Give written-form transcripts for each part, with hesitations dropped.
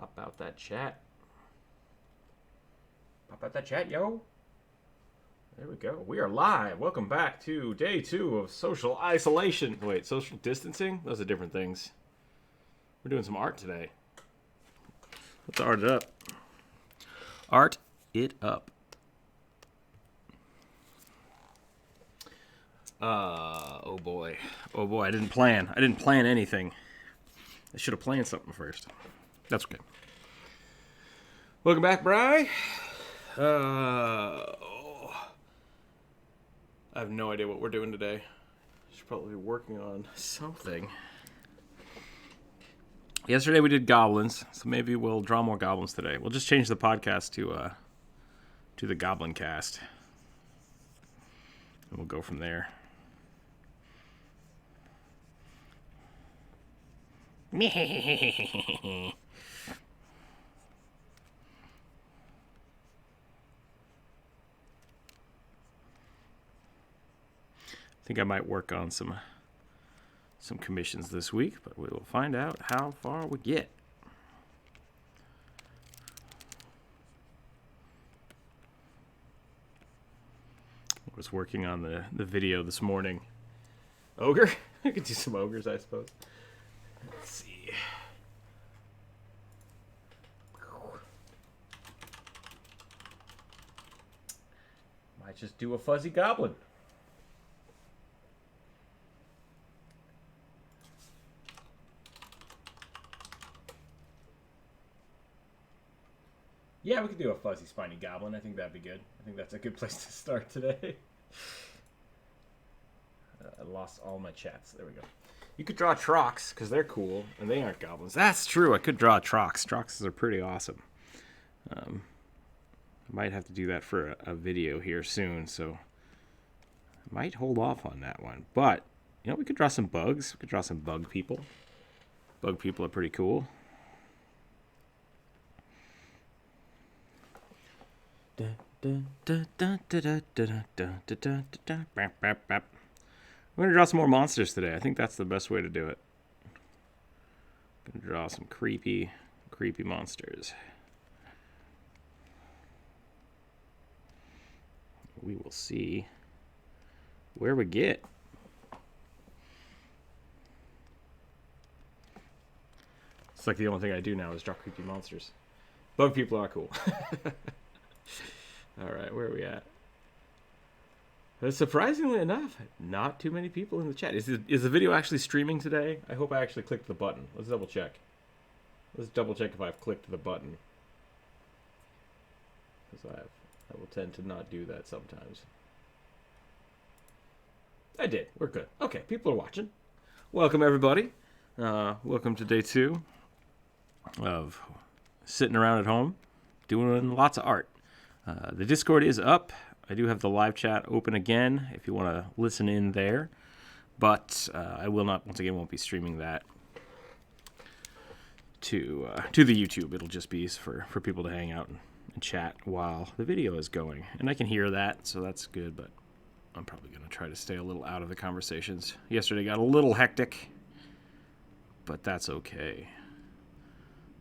Pop out that chat. Pop out that chat, yo. There we go. We are live. Welcome back to day 2 of social isolation. Wait, social distancing? Those are different things. We're doing some art today. Let's art it up. Art it up. Oh boy. Oh boy, I didn't plan anything. I should have planned something first. That's okay. Welcome back, Bri. I have no idea what we're doing today. Should probably be working on something. Yesterday we did goblins, so maybe we'll draw more goblins today. We'll just change the podcast to the Goblin Cast, and we'll go from there. I think I might work on some commissions this week, but we will find out how far we get. I was working on the video this morning. Ogre? I could do some ogres, I suppose. Let's see. Might just do a fuzzy goblin. Yeah, we could do a fuzzy spiny goblin. I think that'd be good. I think that's a good place to start today. I lost all my chats. There we go. You could draw Trox, because they're cool, and they aren't goblins. That's true. I could draw Trox. Troxes are pretty awesome. I might have to do that for a video here soon, so I might hold off on that one. But, you know, we could draw some bugs. We could draw some bug people. Bug people are pretty cool. We're going to draw some more monsters today. I think that's the best way to do it. Going to draw some creepy monsters. We will see where we get. It's like the only thing I do now is draw creepy monsters. Bug people are cool. All right, where are we at? Surprisingly enough, not too many people in the chat. Is the video actually streaming today? I hope I actually clicked the button. Let's double check. Let's double check if I've clicked the button. Because I will tend to not do that sometimes. I did. We're good. Okay, people are watching. Welcome, everybody. Welcome to day 2 of sitting around at home doing lots of art. The Discord is up. I do have the live chat open again if you want to listen in there. But I will not, once again, won't be streaming that to the YouTube. It'll just be for people to hang out and chat while the video is going. And I can hear that, so that's good, but I'm probably going to try to stay a little out of the conversations. Yesterday got a little hectic, but that's okay.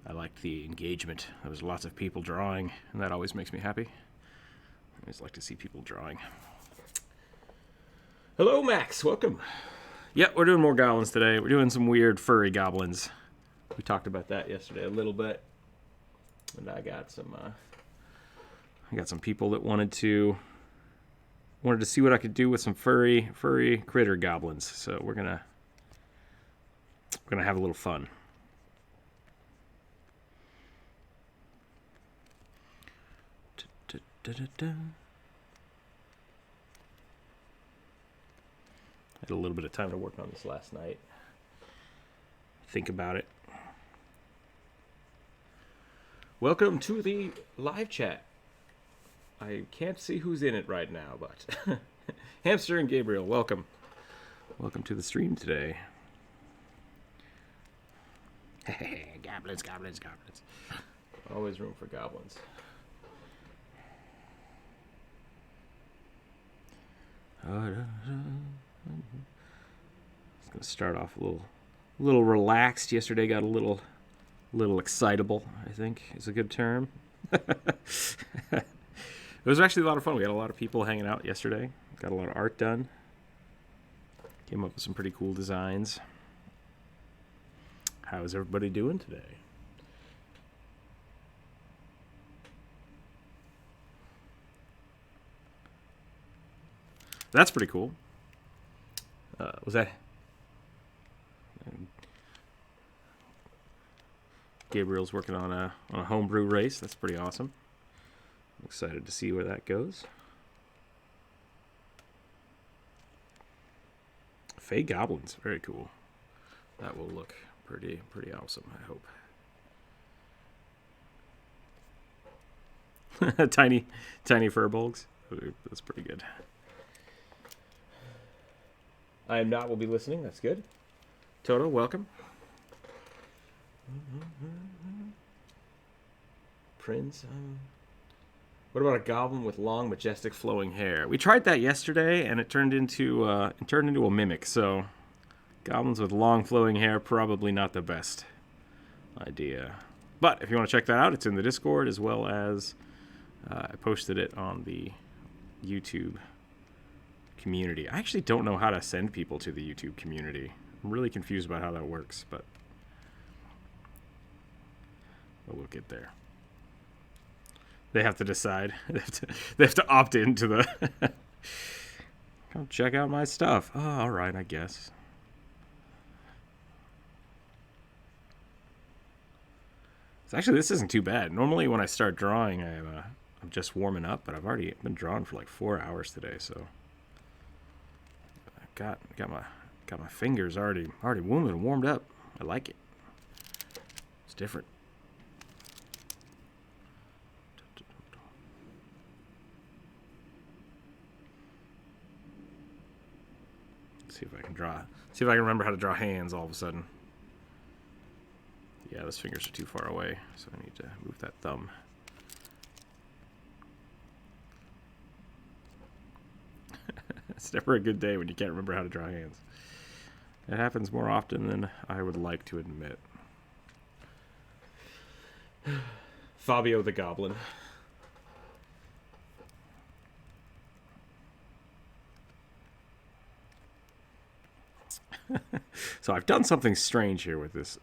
I liked the engagement. There was lots of people drawing, and that always makes me happy. I always like to see people drawing. Hello, Max. Welcome. Yeah, we're doing more goblins today. We're doing some weird furry goblins. We talked about that yesterday a little bit. And I got some people that wanted to see what I could do with some furry critter goblins. So we're gonna have a little fun. I had a little bit of time to work on this last night. Think about it. Welcome to the live chat. I can't see who's in it right now, but Hamster and Gabriel, welcome. Welcome to the stream today. Goblins. Always room for goblins. It's gonna start off a little relaxed. Yesterday got a little A little excitable, I think, is a good term. It was actually a lot of fun. We had a lot of people hanging out yesterday. Got a lot of art done. Came up with some pretty cool designs. How's everybody doing today? That's pretty cool. Was that Gabriel's working on a homebrew race? That's pretty awesome. I'm excited to see where that goes. Fey goblins, very cool. That will look pretty awesome, I hope. tiny furbolgs. That's pretty good. I am not will be listening. That's good. Toto, welcome. Prince. What about a goblin with long, majestic, flowing hair? We tried that yesterday, and it turned into a mimic. So, goblins with long, flowing hair probably not the best idea. But if you want to check that out, it's in the Discord as well as I posted it on the YouTube community. I actually don't know how to send people to the YouTube community. I'm really confused about how that works, but we'll get there. They have to decide. They have to opt into the come check out my stuff. Oh, all right, I guess. So actually, this isn't too bad. Normally, when I start drawing, I'm just warming up, but I've already been drawing for like 4 hours today, so got my fingers already warmed up. I like it. It's different. Let's see if I can draw. See if I can remember how to draw hands all of a sudden. Yeah, those fingers are too far away, so I need to move that thumb. It's never a good day when you can't remember how to draw hands. It happens more often than I would like to admit. Fabio the Goblin. So I've done something strange here with this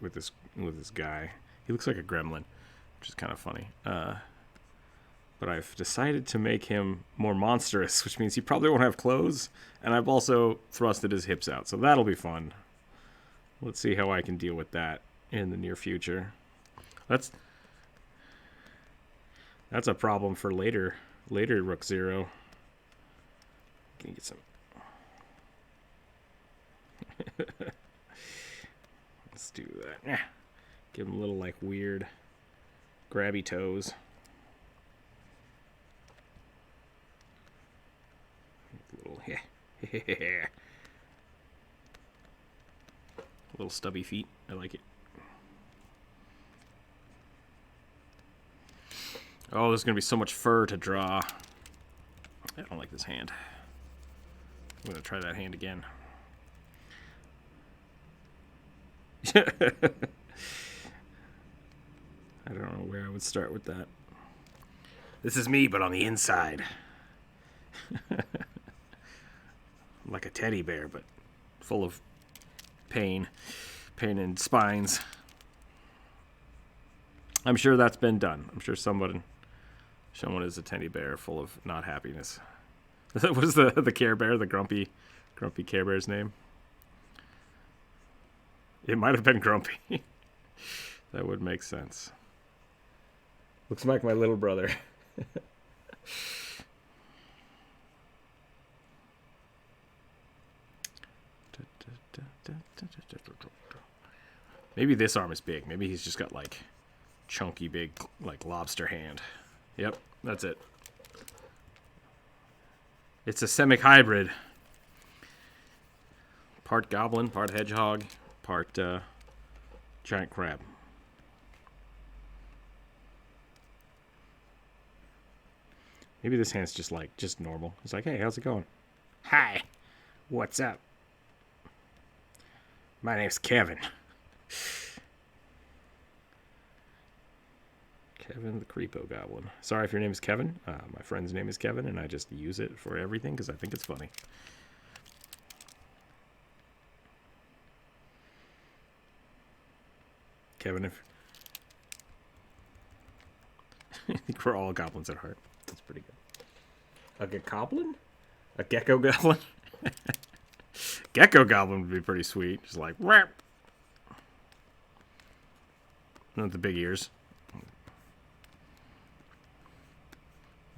guy. He looks like a gremlin, which is kind of funny. But I've decided to make him more monstrous, which means he probably won't have clothes. And I've also thrusted his hips out, so that'll be fun. Let's see how I can deal with that in the near future. That's a problem for later Rookzer0. Can you get some? Let's do that. Give him a little like weird grabby toes. Little stubby feet. I like it. Oh, there's going to be so much fur to draw. I don't like this hand. I'm going to try that hand again. I don't know where I would start with that. This is me, but on the inside. Like a teddy bear, but full of pain and spines. I'm sure that's been done. I'm sure someone is a teddy bear full of not happiness. What is the Care Bear, the grumpy Care Bear's name? It might have been Grumpy. That would make sense. Looks like my little brother. Maybe this arm is big. Maybe he's just got like chunky big like lobster hand. Yep, that's it. It's a semic hybrid. Part goblin, part hedgehog, part giant crab. Maybe this hand's just normal. It's like, hey, how's it going? Hi, what's up? My name's Kevin. Kevin the Creepo Goblin. Sorry if your name is Kevin. My friend's name is Kevin, and I just use it for everything because I think it's funny. Kevin, if I think we're all goblins at heart. That's pretty good. A goblin? A gecko goblin? Gecko goblin would be pretty sweet. Just like, rap. Not the big ears.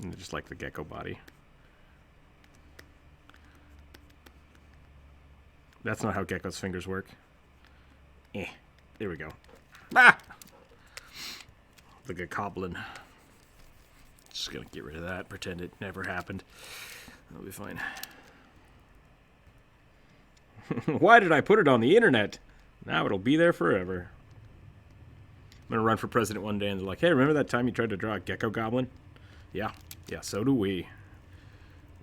And just like the gecko body. That's not how gecko's fingers work. There we go. Ah! Like a goblin. Just gonna get rid of that. Pretend it never happened. That'll be fine. Why did I put it on the internet? Now it'll be there forever. I'm gonna run for president one day and they're like, hey, remember that time you tried to draw a gecko goblin? Yeah, so do we.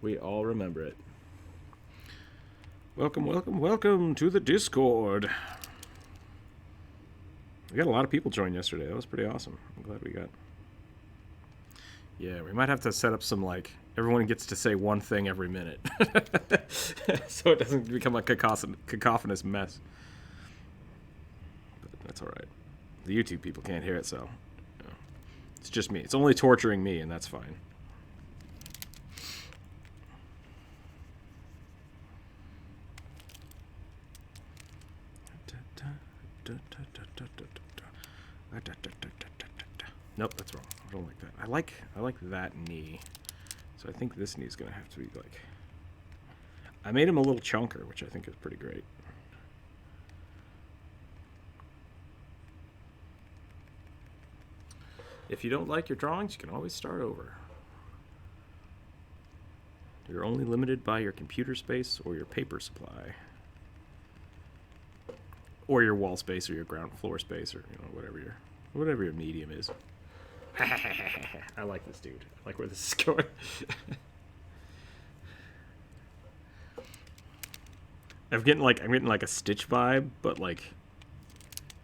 We all remember it. Welcome to the Discord. We got a lot of people join yesterday. That was pretty awesome. I'm glad we got. Yeah, we might have to set up some, like, everyone gets to say one thing every minute. So it doesn't become a cacophonous mess. But that's alright. The YouTube people can't hear it, so. You know, it's just me. It's only torturing me, and that's fine. Nope, that's wrong. I don't like that. I like that knee. So I think this knee is gonna have to be like. I made him a little chunker, which I think is pretty great. If you don't like your drawings, you can always start over. You're only limited by your computer space or your paper supply. Or your wall space or your ground floor space or whatever your medium is. I like this dude. I like where this is going. I'm getting like a Stitch vibe, but like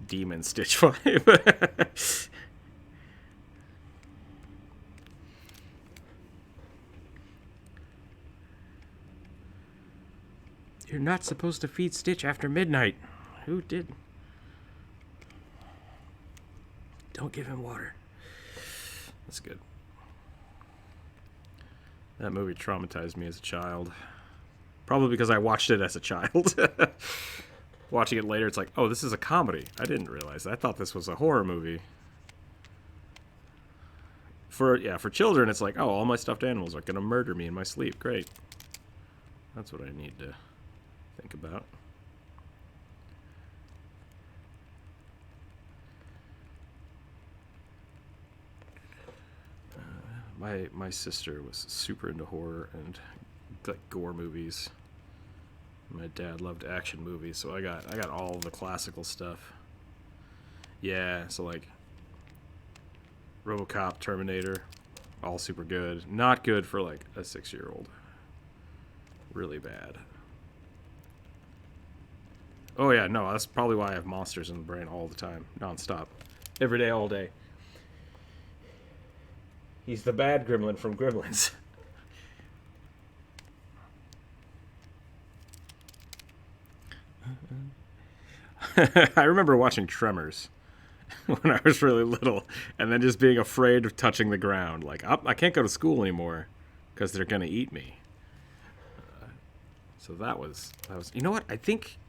demon Stitch vibe. You're not supposed to feed Stitch after midnight. Who did? Don't give him water. That's good. That movie traumatized me as a child. Probably because I watched it as a child. Watching it later, it's like, oh, this is a comedy. I didn't realize that. I thought this was a horror movie. For children, it's like, oh, all my stuffed animals are going to murder me in my sleep. Great. That's what I need to think about. My sister was super into horror and like gore movies. My dad loved action movies, so I got all the classical stuff. Yeah, so like RoboCop, Terminator, all super good. Not good for like a 6-year-old. Really bad. Oh yeah, no, that's probably why I have monsters in the brain all the time, nonstop, every day, all day. He's the bad gremlin from Gremlins. I remember watching Tremors when I was really little, and then just being afraid of touching the ground. Like, I can't go to school anymore because they're gonna eat me. So that was. You know what? I think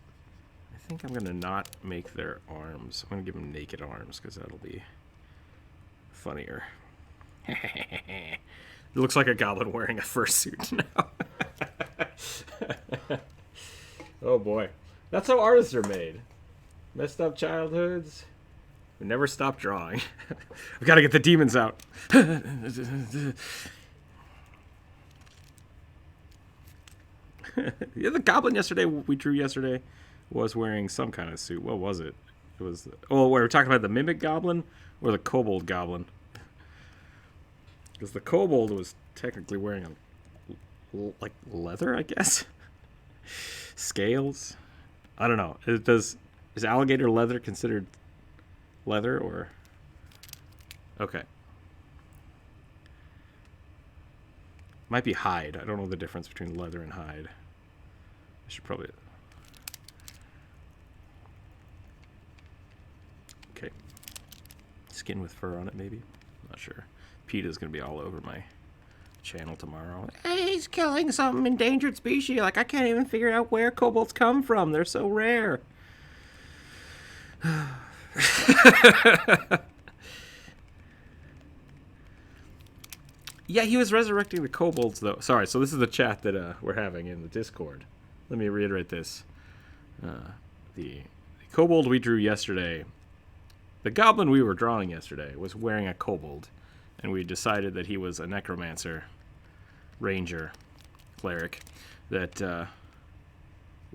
I'm gonna not make their arms. I'm gonna give them naked arms because that'll be funnier. It looks like a goblin wearing a fursuit now. Oh boy. That's how artists are made. Messed up childhoods. We never stop drawing. We've got to get the demons out. Yeah, the goblin we drew yesterday was wearing some kind of suit. What was it? It was. Oh, we were talking about the mimic goblin or the kobold goblin. Because the kobold was technically wearing like leather, I guess. Scales. I don't know. Is alligator leather considered leather or? Okay. Might be hide. I don't know the difference between leather and hide. I should probably... Okay. Skin with fur on it, maybe? Not sure. PETA's going to be all over my channel tomorrow. Hey, he's killing some endangered species. Like, I can't even figure out where kobolds come from. They're so rare. Yeah, he was resurrecting the kobolds, though. Sorry, so this is the chat that we're having in the Discord. Let me reiterate this. The kobold we drew yesterday, the goblin we were drawing yesterday, was wearing a kobold, and we decided that he was a necromancer, ranger, cleric, that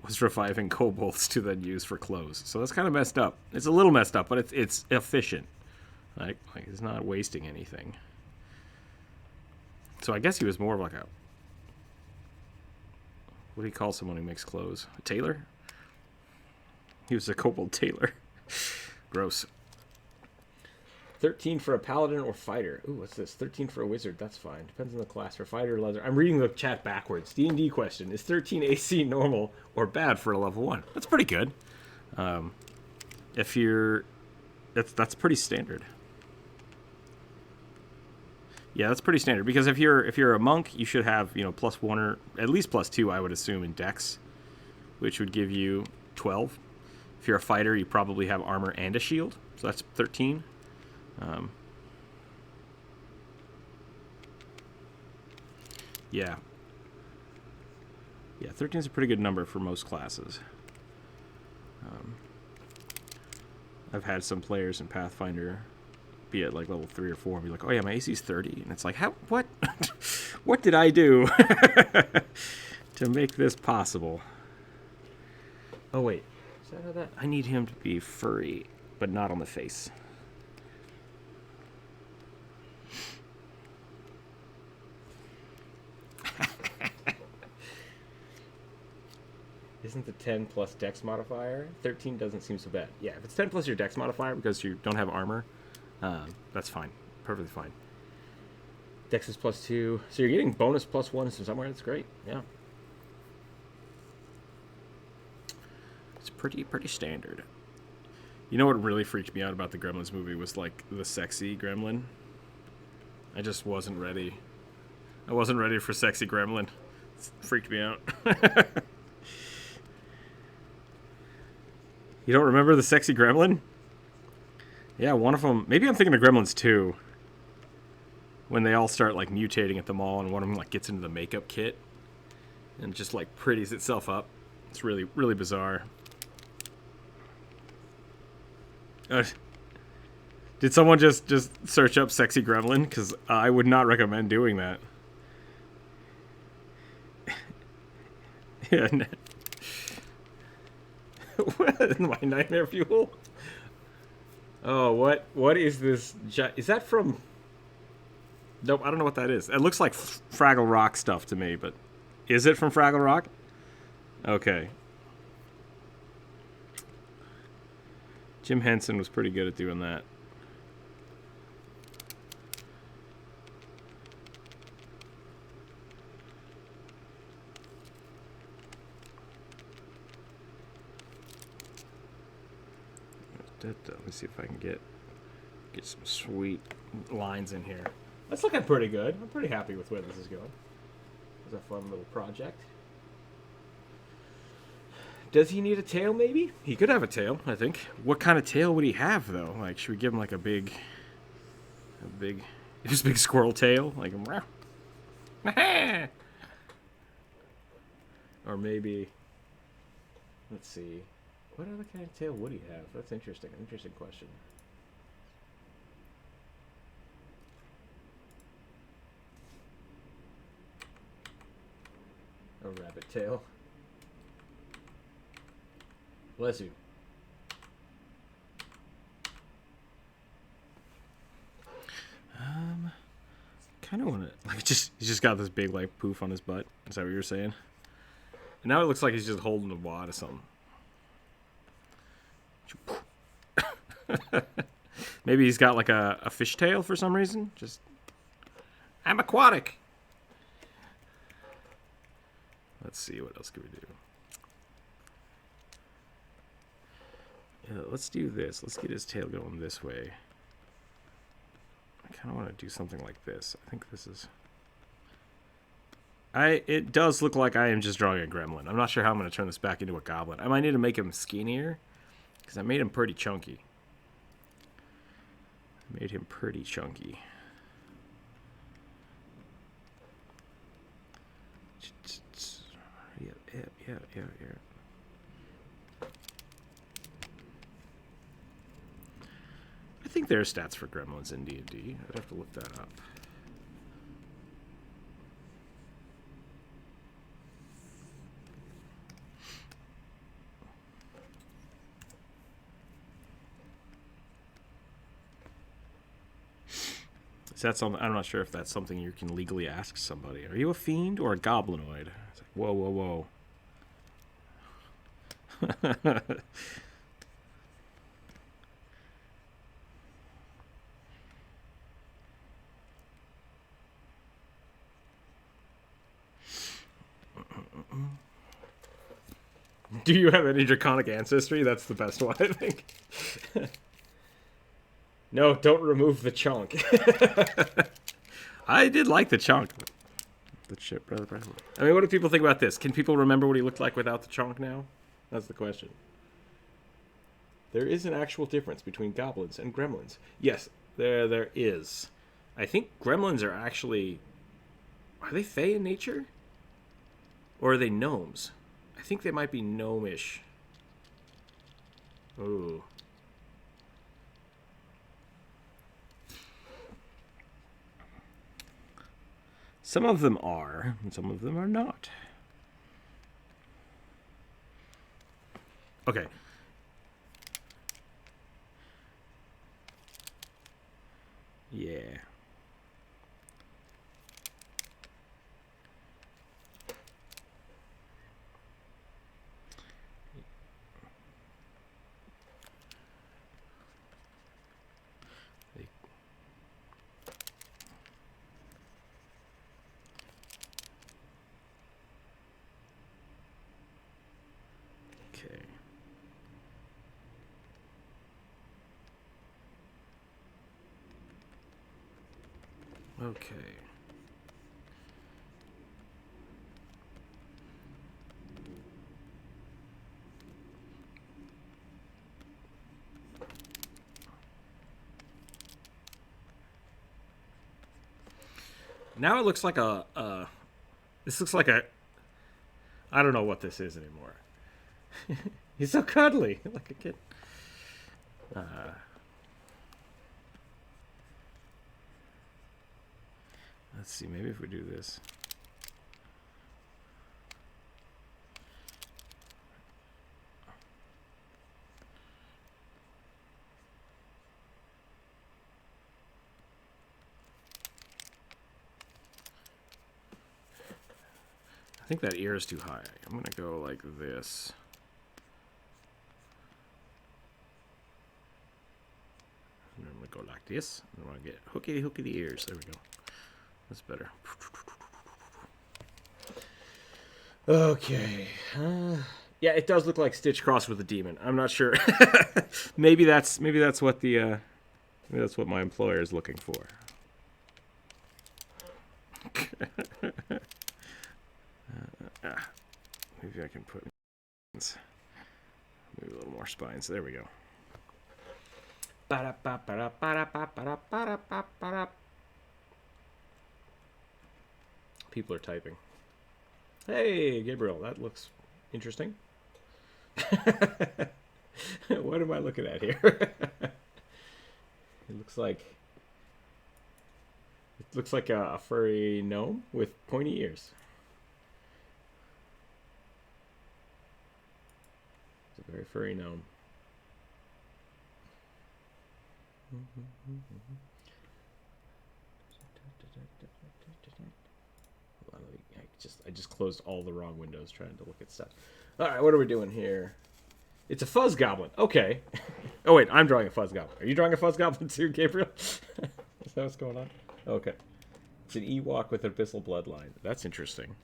was reviving kobolds to then use for clothes. So that's kind of messed up. It's a little messed up, but it's efficient. Like it's not wasting anything. So I guess he was more of like a... What do you call someone who makes clothes? A tailor? He was a kobold tailor. Gross. 13 for a paladin or fighter. Ooh, what's this? 13 for a wizard. That's fine. Depends on the class. For fighter or leather. I'm reading the chat backwards. D&D question. Is 13 AC normal or bad for a level 1? That's pretty good. If you're... That's pretty standard. Yeah, that's pretty standard, because if you're a monk, you should have, +1 or at least +2, I would assume, in Dex, which would give you 12. If you're a fighter, you probably have armor and a shield, so that's 13. Yeah. Yeah, 13 is a pretty good number for most classes. I've had some players in Pathfinder be at like level 3 or 4 and be like, oh yeah, my AC's 30, and it's like, what what did I do to make this possible? Oh wait, is that how that... I need him to be furry, but not on the face. Isn't the 10 plus Dex modifier? 13 doesn't seem so bad. Yeah, if it's 10 plus your Dex modifier because you don't have armor, that's fine. Perfectly fine. Dex is +2. So you're getting bonus +1 from somewhere. That's great. Yeah. It's pretty standard. You know what really freaked me out about the Gremlins movie was like the sexy gremlin. I just wasn't ready. I wasn't ready for sexy gremlin. It freaked me out. You don't remember the sexy gremlin? Yeah, one of them... Maybe I'm thinking of Gremlins 2. When they all start, like, mutating at the mall, and one of them, like, gets into the makeup kit and just, like, pretties itself up. It's really, really bizarre. Did someone just search up sexy gremlin? Because I would not recommend doing that. Yeah. What? My nightmare fuel? Oh, what is this? Is that from... Nope, I don't know what that is. It looks like Fraggle Rock stuff to me, but... Is it from Fraggle Rock? Okay. Jim Henson was pretty good at doing that. Let me see if I can get some sweet lines in here. That's looking pretty good. I'm pretty happy with where this is going. It's a fun little project. Does he need a tail, maybe? He could have a tail, I think. What kind of tail would he have, though? Like, should we give him, like, a big squirrel tail? Like, or maybe, let's see. What other kind of tail would he have? That's interesting. Interesting question. A rabbit tail. Bless you. Kind of want to, like, he's just got this big, like, poof on his butt. Is that what you're saying? And now it looks like he's just holding a wad or something. Maybe he's got like a fishtail for some reason. Just, I'm aquatic. Let's see, what else can we do? Yeah, let's do this. Let's get his tail going this way. I kind of want to do something like this. I think this is... It does look like I am just drawing a gremlin. I'm not sure how I'm going to turn this back into a goblin. I might need to make him skinnier, because I made him pretty chunky. Yeah. I think there are stats for gremlins in D&D. I'd have to look that up. Is that something? I'm not sure if that's something you can legally ask somebody. Are you a fiend or a goblinoid? It's like, whoa. Do you have any draconic ancestry? That's the best one, I think. No, don't remove the chunk. I did like the chunk. The chip, brother. I mean, what do people think about this? Can people remember what he looked like without the chunk now? That's the question. There is an actual difference between goblins and gremlins. Yes, there is. I think gremlins are actually... Are they fey in nature? Or are they gnomes? I think they might be gnomish. Ooh. Some of them are, and some of them are not. Okay. Yeah. Okay. Now it looks like this looks like a, I don't know what this is anymore. He's so cuddly, like a kid. Let's see, maybe if we do this. I think that ear is too high. I'm going to go like this. And I'm going to go like this. I want to get hooky the ears. There we go. That's better. Okay. Yeah, it does look like Stitch crossed with a demon. I'm not sure. maybe that's what the maybe that's what my employer is looking for. Maybe I can put maybe a little more spines. There we go. People are typing. Hey, Gabriel, that looks interesting. What am I looking at here? It looks like a furry gnome with pointy ears. It's a very furry gnome. I just closed all the wrong windows trying to look at stuff. All right, what are we doing here? It's a fuzz goblin. Okay. Oh wait, I'm drawing a fuzz goblin. Are you drawing a fuzz goblin too, Gabriel? Is that what's going on? Okay. It's an Ewok with abyssal bloodline. That's interesting.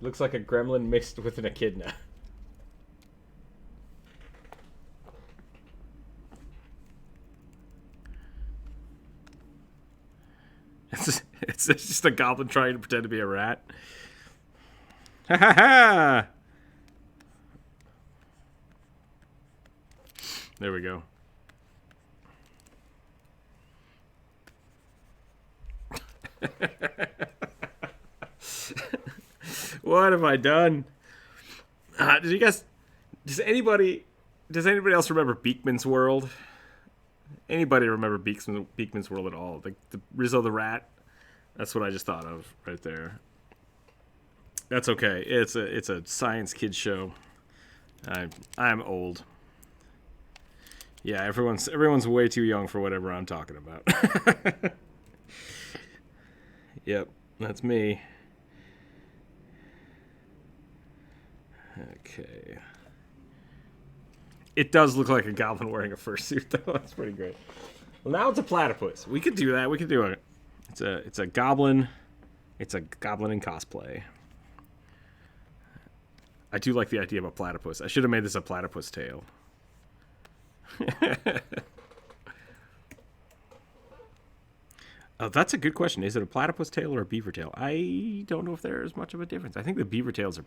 Looks like a gremlin mixed with an echidna. It's just a goblin trying to pretend to be a rat. Ha ha ha! There we go. What have I done? Does anybody else remember Beakman's World? Anybody remember Beakman's World at all? The Rizzo the Rat? That's what I just thought of right there. That's okay. It's a science kids show. I'm old. Yeah, everyone's way too young for whatever I'm talking about. Yep, that's me. Okay. It does look like a goblin wearing a fursuit, though. That's pretty great. Well, now it's a platypus. We could do that. We could do it. It's a goblin. It's a goblin in cosplay. I do like the idea of a platypus. I should have made this a platypus tail. Oh, that's a good question. Is it a platypus tail or a beaver tail? I don't know if there's much of a difference. I think the beaver tails are...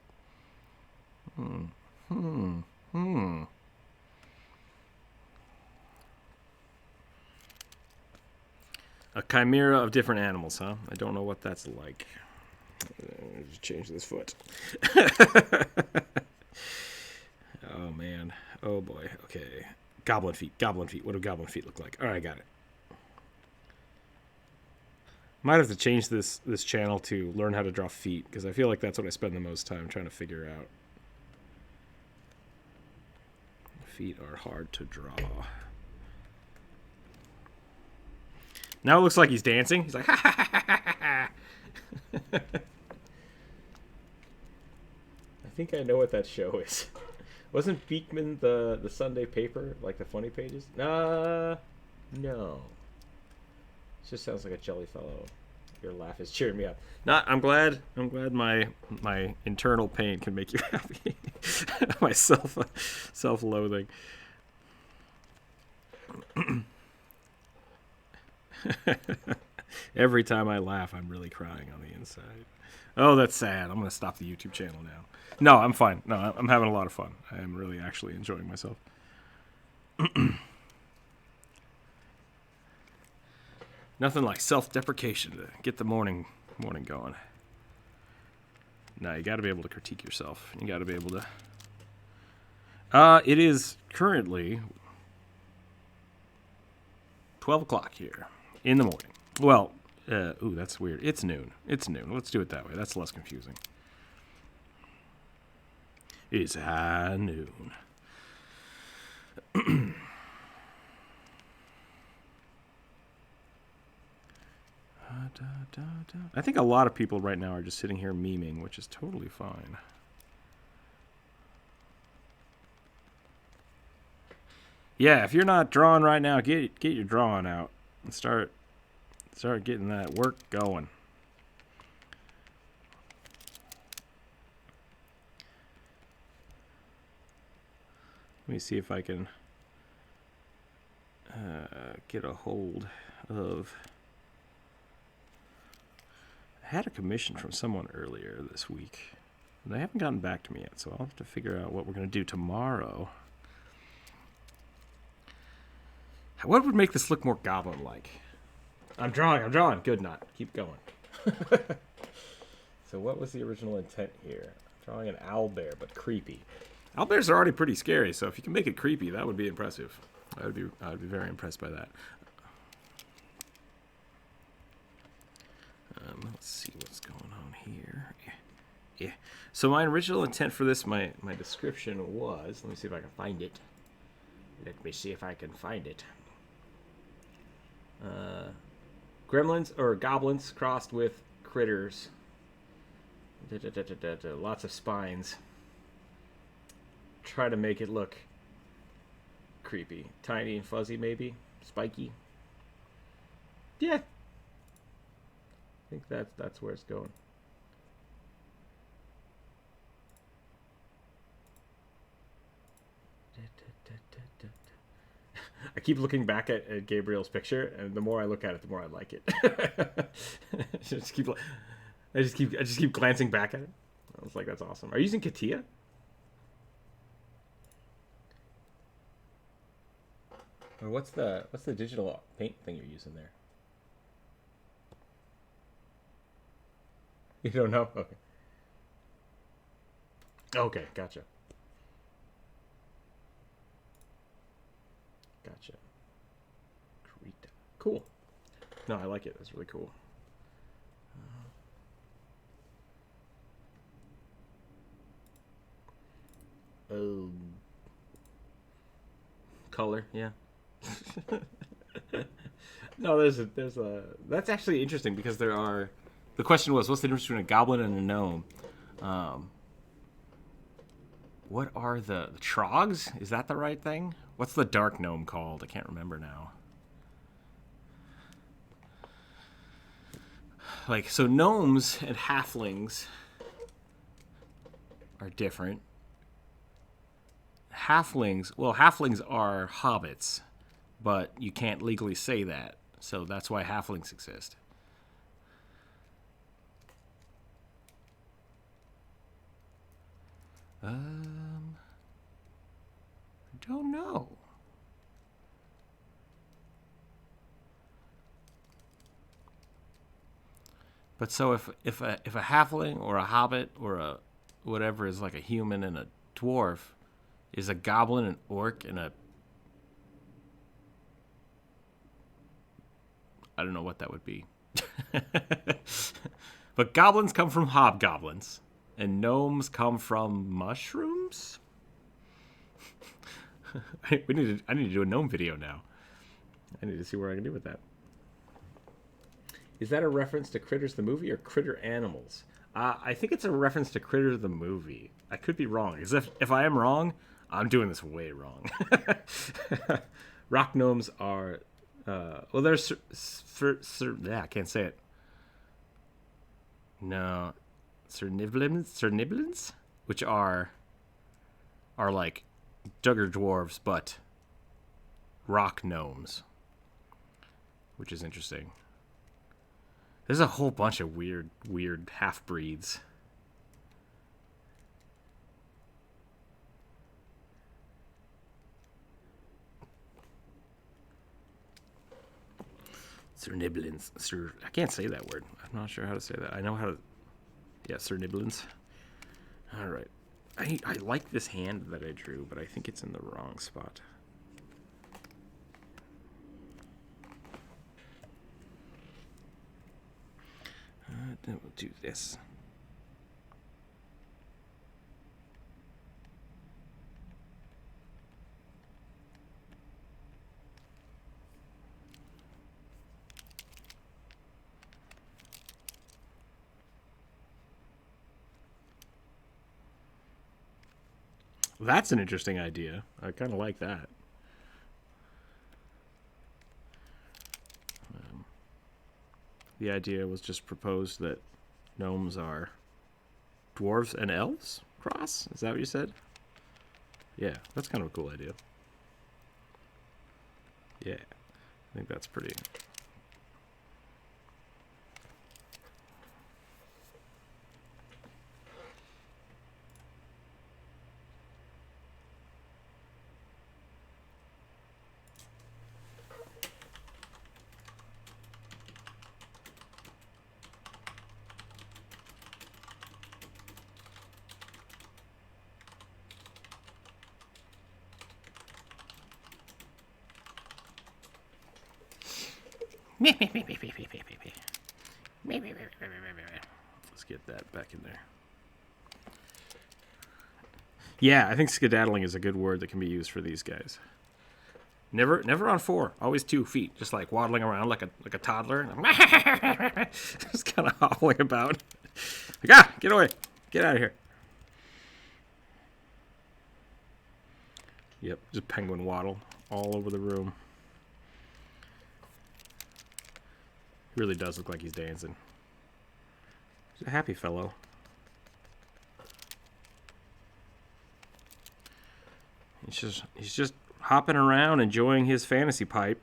A chimera of different animals, huh? I don't know what that's like. Just change this foot. Oh, man. Oh, boy. Okay. Goblin feet. Goblin feet. What do goblin feet look like? All right, got it. Might have to change this channel to learn how to draw feet, because I feel like that's what I spend the most time trying to figure out. Feet are hard to draw. Now it looks like he's dancing. He's like, ha ha ha ha ha. I think I know what that show is. Wasn't Beakman the Sunday paper, like the funny pages? No. It just sounds like a jelly fellow. Your laugh is cheering me up. I'm glad my internal pain can make you happy. My self-loathing. Every time I laugh, I'm really crying on the inside. Oh, that's sad. I'm going to stop the YouTube channel now. No, I'm fine. No, I'm having a lot of fun. I am really actually enjoying myself. Nothing like self-deprecation to get the morning going. No, you got to be able to critique yourself. You got to be able to... It is currently 12 o'clock here in the morning. Well, ooh, that's weird. It's noon. It's noon. Let's do it that way. That's less confusing. It's high noon. I think a lot of people right now are just sitting here memeing, which is totally fine. Yeah, if you're not drawing right now, get your drawing out and start getting that work going. Let me see if I can get a hold of... I had a commission from someone earlier this week, and they haven't gotten back to me yet, so I'll have to figure out what we're going to do tomorrow. What would make this look more goblin-like? I'm drawing. Good, not. Keep going. So what was the original intent here? I'm drawing an owlbear, but creepy. Owlbears are already pretty scary, so if you can make it creepy, that would be impressive. I would be very impressed by that. Let's see what's going on here. Yeah. So my original intent for this, my description was, let me see if I can find it. Gremlins or goblins crossed with critters. Lots of spines. Try to make it look creepy. Tiny and fuzzy, maybe. Spiky. Yeah. think that's where it's going. I keep looking back at Gabriel's picture, and the more I look at it, the more I like it. I just keep glancing back at it. I was like, that's awesome. Are you using Katia? Or what's the digital paint thing you're using there? You don't know? Okay. Okay, gotcha. Gotcha. Krita. Cool. No, I like it. That's really cool. Color, yeah. No, there's a. That's actually interesting because there are. The question was, what's the difference between a goblin and a gnome? What are the trogs? Is that the right thing? What's the dark gnome called? I can't remember now. Like, so gnomes and halflings are different. Halflings are hobbits, but you can't legally say that. So that's why halflings exist. I don't know. But so if a halfling or a hobbit or a whatever is like a human and a dwarf, is a goblin an orc and a I don't know what that would be. But goblins come from hobgoblins. And gnomes come from mushrooms? I need to do a gnome video now. I need to see where I can do with that. Is that a reference to Critters the movie or Critter Animals? I think it's a reference to Critters the movie. I could be wrong. Because if I am wrong, I'm doing this way wrong. Rock gnomes are... well, there's... yeah, I can't say it. No... Cerniblins, which are like Duggar dwarves, but rock gnomes, which is interesting. There's a whole bunch of weird half breeds. Cerniblins. I can't say that word. I'm not sure how to say that. I know how to. Yeah, Cerniblins. All right. I like this hand that I drew, but I think it's in the wrong spot. Then we'll do this. That's an interesting idea. I kind of like that. The idea was just proposed that gnomes are dwarves and elves cross? Is that what you said? Yeah, that's kind of a cool idea. Yeah, I think that's pretty... Let's get that back in there. Yeah, I think skedaddling is a good word that can be used for these guys. Never on 4, always 2 feet, just like waddling around like a toddler. Just kind of hobbling about. Like, get away, get out of here. Yep, just penguin waddle all over the room. Really does look like he's dancing. He's a happy fellow. He's just hopping around enjoying his fantasy pipe.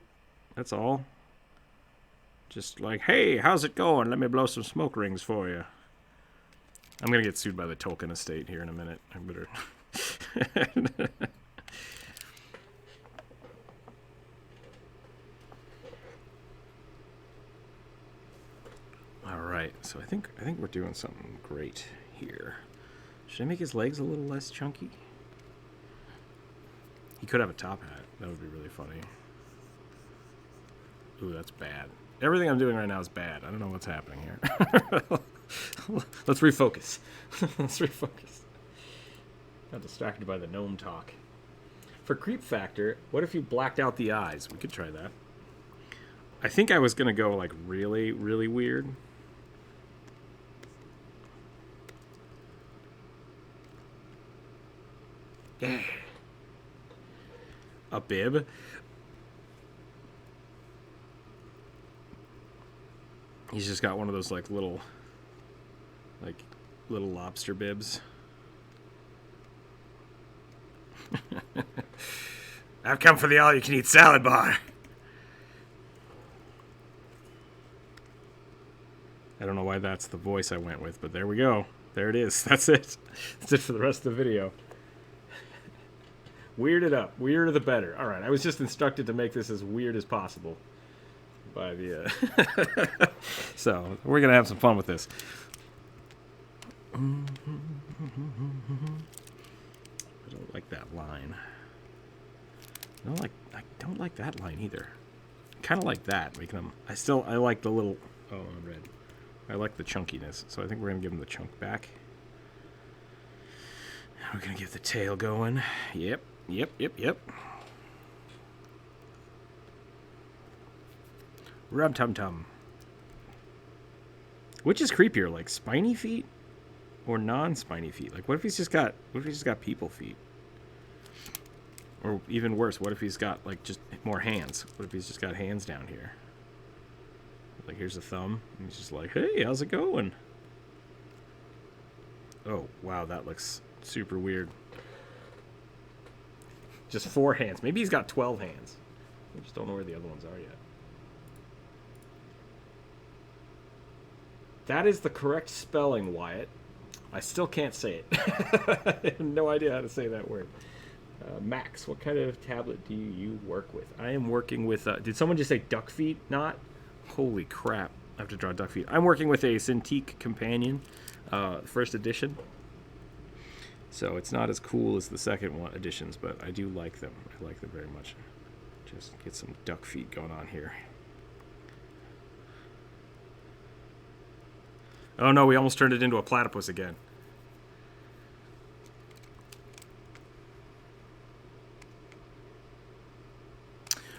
That's all. Just like, hey, how's it going? Let me blow some smoke rings for you. I'm gonna get sued by the Tolkien estate here in a minute. I better. All right, so I think we're doing something great here. Should I make his legs a little less chunky? He could have a top hat. That would be really funny. Ooh, that's bad. Everything I'm doing right now is bad. I don't know what's happening here. Let's refocus. Let's refocus. Got distracted by the gnome talk. For creep factor, what if you blacked out the eyes? We could try that. I think I was going to go like really, really weird. Yeah. A bib. He's just got one of those like little lobster bibs. I've come for the all-you-can-eat salad bar. I don't know why that's the voice I went with, but there we go. There it is. That's it. That's it for the rest of the video. Weird it up. Weirder the better. All right, I was just instructed to make this as weird as possible by the so we're gonna have some fun with this. I don't like that line. I don't like that line either. Kind of like that, making them. I like the little. Oh, I'm red. I like the chunkiness, so I think we're gonna give him the chunk back. We're gonna get the tail going. Yep. Rub tum tum. Which is creepier, like spiny feet or non-spiny feet? Like, what if he's just got people feet? Or even worse, what if he's got like just more hands? What if he's just got hands down here? Like, here's a thumb, and he's just like, hey, how's it going? Oh, wow, that looks super weird. Just 4 hands. Maybe he's got 12 hands. I just don't know where the other ones are yet. That is the correct spelling, Wyatt. I still can't say it. I have no idea how to say that word. Max, what kind of tablet do you work with? I am working with... did someone just say duck feet? Not? Holy crap. I have to draw duck feet. I'm working with a Cintiq Companion, first edition. So it's not as cool as the second one editions, but I do like them. I like them very much. Just get some duck feet going on here. Oh no, we almost turned it into a platypus again.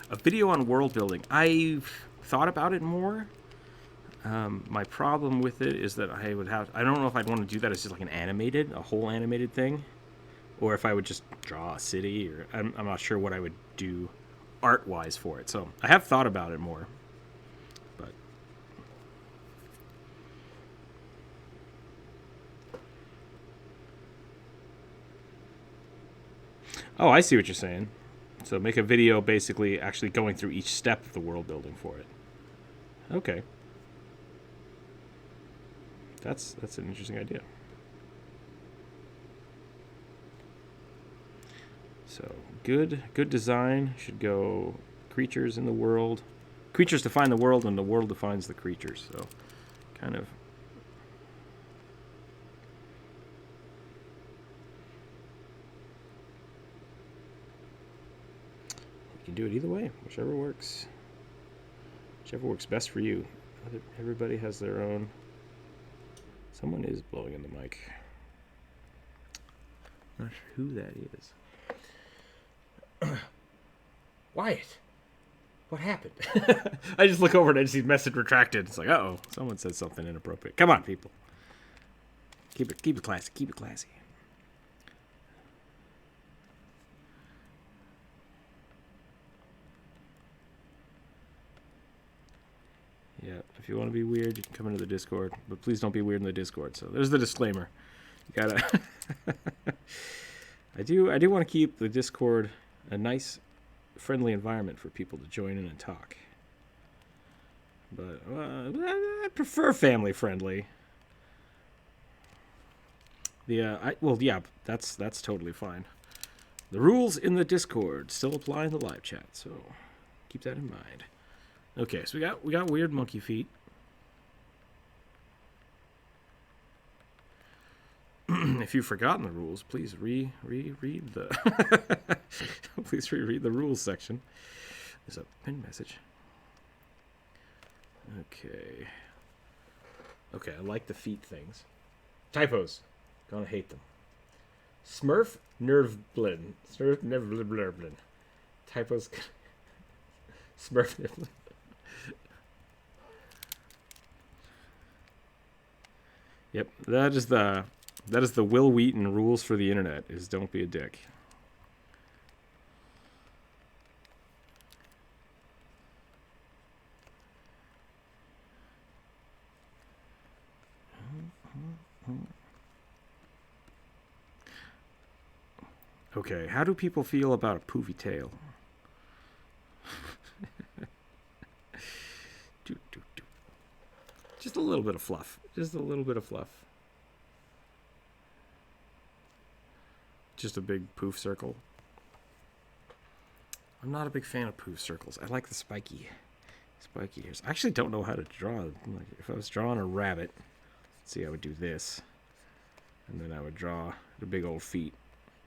A video on world building. I've thought about it more. My problem with it is that I don't know if I'd want to do that as just like a whole animated thing, or if I would just draw a city, or I'm not sure what I would do art-wise for it. So I have thought about it more, but oh, I see what you're saying. So make a video basically actually going through each step of the world building for it. Okay. That's an interesting idea. So good design should go creatures in the world. Creatures define the world, and the world defines the creatures. So kind of. You can do it either way, whichever works. Whichever works best for you. Everybody has their own. Someone is blowing in the mic. Not sure who that is. Wyatt, what happened? I just look over and I just see message retracted. It's like, uh-oh, someone said something inappropriate. Come on, people. Keep it classy. Keep it classy. Yeah, if you want to be weird, you can come into the Discord, but please don't be weird in the Discord. So there's the disclaimer. You gotta. I do want to keep the Discord a nice, friendly environment for people to join in and talk. But I prefer family friendly. That's totally fine. The rules in the Discord still apply in the live chat, so keep that in mind. Okay, so we got weird monkey feet. If you've forgotten the rules, please reread the please reread the rules section. There's a pin message. Okay, I like the feet things. Typos. Gonna hate them. Smurf Nervblin. Smurf Nervblin. Typos. Smurf Nervblin. Yep, that is the Will Wheaton rules for the internet, is don't be a dick. Okay, how do people feel about a poofy tail? Just a little bit of fluff. Just a little bit of fluff. Just a big poof circle. I'm not a big fan of poof circles. I like the spiky ears. I actually don't know how to draw. Like, if I was drawing a rabbit, let's see, I would do this. And then I would draw the big old feet.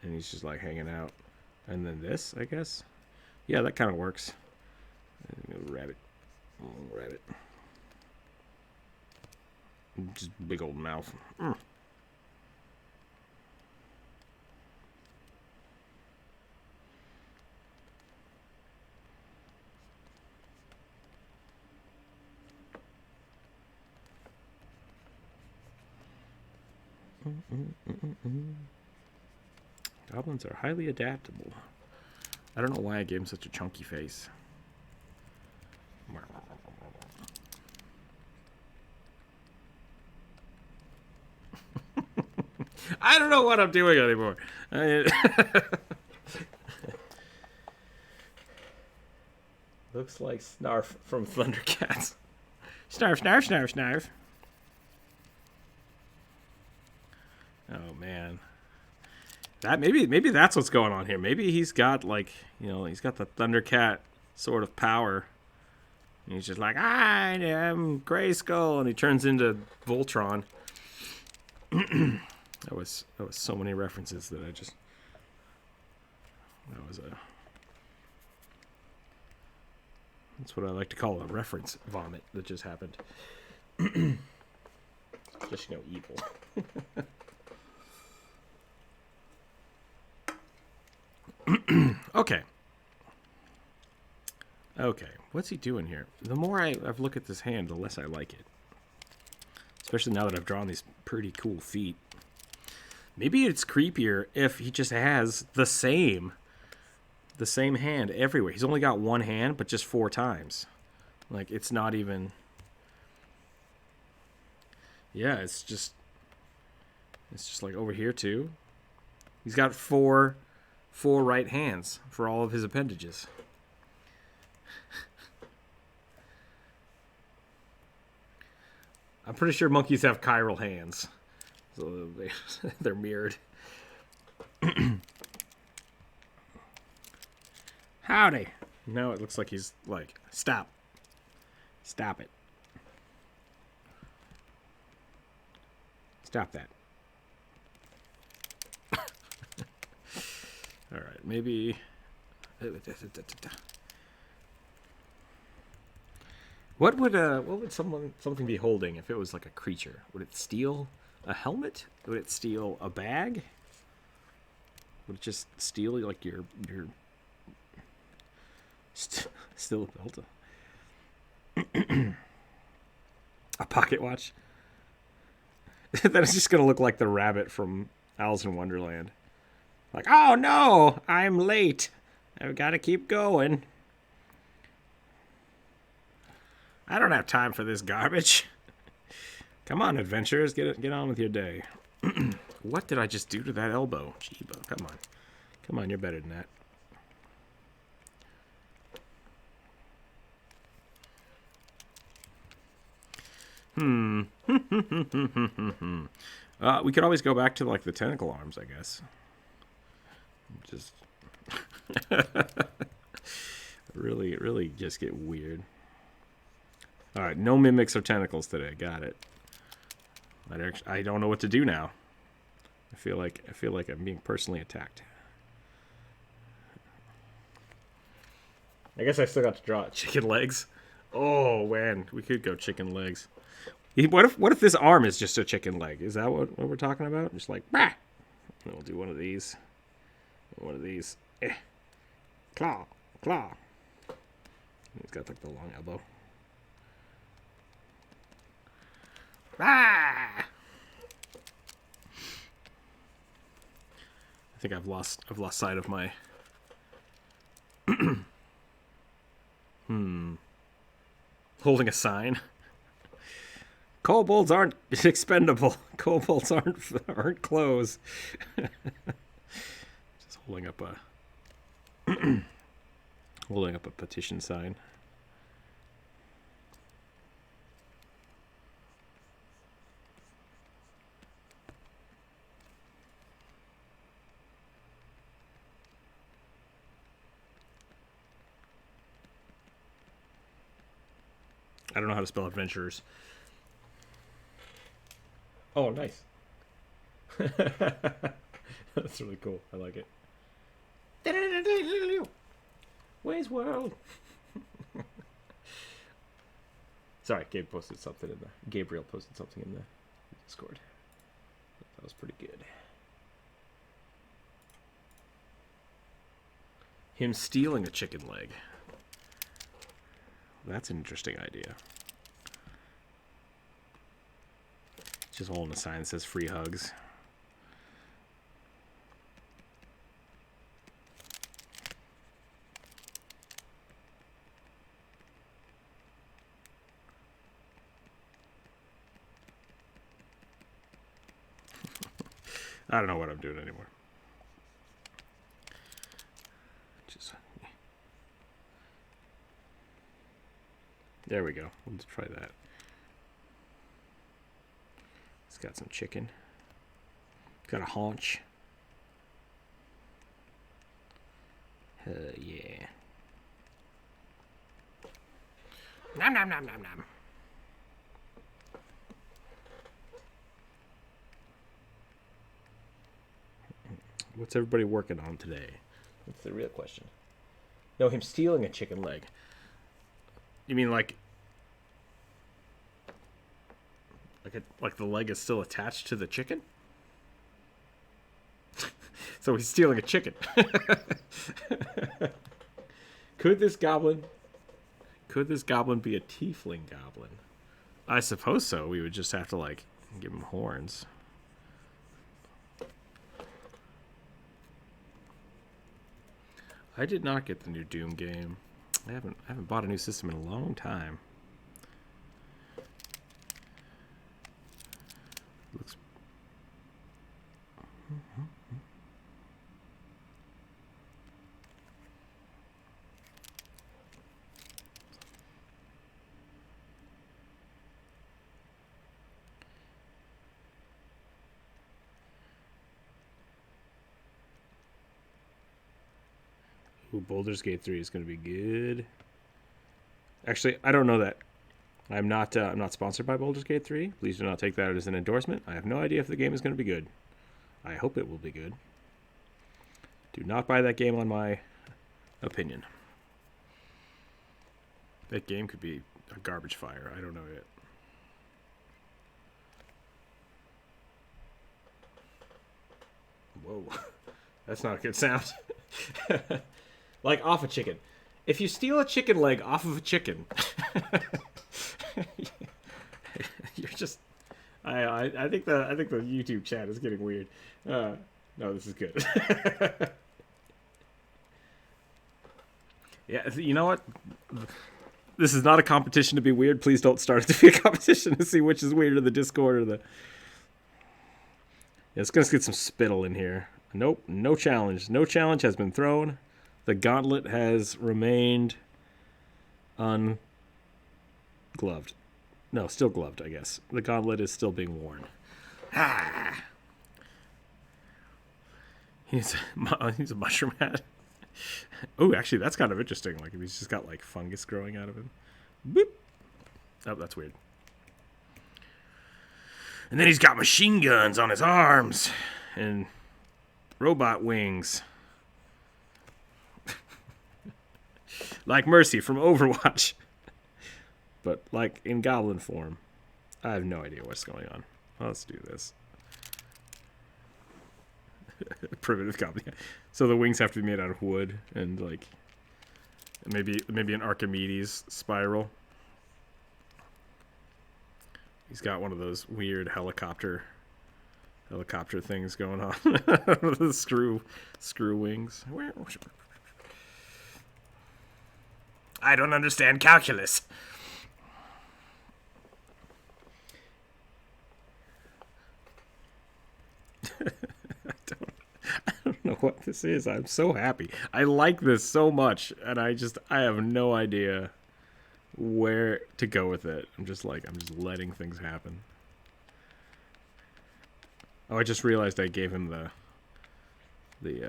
And he's just like hanging out. And then this, I guess. Yeah, that kind of works. Rabbit. Rabbit. Just big old mouth. Goblins are highly adaptable. I don't know why I gave him such a chunky face. I don't know what I'm doing anymore. Looks like Snarf from Thundercats. Snarf, snarf, snarf, snarf. Oh man, that maybe that's what's going on here. Maybe he's got like, he's got the Thundercat sort of power. And he's just like, I am Grayskull, and he turns into Voltron. That was so many references that that's what I like to call a reference vomit that just happened. Just evil. Okay. What's he doing here? The more I've looked at this hand, the less I like it. Especially now that I've drawn these pretty cool feet. Maybe it's creepier if he just has the same hand everywhere. He's only got one hand, but just 4 times. Like, it's not even... Yeah, it's just like over here too. He's got four right hands for all of his appendages. I'm pretty sure monkeys have chiral hands, so they're mirrored. Howdy. Now it looks like he's like, stop it. Stop that. All right, maybe. What would something be holding if it was like a creature? Would it steal a helmet? Would it steal a bag? Would it just steal like your still a belt? A pocket watch? Then it's just gonna look like the rabbit from Alice in Wonderland. Like, oh no, I'm late. I've got to keep going. I don't have time for this garbage. Come on, adventurers, get on with your day. What did I just do to that elbow? Jeebo, come on. Come on, you're better than that. We could always go back to, like, the tentacle arms, I guess. Just... really just get weird. Alright, no mimics or tentacles today. Got it. I don't know what to do now. I feel like I'm being personally attacked. I guess I still got to draw chicken legs. Oh man, we could go chicken legs. What if this arm is just a chicken leg? Is that what we're talking about? Just like, bah! And we'll do one of these. One of these. Claw. He's got like the long elbow. Ah! I think I've lost sight of my holding a sign. Kobolds aren't expendable. Kobolds aren't clothes. Just holding up a petition sign. I don't know how to spell adventurers. Oh, nice. That's really cool. I like it. Wayne's World. Sorry, Gabriel posted something in the Discord. That was pretty good. Him stealing a chicken leg. That's an interesting idea. Just holding a sign that says free hugs. I don't know what I'm doing anymore. There we go. Let's try that. It's got some chicken. Got a haunch. Yeah. Nom nom nom nom nom. What's everybody working on today? That's the real question. No, him stealing a chicken leg. You mean like the leg is still attached to the chicken? So he's stealing a chicken. Could this goblin be a tiefling goblin? I suppose so. We would just have to like give him horns. I did not get the new Doom game. I haven't bought a new system in a long time. Looks. Ooh, Baldur's Gate 3 is going to be good. Actually, I don't know that. I'm not sponsored by Baldur's Gate 3. Please do not take that as an endorsement. I have no idea if the game is going to be good. I hope it will be good. Do not buy that game on my opinion. That game could be a garbage fire. I don't know yet. Whoa. That's not a good sound. Like off a chicken. If you steal a chicken leg off of a chicken, you're just. I think the YouTube chat is getting weird. No, this is good. Yeah, you know what? This is not a competition to be weird. Please don't start it to be a competition to see which is weirder, the Discord or the... Yeah, it's going to get some spittle in here. Nope, no challenge. No challenge has been thrown. The gauntlet has remained ungloved. No, still gloved, I guess. The gauntlet is still being worn. Ah! He's a mushroom hat. Oh, actually, that's kind of interesting. Like, if he's just got, like, fungus growing out of him. Boop. Oh, that's weird. And then he's got machine guns on his arms. And robot wings. Like Mercy from Overwatch. But, like, in goblin form. I have no idea what's going on. Let's do this. Primitive goblin. So the wings have to be made out of wood and like maybe an Archimedes spiral. He's got one of those weird helicopter things going on. The screw wings. I don't understand calculus. I don't know what this is. I'm so happy. I like this so much, and I have no idea where to go with it. I'm just letting things happen. Oh, I just realized I gave him he's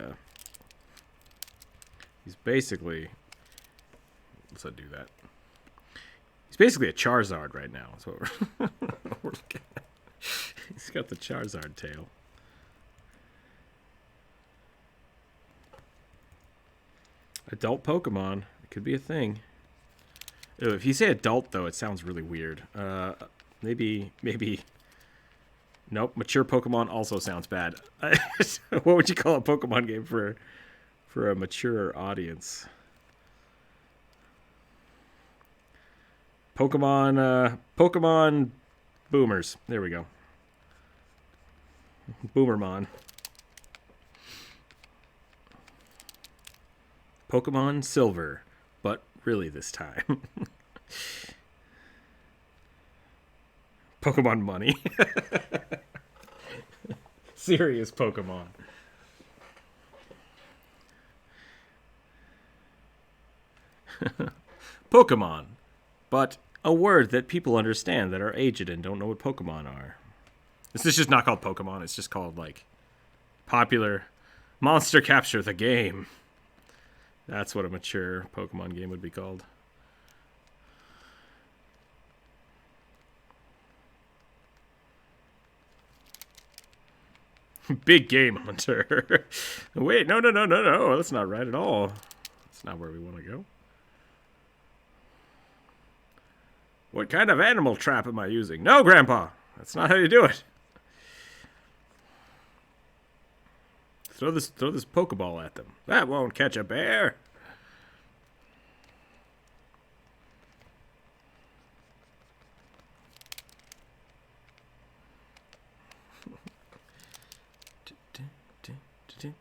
basically, let's not do that. He's basically a Charizard right now. That's what we're looking at. He's got the Charizard tail. Adult Pokemon. It could be a thing. Ew, if you say adult, though, it sounds really weird. Maybe... Nope, mature Pokemon also sounds bad. What would you call a Pokemon game for a mature audience? Pokemon Boomers. There we go. Boomermon. Pokemon Silver, but really this time. Pokemon Money. Serious Pokemon. Pokemon, but a word that people understand that are aged and don't know what Pokemon are. This is just not called Pokemon, it's just called, like, popular Monster Capture the Game. That's what a mature Pokemon game would be called. Big Game Hunter. Wait, no. That's not right at all. That's not where we want to go. What kind of animal trap am I using? No, Grandpa. That's not how you do it. Throw this Pokeball at them. That won't catch a bear. Let's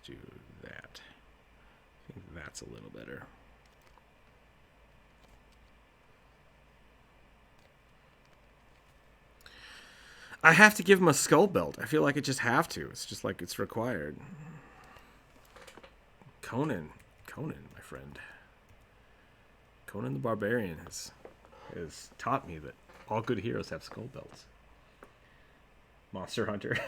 do that. I think that's a little better. I have to give him a skull belt. I feel like I just have to. It's just like it's required. Conan, my friend. Conan the Barbarian has taught me that all good heroes have skull belts. Monster Hunter.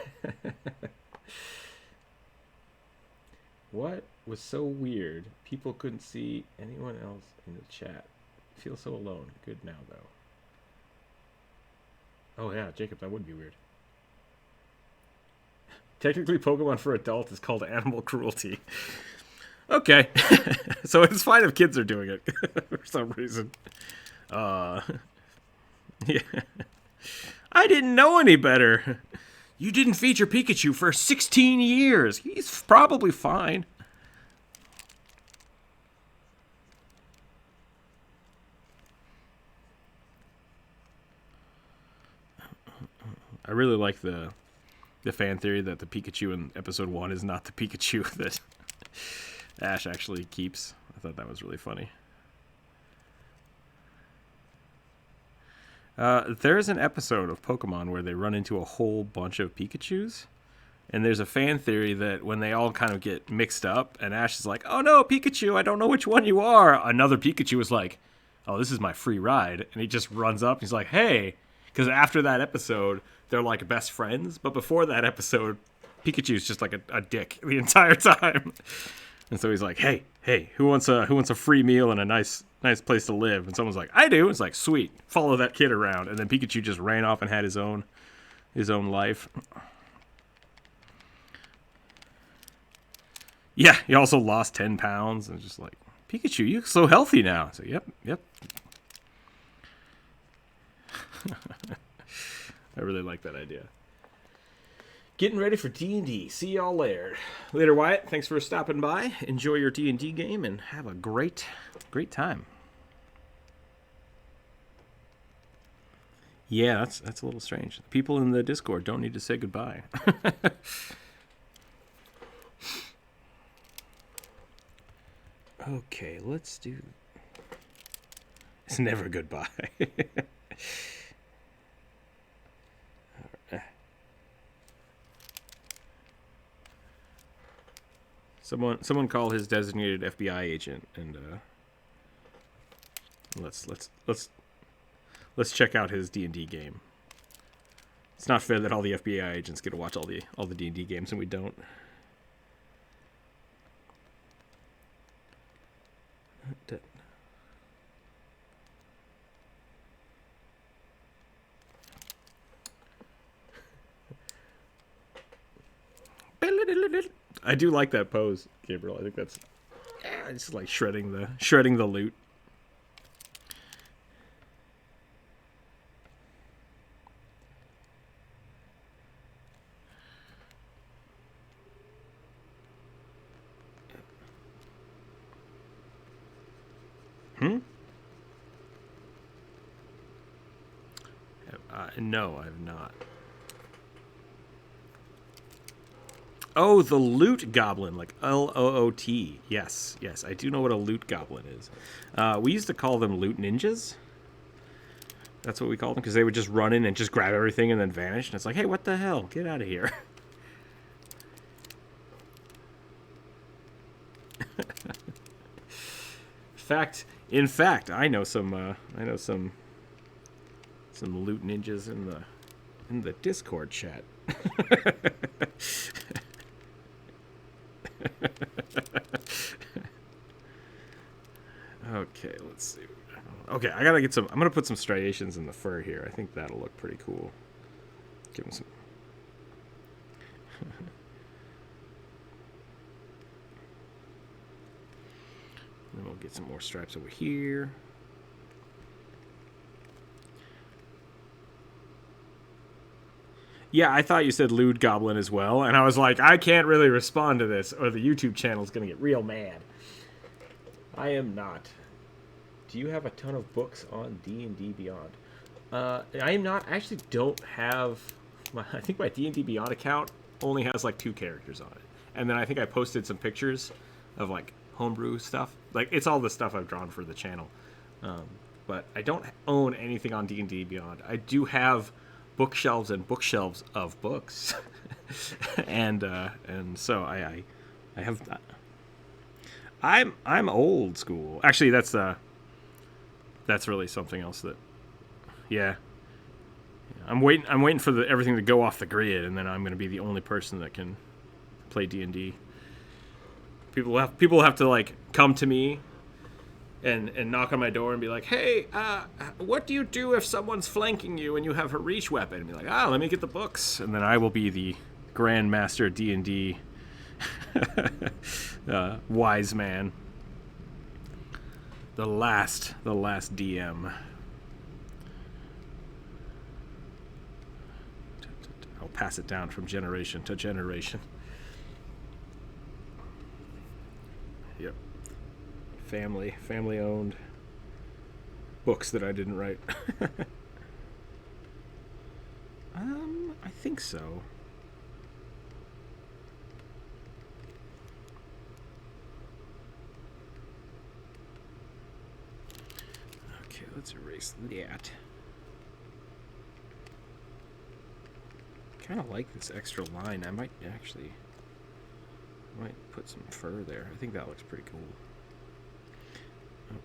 What was so weird? People couldn't see anyone else in the chat. Feel so alone. Good now, though. Oh yeah, Jacob, that would be weird. Technically, Pokemon for adult is called animal cruelty. Okay. So it's fine if kids are doing it for some reason. Yeah. I didn't know any better. You didn't feature Pikachu for 16 years. He's probably fine. I really like the the fan theory that the Pikachu in episode 1 is not the Pikachu that Ash actually keeps. I thought that was really funny. There's an episode of Pokemon where they run into a whole bunch of Pikachus. And there's a fan theory that when they all kind of get mixed up and Ash is like, oh no, Pikachu, I don't know which one you are. Another Pikachu is like, oh, this is my free ride. And he just runs up and he's like, hey. Because after that episode, they're like best friends. But before that episode, Pikachu's just like a dick the entire time. And so he's like, hey, who wants a free meal and a nice place to live? And someone's like, I do. It's like, sweet, follow that kid around. And then Pikachu just ran off and had his own life. Yeah, he also lost 10 pounds. And just like, Pikachu, you look so healthy now. So, yep. I really like that idea. Getting ready for D&D. See y'all later. Later, Wyatt. Thanks for stopping by. Enjoy your D&D game and have a great time. Yeah, that's a little strange. People in the Discord don't need to say goodbye. Okay, let's do... It's never goodbye. Someone call his designated FBI agent and let's check out his D&D game. It's not fair that all the FBI agents get to watch all the D&D games and we don't. I do like that pose, Gabriel. I think that's it's like shredding the loot. No, I have not. Oh, the loot goblin, like L-O-O-T. Yes, I do know what a loot goblin is. We used to call them loot ninjas. That's what we called them, because they would just run in and just grab everything and then vanish. And it's like, hey, what the hell? Get out of here. In fact, I know some loot ninjas in the Discord chat. Okay, let's see. Okay, I gotta get some. I'm gonna put some striations in the fur here. I think that'll look pretty cool. Give him some. Then we'll get some more stripes over here. Yeah, I thought you said lewd goblin as well, and I was like, I can't really respond to this, or the YouTube channel is going to get real mad. I am not. Do you have a ton of books on D&D Beyond? I am not. I actually don't have... I think my D&D Beyond account only has like 2 characters on it. And then I think I posted some pictures of like homebrew stuff. Like, it's all the stuff I've drawn for the channel. But I don't own anything on D&D Beyond. I do have bookshelves and bookshelves of books. and so I have... I'm old school. Actually, that's really something else that... Yeah. I'm waiting for everything to go off the grid, and then I'm going to be the only person that can play D&D. People have to like come to me and knock on my door and be like, "Hey, what do you do if someone's flanking you and you have a reach weapon?" And be like, let me get the books, and then I will be the Grandmaster D&D wise man, the last DM. I'll pass it down from generation to generation. Yep. Family owned books that I didn't write. I think so. let's erase that. Kind of like this extra line. I might put some fur there. I think that looks pretty cool.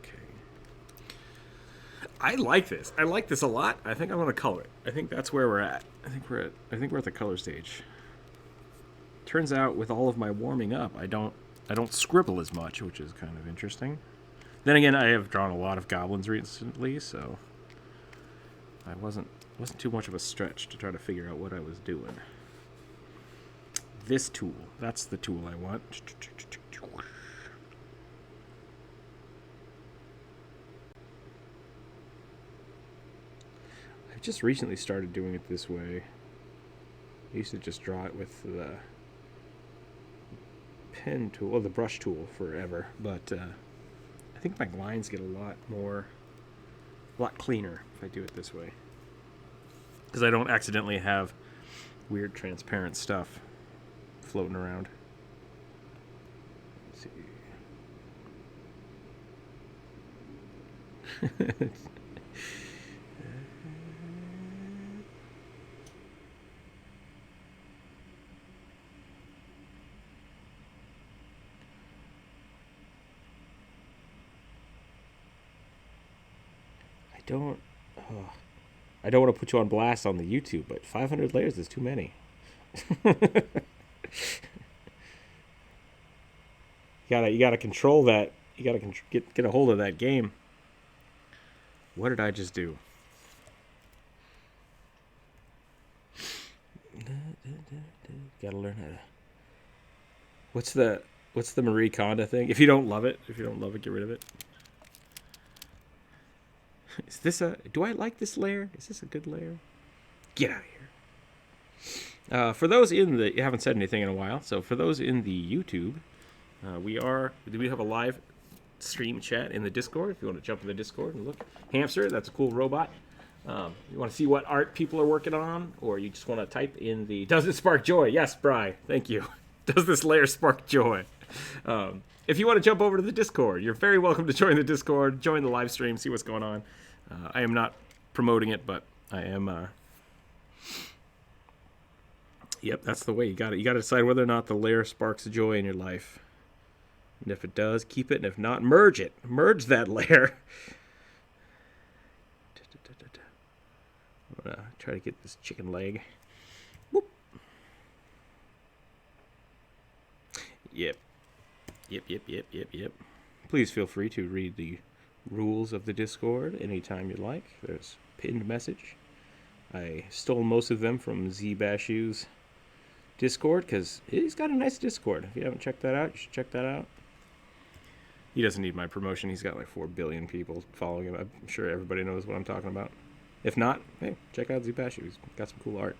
Okay. I like this. I like this a lot. I think I'm gonna color it. I think that's where we're at. I think we're at the color stage. Turns out with all of my warming up, I don't scribble as much, which is kind of interesting. Then again, I have drawn a lot of goblins recently, so I wasn't too much of a stretch to try to figure out what I was doing. This tool, that's the tool I want. I've just recently started doing it this way. I used to just draw it with the pen tool, or the brush tool forever, but I think my lines get a lot cleaner if I do it this way. Because I don't accidentally have weird transparent stuff floating around. Let's see. I don't want to put you on blast on the YouTube, but 500 layers is too many. You gotta control that. You gotta get a hold of that game. What did I just do? Gotta learn how to. What's the Marie Kondo thing? If you don't love it, get rid of it. Is this do I like this layer? Is this a good layer? Get out of here. For those in the, you haven't said anything in a while, so for those in the YouTube, we have a live stream chat in the Discord. If you want to jump in the Discord and look. Hamster, that's a cool robot. You want to see what art people are working on, or you just want to type in the, does it spark joy? Yes, Bri, thank you. Does this layer spark joy? If you want to jump over to the Discord, you're very welcome to join the Discord, join the live stream, see what's going on. I am not promoting it, but I am. Yep, that's the way. You got to decide whether or not the layer sparks joy in your life. And if it does, keep it. And if not, merge it. Merge that layer. I'm gonna try to get this chicken leg. Whoop. Yep. Please feel free to read the rules of the Discord anytime you like. There's pinned message. I stole most of them from Z-Bashu's Discord because he's got a nice Discord. If you haven't checked that out, you should check that out. He doesn't need my promotion. He's got like 4 billion people following him. I'm sure everybody knows what I'm talking about. If not, hey, check out Z-Bashu. He's got some cool art.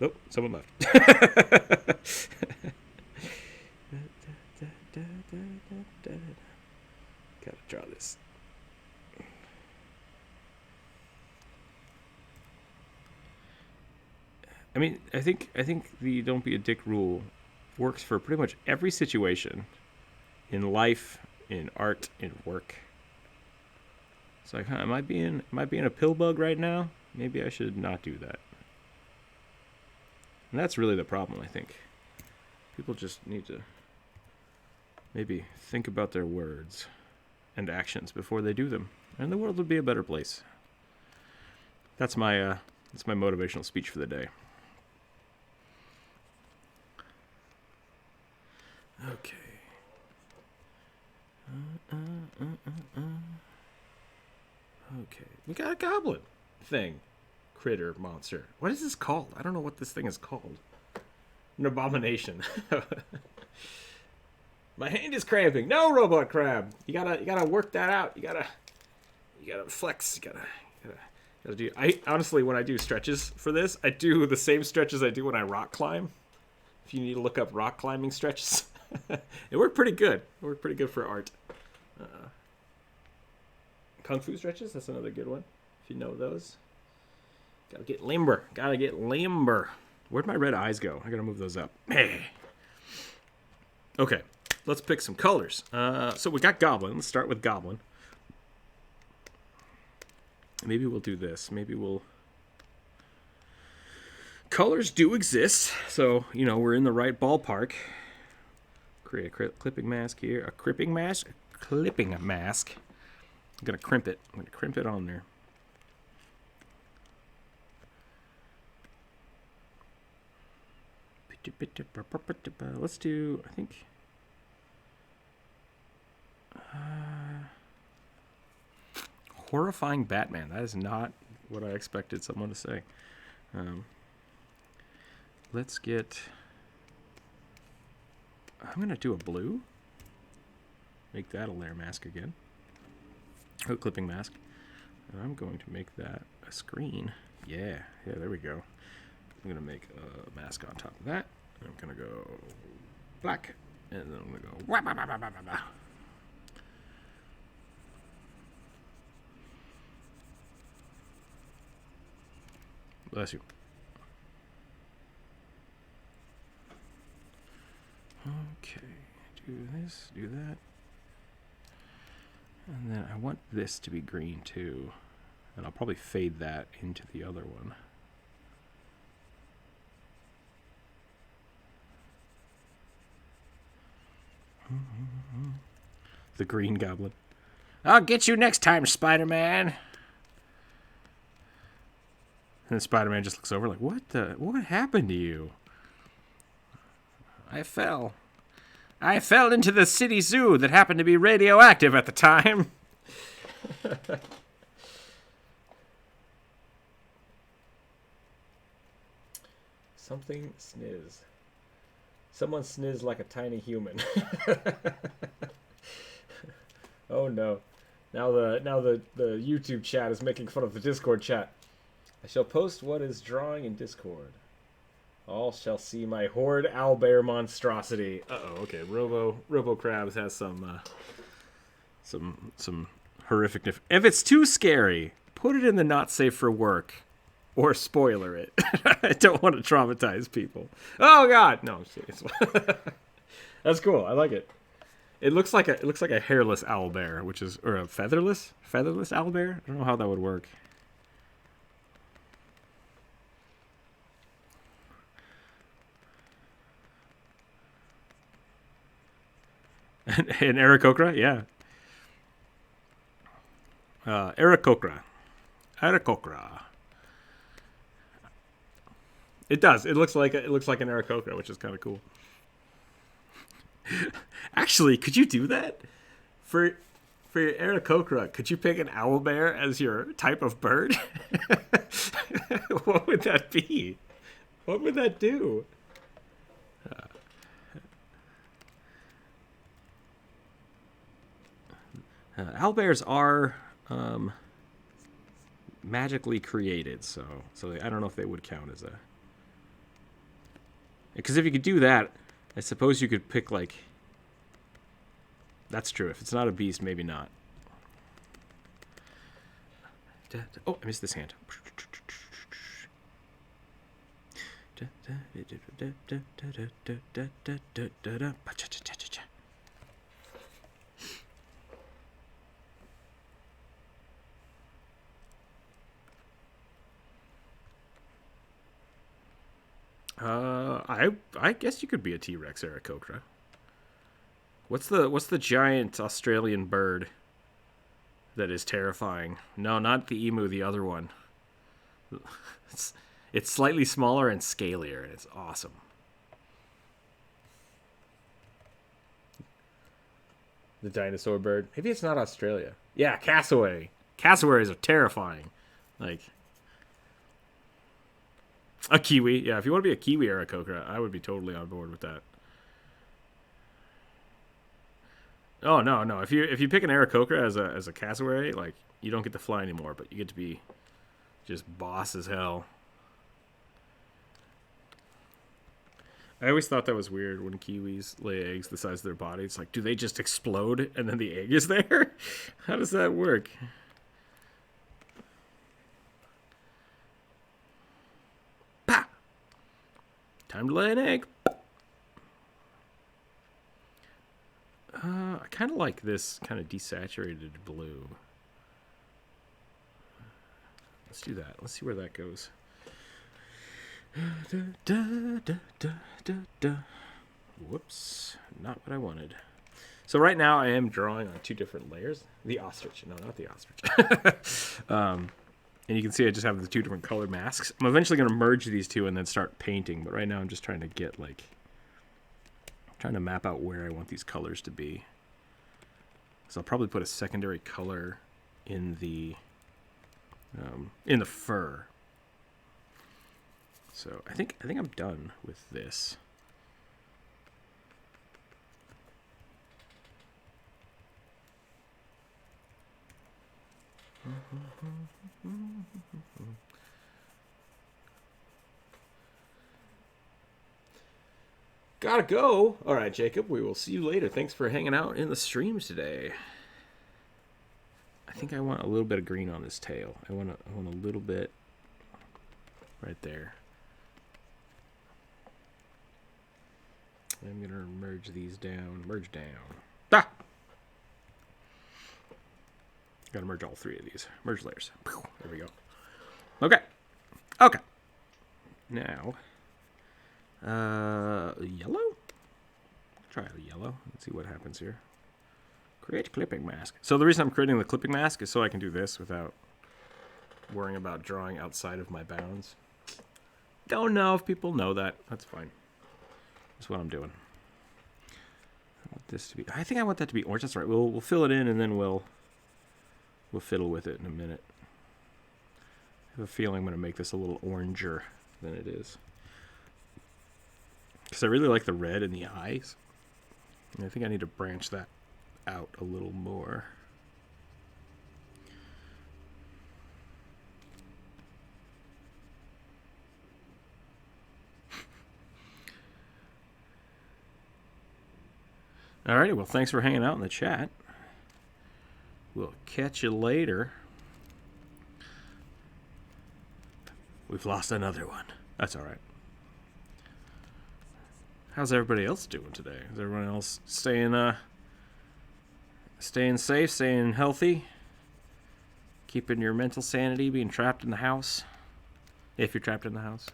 Oh, someone left. Gotta draw this. I mean, I think the don't be a dick rule works for pretty much every situation in life, in art, in work. It's like, am I being a pill bug right now? Maybe I should not do that. And that's really the problem, I think. People just need to maybe think about their words and actions before they do them, and the world would be a better place. That's my motivational speech for the day. Okay. Okay. We got a goblin thing. Critter monster. What is this called? I don't know what this thing is called. An abomination. My hand is cramping. No, robot crab. You gotta work that out. You gotta flex. You gotta do. I honestly, when I do stretches for this, I do the same stretches I do when I rock climb. If you need to look up rock climbing stretches, it worked pretty good. It worked pretty good for art. Kung fu stretches. That's another good one. If you know those. Gotta get limber. Where'd my red eyes go? I gotta move those up. Hey. Okay. Let's pick some colors. So we got Goblin. Let's start with Goblin. maybe we'll do this. Maybe we'll... Colors do exist, so, you know, we're in the right ballpark. Create a clipping mask here. A cripping mask? A clipping mask. I'm going to crimp it. I'm going to crimp it on there. Let's do, I think... horrifying Batman. That is not what I expected someone to say. Let's get... I'm going to do a blue. Make that a layer mask again. A clipping mask. And I'm going to make that a screen. Yeah, there we go. I'm going to make a mask on top of that. I'm going to go black. And then I'm going to go... Wah, bah, bah, bah, bah, bah. Bless you. Okay, do this, do that. And then I want this to be green too. And I'll probably fade that into the other one. The Green Goblin. I'll get you next time, Spider-Man. And then Spider-Man just looks over like, what happened to you? I fell into the city zoo that happened to be radioactive at the time. Something sniz. Someone sniz like a tiny human. Oh no. Now the YouTube chat is making fun of the Discord chat. I shall post what is drawing in Discord. All shall see my horde owlbear monstrosity. Uh-oh, okay. Robo Crabs has some horrific... If it's too scary, put it in the not safe for work. Or spoiler it. I don't want to traumatize people. Oh God! No, seriously. That's cool. I like it. It looks like a hairless owlbear, or a featherless owlbear. I don't know how that would work. And Aarakocra, yeah. Aarakocra. It does. It looks like an Aarakocra, which is kind of cool. Actually, could you do that for your Aarakocra? Could you pick an owlbear as your type of bird? What would that be? What would that do? Owlbears are magically created, so I don't know if they would count as a... Because if you could do that, I suppose you could pick, like... That's true. If it's not a beast, maybe not. Oh, I missed this hand. I guess you could be a T-Rex Aarakocra. What's the giant Australian bird that is terrifying? No, not the emu, the other one. It's slightly smaller and scalier, and it's awesome. The dinosaur bird. Maybe it's not Australia. Yeah, cassowary. Cassowaries are terrifying. Like... A kiwi. Yeah, if you want to be a kiwi Aarakocra, I would be totally on board with that. Oh, no. If you pick an Aarakocra as a cassowary, like, you don't get to fly anymore, but you get to be just boss as hell. I always thought that was weird when kiwis lay eggs the size of their body. It's like, do they just explode and then the egg is there? How does that work? Time to lay an egg. I kind of like this kind of desaturated blue. let's do that. Let's see where that goes. Da, da, da, da, da, da. Whoops, not what I wanted. So right now I am drawing on 2 different layers. The ostrich, no, not the ostrich. And you can see I just have the 2 different color masks. I'm eventually going to merge these 2 and then start painting. But right now I'm just trying to get trying to map out where I want these colors to be. So I'll probably put a secondary color in the fur. So I think I'm done with this. Gotta go. All right, Jacob, we will see you later. Thanks for hanging out in the stream today. I think I want a little bit of green on this tail. I want a little bit right there. I'm gonna merge these down. Merge down. Ah! Gotta merge all 3 of these. Merge layers. There we go. Okay. Okay. Now, yellow? Try the yellow. Let's see what happens here. Create clipping mask. So the reason I'm creating the clipping mask is so I can do this without worrying about drawing outside of my bounds. Don't know if people know that. That's fine. That's what I'm doing. I want this to be. I think I want that to be orange. That's right. We'll fill it in and then we'll fiddle with it in a minute. I have a feeling I'm going to make this a little oranger than it is. Because I really like the red in the eyes. And I think I need to branch that out a little more. Alrighty, well, thanks for hanging out in the chat. We'll catch you later. We've lost another one. That's all right. How's everybody else doing today? Is everyone else staying safe, staying healthy, keeping your mental sanity, being trapped in the house? If you're trapped in the house.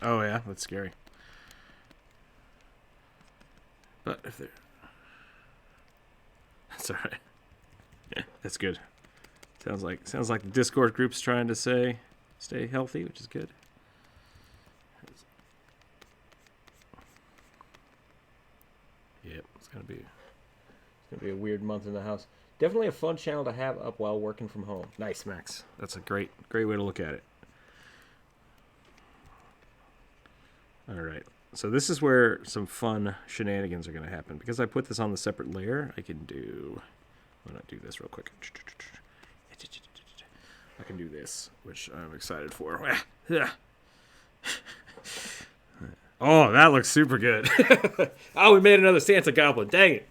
Oh yeah, that's scary. But if they're... That's alright. Yeah, that's good. Sounds like the Discord group's trying to say stay healthy, which is good. Yep, it's gonna be a weird month in the house. Definitely a fun channel to have up while working from home. Nice, Max. That's a great way to look at it. Alright, so this is where some fun shenanigans are going to happen. Because I put this on the separate layer, I can do... I'm going to do this real quick. I can do this, which I'm excited for. Oh, that looks super good. Oh, we made another Santa Goblin. Dang it.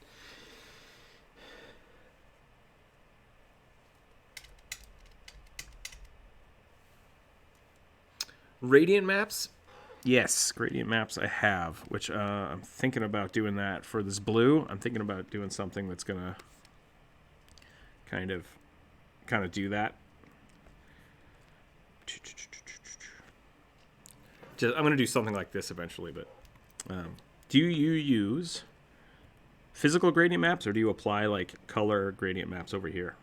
Radiant maps? Yes, gradient maps I have, which I'm thinking about doing that for this blue. I'm thinking about doing something that's going to kind of do that. I'm going to do something like this eventually, but do you use physical gradient maps or do you apply like color gradient maps over here?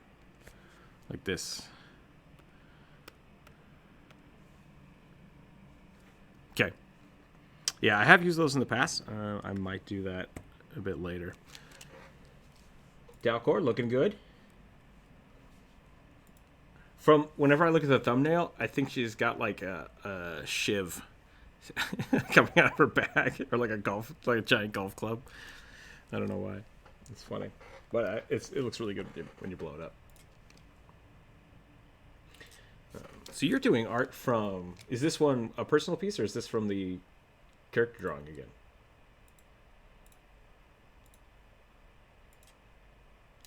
Like this. Okay. Yeah, I have used those in the past. I might do that a bit later. Dalcor, looking good. From whenever I look at the thumbnail, I think she's got like a shiv coming out of her bag, or like a giant golf club. I don't know why. It's funny, but it looks really good when you blow it up. So you're doing art from... Is this one a personal piece, or is this from the character drawing again?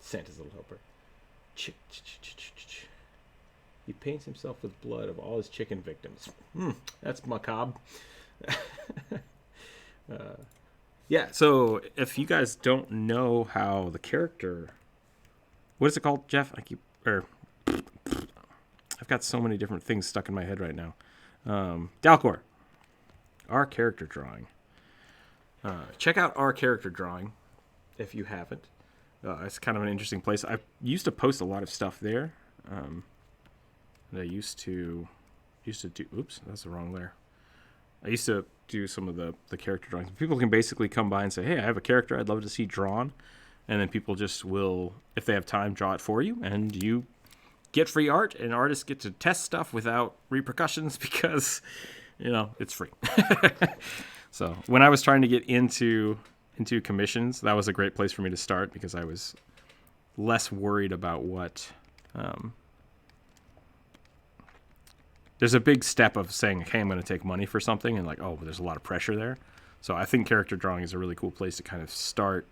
Santa's little helper. He paints himself with blood of all his chicken victims. That's macabre. Yeah, so if you guys don't know how the character... What is it called, Jeff? I've got so many different things stuck in my head right now. Dalcor. Our character drawing. Check out our character drawing if you haven't. It's kind of an interesting place. I used to post a lot of stuff there. And I used to do... Oops, that's the wrong layer. I used to do some of the character drawings. People can basically come by and say, hey, I have a character I'd love to see drawn. And then people just will, if they have time, draw it for you. And you get free art, and artists get to test stuff without repercussions because, it's free. So when I was trying to get into commissions, that was a great place for me to start because I was less worried about what... there's a big step of saying, okay, I'm going to take money for something, and there's a lot of pressure there. So I think character drawing is a really cool place to kind of start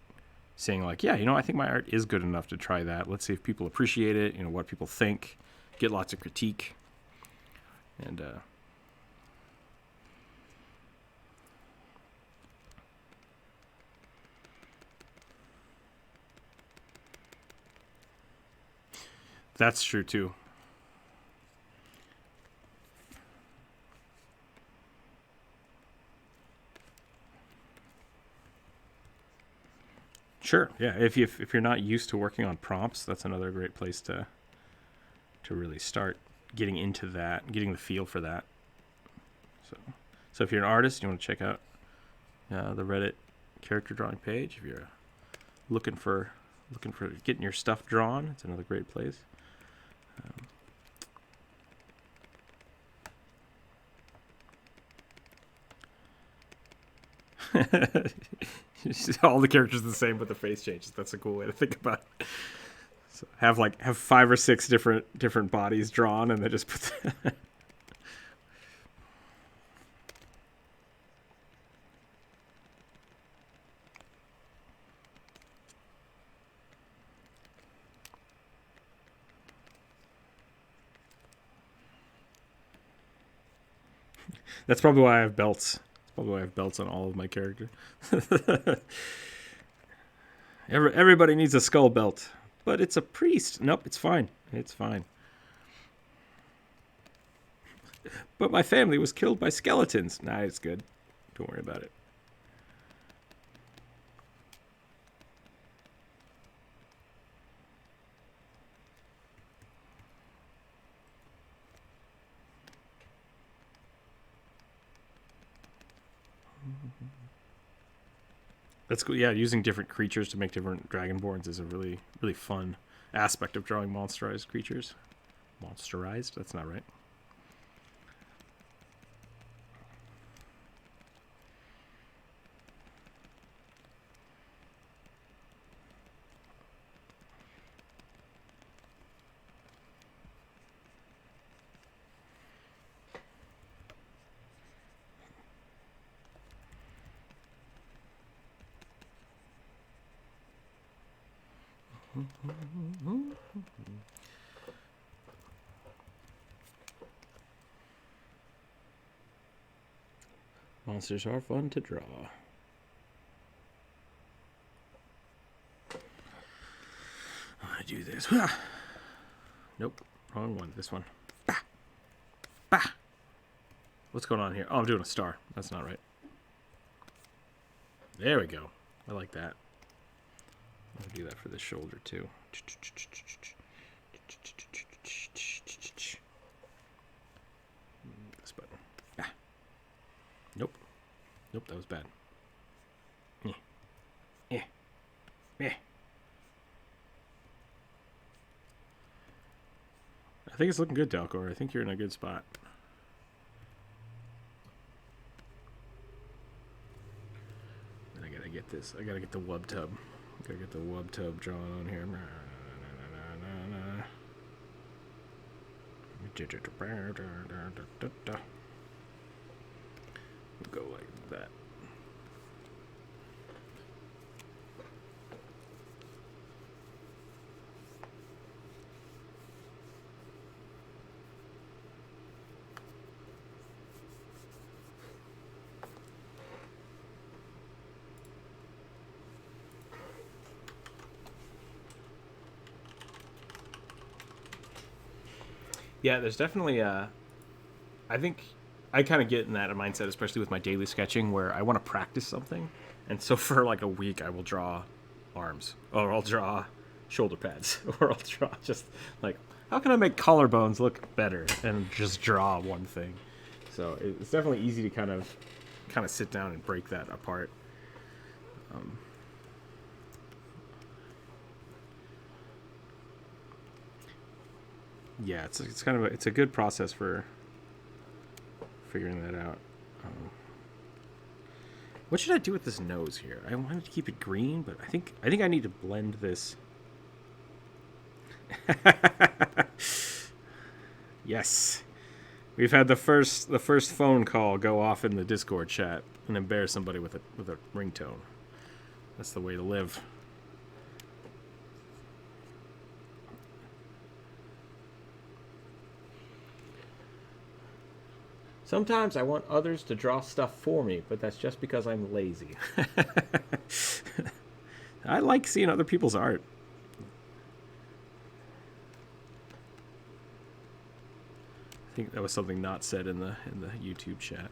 saying I think my art is good enough to try that. Let's see if people appreciate it, what people think, get lots of critique. And that's true too. Sure, yeah. If you're not used to working on prompts, that's another great place to really start getting into that, getting the feel for that. So if you're an artist, you want to check out the Reddit character drawing page. If you're looking for getting your stuff drawn, it's another great place. All the characters are the same, but the face changes. That's a cool way to think about it. So have 5 or 6 different bodies drawn, and then just put. That's probably why I have belts. Probably why I have belts on all of my characters. Everybody needs a skull belt, but it's a priest. Nope, it's fine. It's fine. But my family was killed by skeletons. Nah, it's good. Don't worry about it. That's cool. Yeah, using different creatures to make different dragonborns is a really, really fun aspect of drawing monsterized creatures. Monsterized? That's not right. Monsters are fun to draw. I'm gonna do this. Nope, wrong one. This one. Bah. Bah. What's going on here? Oh, I'm doing a star. That's not right. There we go. I like that. I'll do that for the shoulder too. This button. Ah. Nope. Nope, that was bad. Eh. I think it's looking good, Dalcor. I think you're in a good spot. I gotta get this. I gotta get the wub tub. Gotta get the wub tub drawn on here. We'll go like that. Yeah, there's definitely I think I kind of get in that mindset, especially with my daily sketching, where I want to practice something, and so for like a week I will draw arms, or I'll draw shoulder pads, or I'll draw just like how can I make collarbones look better, and just draw one thing. So it's definitely easy to kind of sit down and break that apart. Yeah, it's kind of it's a good process for figuring that out. What should I do with this nose here? I wanted to keep it green, but I think I need to blend this. Yes, we've had the first phone call go off in the Discord chat and embarrass somebody with a ringtone. That's the way to live. Sometimes I want others to draw stuff for me, but that's just because I'm lazy. I like seeing other people's art. I think that was something not said in the YouTube chat.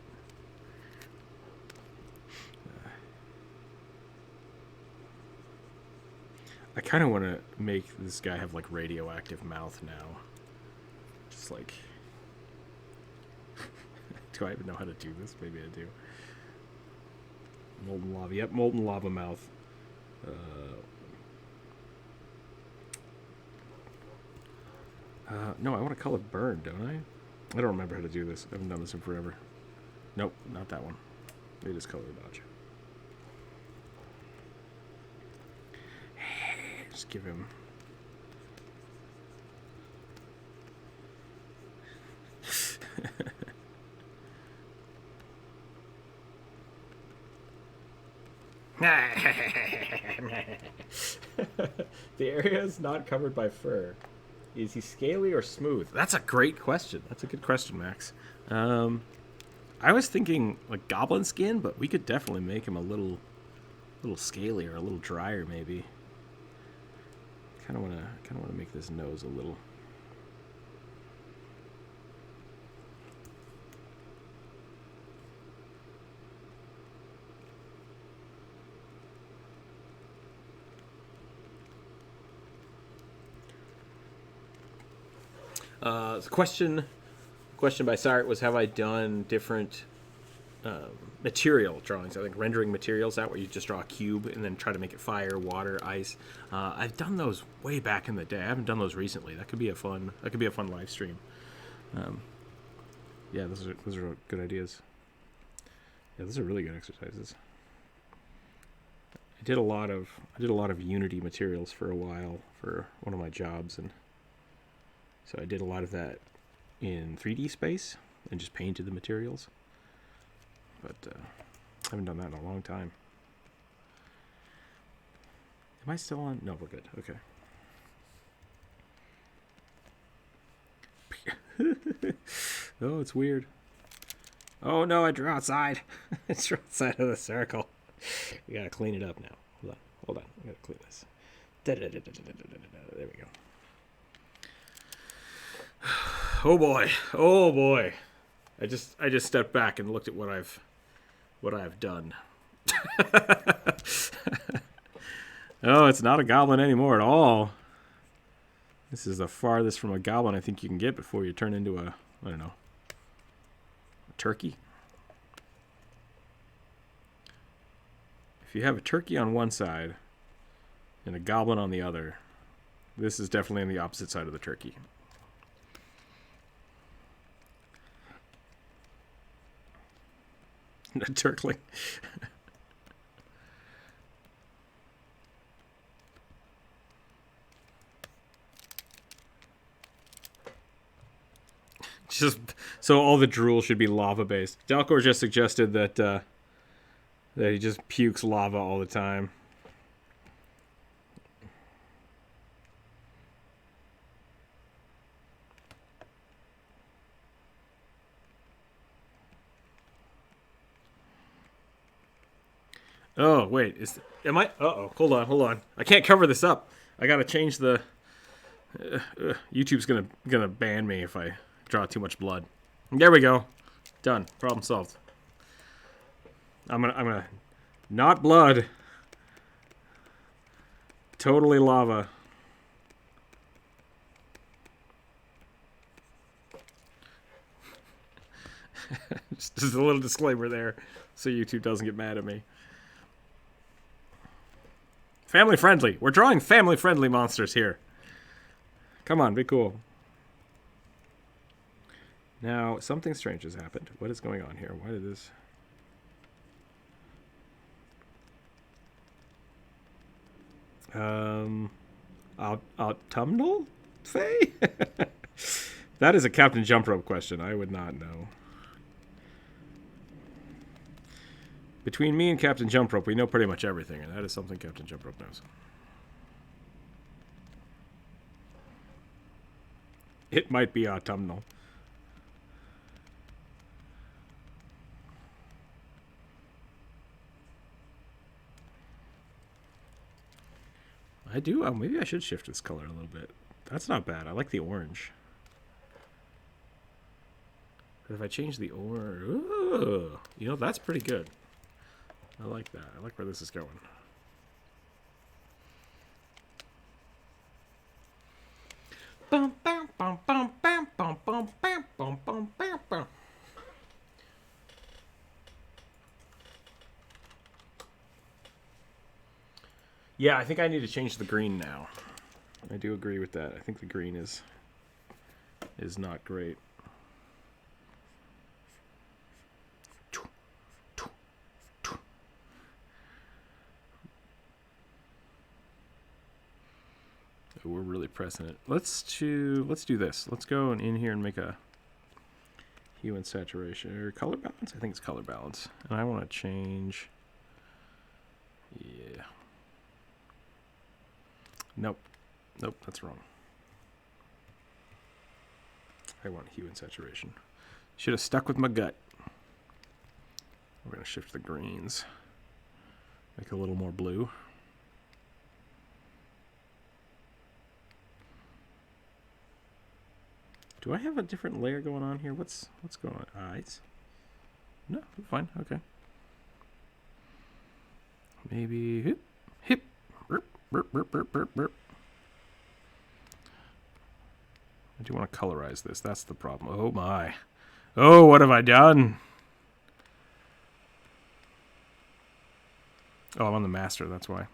I kind of want to make this guy have like radioactive mouth now. Just like... Do I even know how to do this? Maybe I do. Molten lava. Yep, molten lava mouth. No, I want to color burn, don't I? I don't remember how to do this. I haven't done this in forever. Nope, not that one. They just color dodge. Just give him... The area is not covered by fur. Is he scaly or smooth? That's a great question. That's a good question, Max. I was thinking like goblin skin, but we could definitely make him a little scaly or a little drier, maybe. Kind of want to make this nose a little. The question by Sart was, have I done different material drawings? I think rendering materials, that where you just draw a cube and then try to make it fire, water, ice. I've done those way back in the day. I haven't done those recently. That could be a fun live stream. Yeah, those are good ideas. Yeah, those are really good exercises. I did a lot of Unity materials for a while for one of my jobs, and so I did a lot of that in 3D space and just painted the materials. But I haven't done that in a long time. Am I still on? No, we're good. Okay. Oh, it's weird. Oh no, I drew outside. I drew outside of the circle. We gotta clean it up now. Hold on. I gotta clean this. There we go. Oh boy. I just stepped back and looked at what I've done. Oh, it's not a goblin anymore at all. This is the farthest from a goblin I think you can get before you turn into a turkey. If you have a turkey on one side and a goblin on the other, this is definitely on the opposite side of the turkey. A turkling. Just so all the drool should be lava based. Dalcor just suggested that he just pukes lava all the time. Oh, wait, am I? Uh-oh, hold on. I can't cover this up. I gotta change the YouTube's gonna ban me if I draw too much blood. There we go. Done. Problem solved. I'm gonna not blood. Totally lava. Just a little disclaimer there, so YouTube doesn't get mad at me. Family friendly. We're drawing family friendly monsters here. Come on, be cool. Now, something strange has happened. What is going on here? Why did this... Autumnal Fae? That is a Captain Jump Rope question. I would not know. Between me and Captain Jump Rope, we know pretty much everything, and that is something Captain Jump Rope knows. It might be autumnal. I do. Maybe I should shift this color a little bit. That's not bad. I like the orange. But if I change the orange... Ooh, you know, that's pretty good. I like that. I like where this is going. Bum, bum, bum, bum, bum, bum, bum, bum, bum, bum, bum, bum. Yeah, I think I need to change the green now. I do agree with that. I think the green is not great. We're really pressing it. Let's do this. Let's go in here and make a hue and saturation or color balance. I think it's color balance, and I want to change. Yeah. Nope, that's wrong. I want hue and saturation. Should have stuck with my gut. We're gonna shift the greens. Make it a little more blue. Do I have a different layer going on here? What's going on? Eyes? No, fine. Okay. Maybe hip. Burp, burp, burp, burp, burp, burp. I do want to colorize this. That's the problem. Oh my. Oh, what have I done? Oh, I'm on the master. That's why.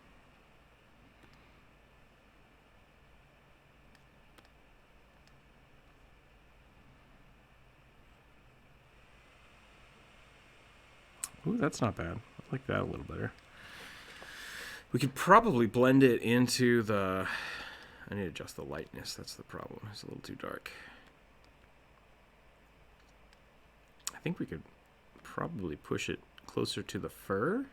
Ooh, that's not bad. I like that a little better. We could probably blend it into the... I need to adjust the lightness. That's the problem. It's a little too dark. I think we could probably push it closer to the fur.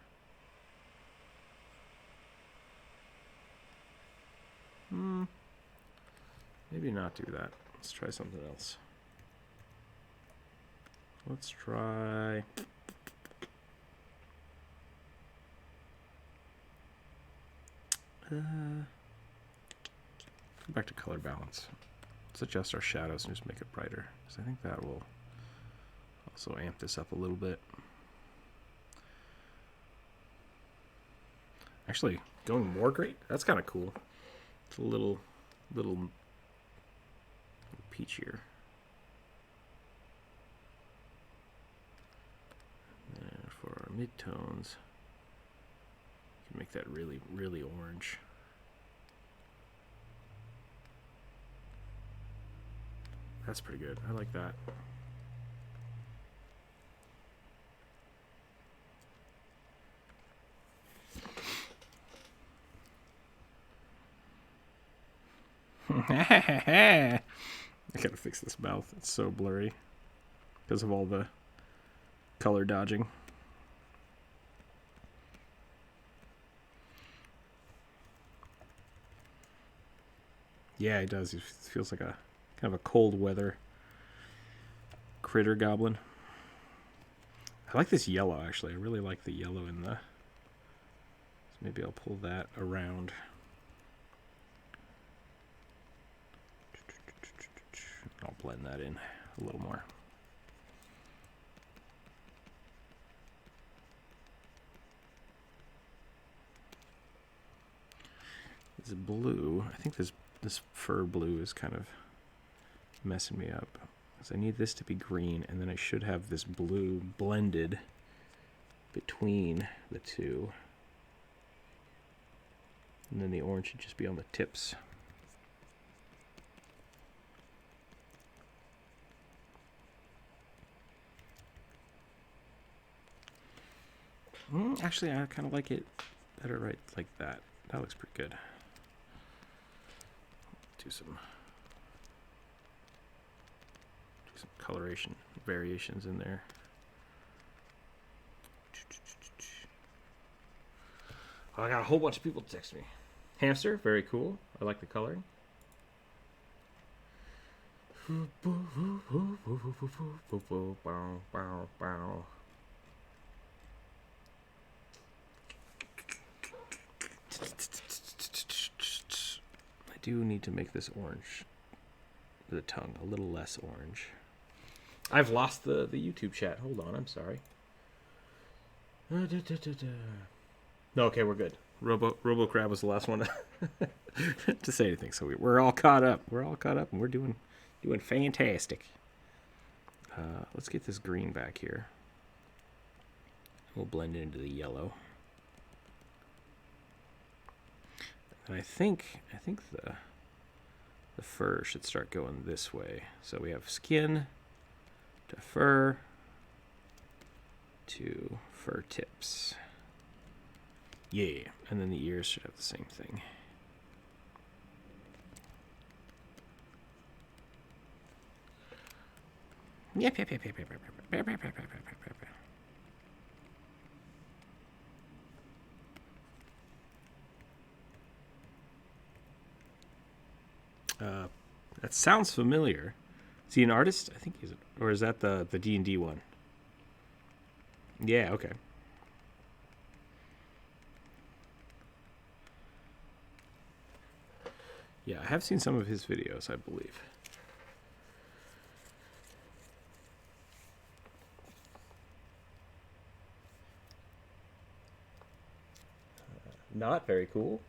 Maybe not do that. Let's try something else. Let's try... Go back to color balance. Let's adjust our shadows and just make it brighter, because I think that will also amp this up a little bit. Actually, going more great? That's kind of cool. It's a little peachier. And for our midtones, you can make that really, really orange. That's pretty good. I like that. I gotta fix this mouth. It's so blurry because of all the color dodging. Yeah, he does. He feels like a kind of a cold weather critter goblin. I like this yellow, actually. I really like the yellow in the... So maybe I'll pull that around. I'll blend that in a little more. This blue, I think this fur blue is kind of messing me up. Because I need this to be green, and then I should have this blue blended between the two. And then the orange should just be on the tips. Actually, I kind of like it better right like that. That looks pretty good. Do some coloration variations in there. Oh, I got a whole bunch of people text me. Hamster, very cool. I like the coloring. I do need to make this orange, the tongue, a little less orange. I've lost the YouTube chat. Hold on, I'm sorry. Okay, we're good. RoboCrab was the last one to say anything, so we're all caught up. We're all caught up, and we're doing fantastic. Let's get this green back here. We'll blend it into the yellow. And I think the fur should start going this way. So we have skin to fur to fur tips. Yeah, and then the ears should have the same thing. Yep. That sounds familiar. Is he an artist? I think he's, or is that the D&D one? Yeah, okay. Yeah, I have seen some of his videos, I believe. Not very cool.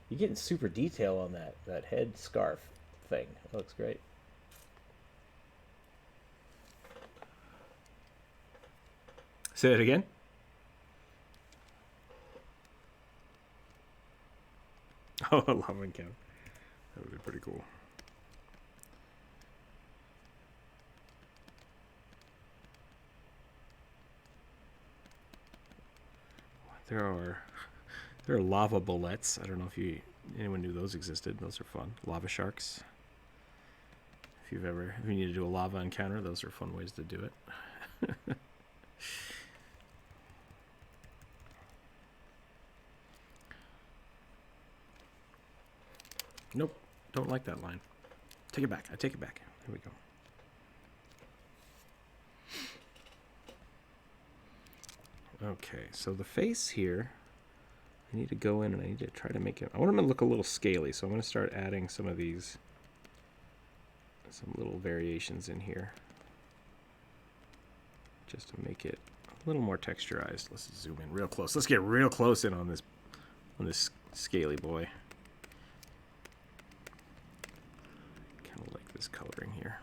You're getting super detail on that head scarf thing. That looks great. Say it again. Oh, a lava encounter. That would be pretty cool. There are lava bullets. I don't know if anyone knew those existed. Those are fun. Lava sharks. If you need to do a lava encounter, those are fun ways to do it. Nope, don't like that line. Take it back. I take it back. There we go. Okay, so the face here, I need to go in and I need to try to make it, I want him to look a little scaly, so I'm going to start adding some of these, some little variations in here, just to make it a little more texturized. Let's zoom in real close. Let's get real close in on this scaly boy. Kind of like this coloring here.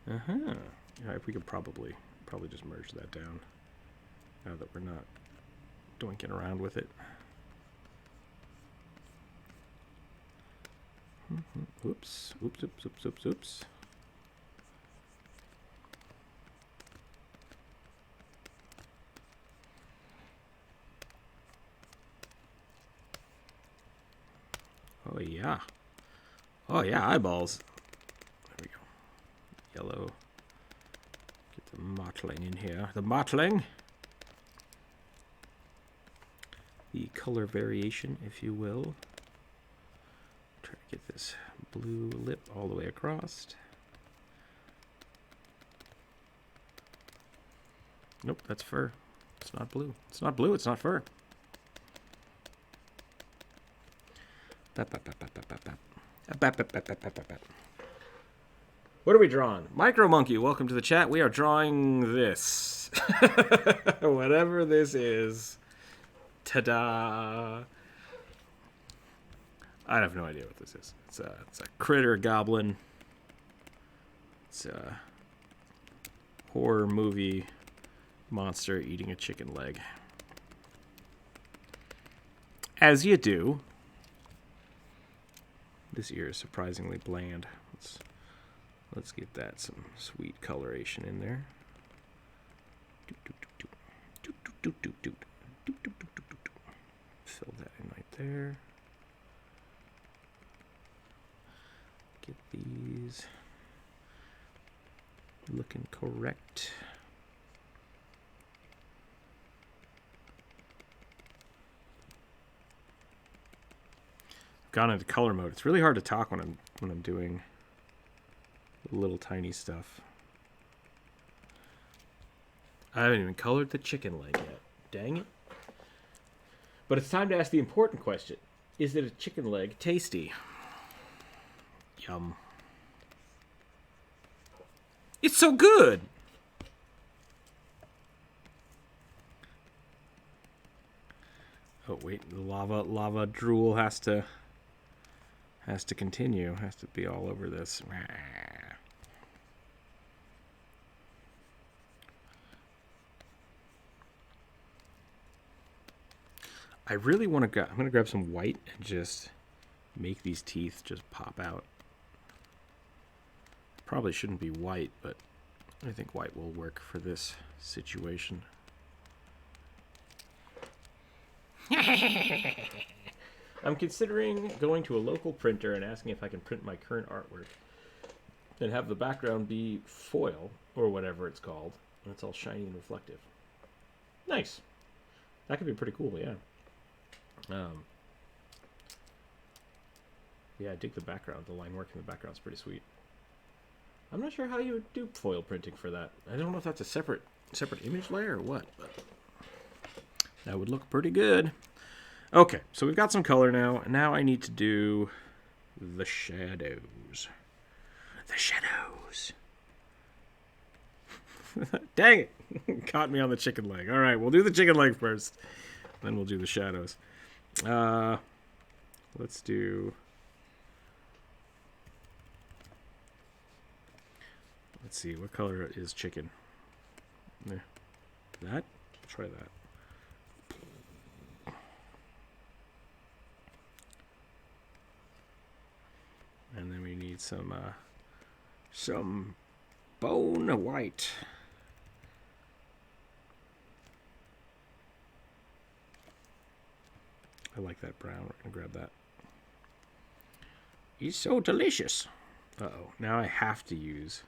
Yeah, we could probably just merge that down now that we're not doinking around with it. Oops. Oh yeah, eyeballs. There we go. Yellow. Get the mottling in here. The mottling. The color variation, if you will. Try to get this blue lip all the way across. Nope, that's fur. It's not blue. It's not blue, it's not fur. What are we drawing? Micro Monkey, welcome to the chat. We are drawing this. Whatever this is. Ta-da! I have no idea what this is. It's a critter goblin. It's a horror movie monster eating a chicken leg. As you do. This ear is surprisingly bland. Let's get that some sweet coloration in there. Fill that in right there. Get these looking correct. Gone into color mode. It's really hard to talk when I'm doing little tiny stuff. I haven't even colored the chicken leg yet. Dang it. But it's time to ask the important question. Is it a chicken leg tasty? Yum. It's so good! Oh wait, the lava drool has to continue. Has to be all over this. I really want to I'm going to grab some white and just make these teeth just pop out. Probably shouldn't be white, but I think white will work for this situation. I'm considering going to a local printer and asking if I can print my current artwork and have the background be foil, or whatever it's called, and it's all shiny and reflective. Nice. That could be pretty cool, yeah. Yeah, I dig the background. The line work in the background is pretty sweet. I'm not sure how you would do foil printing for that. I don't know if that's a separate image layer or what, but that would look pretty good. Okay, so we've got some color now. Now I need to do the shadows. The shadows. Dang it. Caught me on the chicken leg. All right, we'll do the chicken leg first. Then we'll do the shadows. Let's do... Let's see, what color is chicken? That? Try that. And then we need some bone white. I like that brown. We're gonna grab that. He's so delicious. Uh-oh. Now I have to use...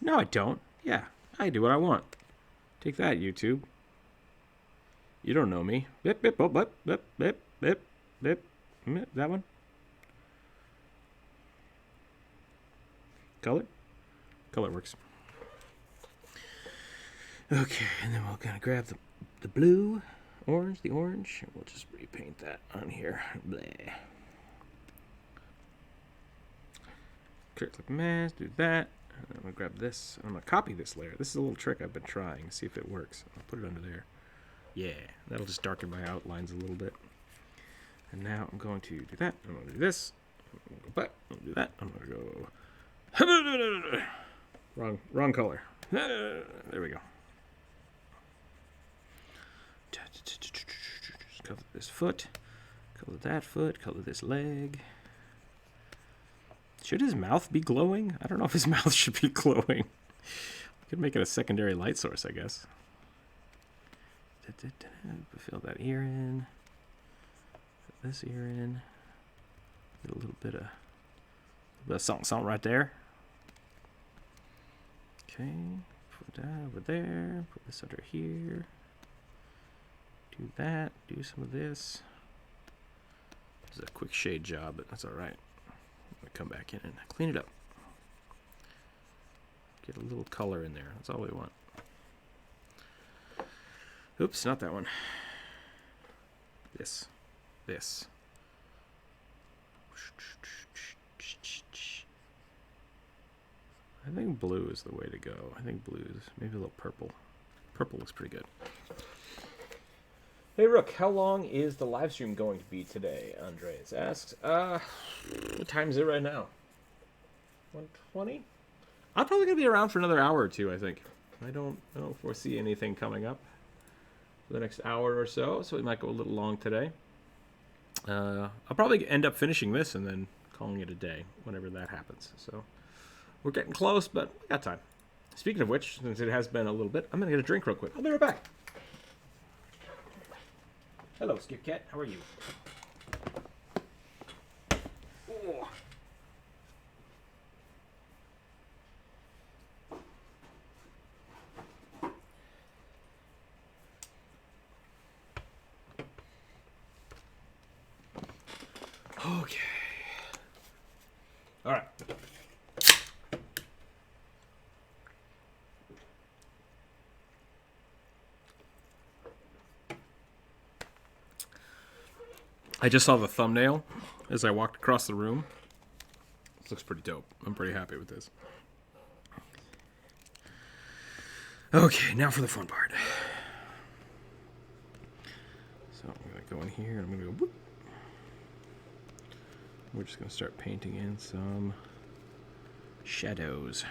No, I don't. Yeah, I do what I want. Take that, YouTube. You don't know me. Bip, bip, bip, bip, bip, bip, bip, bip. That one? Color? Color works. Okay, and then we're gonna grab the blue, the orange. We'll just repaint that on here. Bleh. Click mask, do that. I'm gonna grab this. I'm gonna copy this layer. This is a little trick I've been trying. See if it works. I'll put it under there. Yeah, that'll just darken my outlines a little bit. And now I'm going to do that. I'm gonna do this. I'm gonna go back. I'm gonna do that. I'm gonna go. Wrong color. There we go. Just color this foot. Color that foot. Color this leg. Should his mouth be glowing? I don't know if his mouth should be glowing. Could make it a secondary light source, I guess. Fill that ear in. Put this ear in. Get a little bit of something right there. Okay, put that over there. Put this under here. Do that. Do some of this. This is a quick shade job, but that's all right. I'm gonna come back in and clean it up. Get a little color in there. That's all we want. Oops, not that one. This. I think blue is the way to go. I think blue is maybe a little purple. Purple looks pretty good. Hey, Rook, how long is the live stream going to be today? Andres asks. What time is it right now? 1:20? I'm probably going to be around for another hour or two, I think. I don't foresee anything coming up for the next hour or so we might go a little long today. I'll probably end up finishing this and then calling it a day whenever that happens. So we're getting close, but we got time. Speaking of which, since it has been a little bit, I'm going to get a drink real quick. I'll be right back. Hello, Skip Cat. How are you? Oh. Okay. All right. I just saw the thumbnail as I walked across the room. This looks pretty dope. I'm pretty happy with this. Okay, now for the fun part. So I'm going to go in here and I'm going to go whoop. We're just going to start painting in some shadows.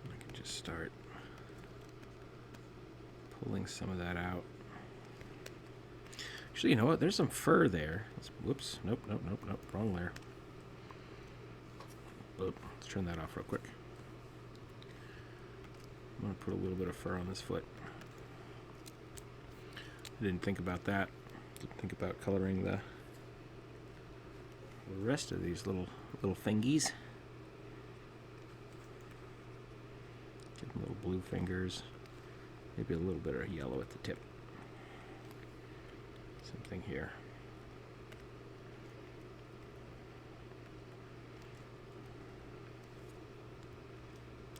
I can just start pulling some of that out. Actually, you know what? There's some fur there. Whoops. Nope. Wrong layer. Let's turn that off real quick. I'm going to put a little bit of fur on this foot. I didn't think about that. Didn't think about coloring the rest of these little fingies. Give them little blue fingers. Maybe a little bit of yellow at the tip. Same thing here.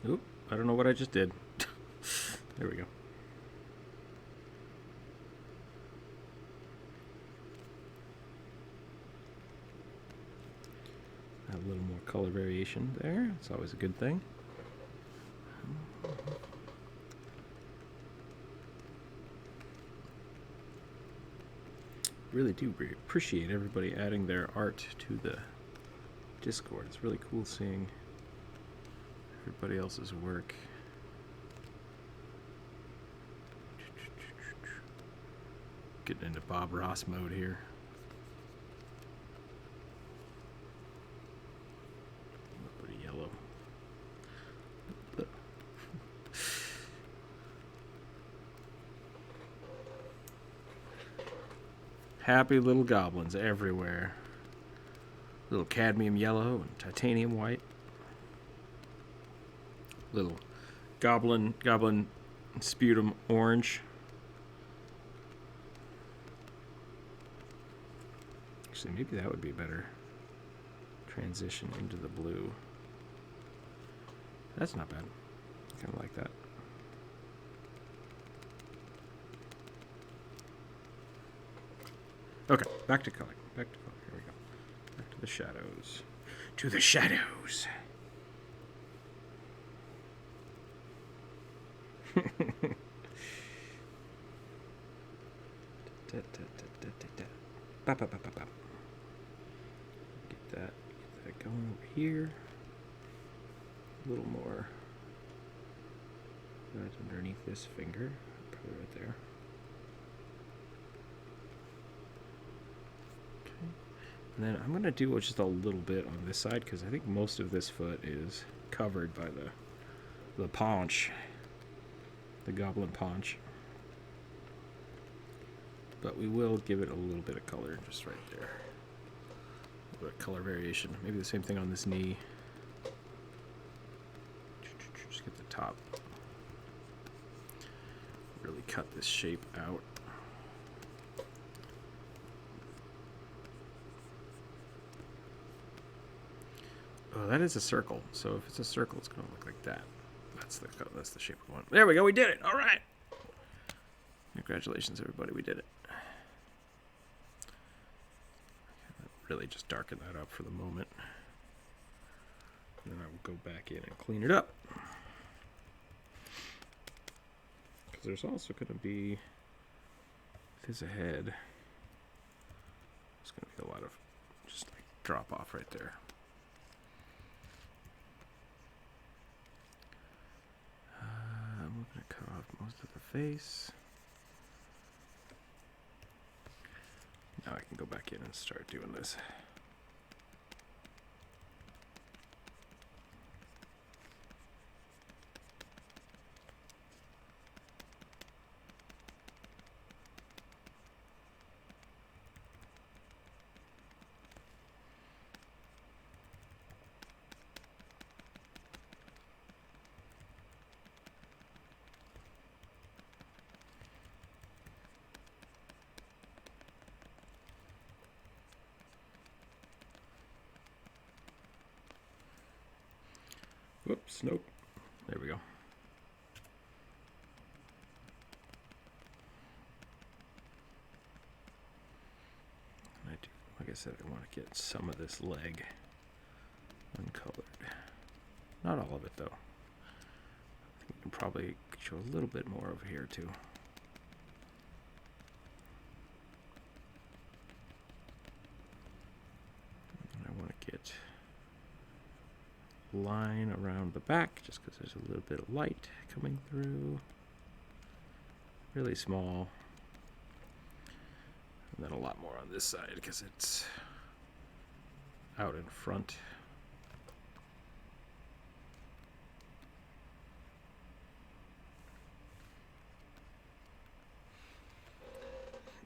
Oop, I don't know what I just did. There we go. Have a little more color variation there. It's always a good thing. Really do appreciate everybody adding their art to the Discord. It's really cool seeing everybody else's work. Getting into Bob Ross mode here. A little bit of yellow. Happy little goblins everywhere. Little cadmium yellow and titanium white. Little goblin sputum orange. Actually, maybe that would be a better transition into the blue. That's not bad. Kind of like that. Okay, back to color. Here we go. Back to the shadows. To the shadows. Get that going over here. A little more. Right underneath this finger. Put it right there. And then I'm going to do just a little bit on this side because I think most of this foot is covered by the paunch, the goblin paunch. But we will give it a little bit of color just right there. A little bit of color variation. Maybe the same thing on this knee. Just get the top. Really cut this shape out. Oh, that is a circle. So if it's a circle, it's going to look like that. That's the shape we want. There we go. We did it. All right. Congratulations, everybody. We did it. Really just darken that up for the moment. And then I will go back in and clean it up. Because there's also going to be, if there's a head, there's going to be a lot of just like drop off right there. I'm going to cut off most of the face. Now I can go back in and start doing this. Whoops, nope. There we go. Like I said, I want to get some of this leg uncolored. Not all of it, though. I think we can probably show a little bit more over here, too. And I want to get line around the back just because there's a little bit of light coming through. Really small. And then a lot more on this side because it's out in front.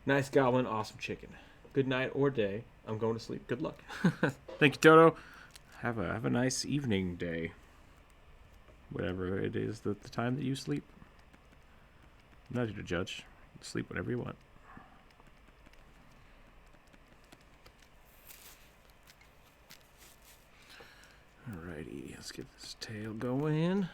Nice goblin, awesome chicken. Good night or day. I'm going to sleep. Good luck. Thank you, Toto. Have a nice evening, day. Whatever it is, the time that you sleep. I'm not here to judge. Sleep whenever you want. Alrighty, let's get this tail going.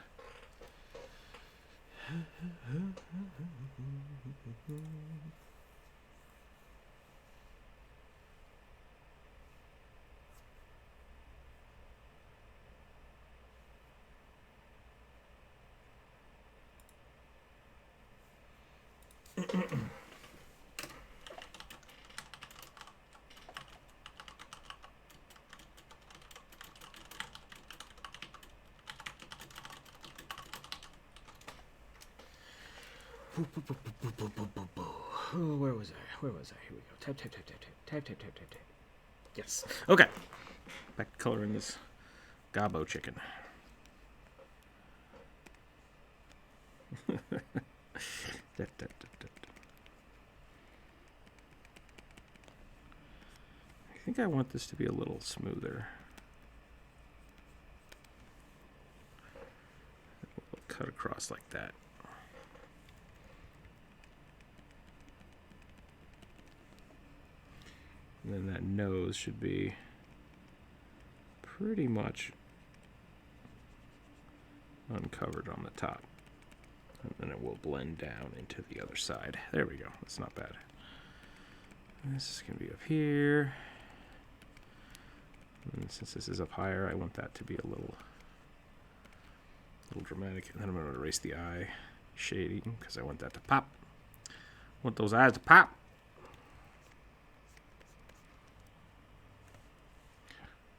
Oh, where was I? Here we go. Tap, tap, tap, tap, tap. Tap, tap, tap, tap, tap. Yes. Okay. Back to coloring this gobbo chicken. Tap, tap, tap, tap. I think I want this to be a little smoother. We'll cut across like that. And then that nose should be pretty much uncovered on the top. And then it will blend down into the other side. There we go. That's not bad. And this is going to be up here. And since this is up higher, I want that to be a little dramatic. And then I'm going to erase the eye shading because I want that to pop. I want those eyes to pop.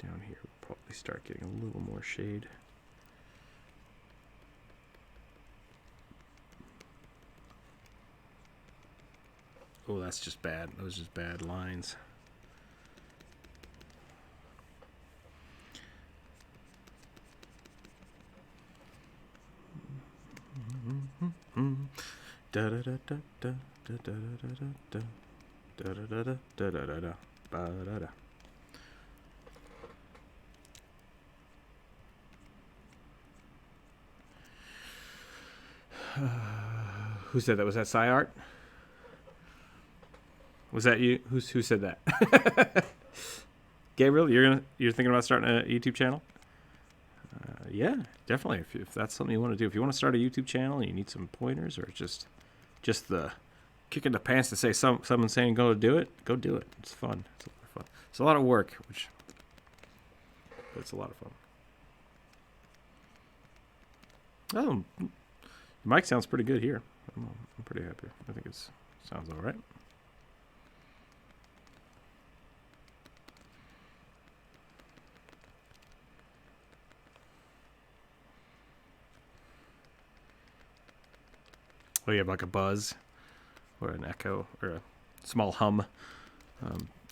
Down here, we'll probably start getting a little more shade. Oh, that's just bad. Those are just bad lines. Da da da da da da da da da da da da da da da da da da. Who said that? Was that Psy Art? Was that you? Who said that? Gabriel, you're thinking about starting a YouTube channel? Yeah, definitely. If that's something you want to do, if you want to start a YouTube channel and you need some pointers, or just the kick in the pants to say someone saying go do it. It's fun. It's a lot of fun. It's a lot of work, but it's a lot of fun. Oh, the mic sounds pretty good here. I'm pretty happy. I think it sounds all right. Oh, you have like a buzz or an echo or a small hum.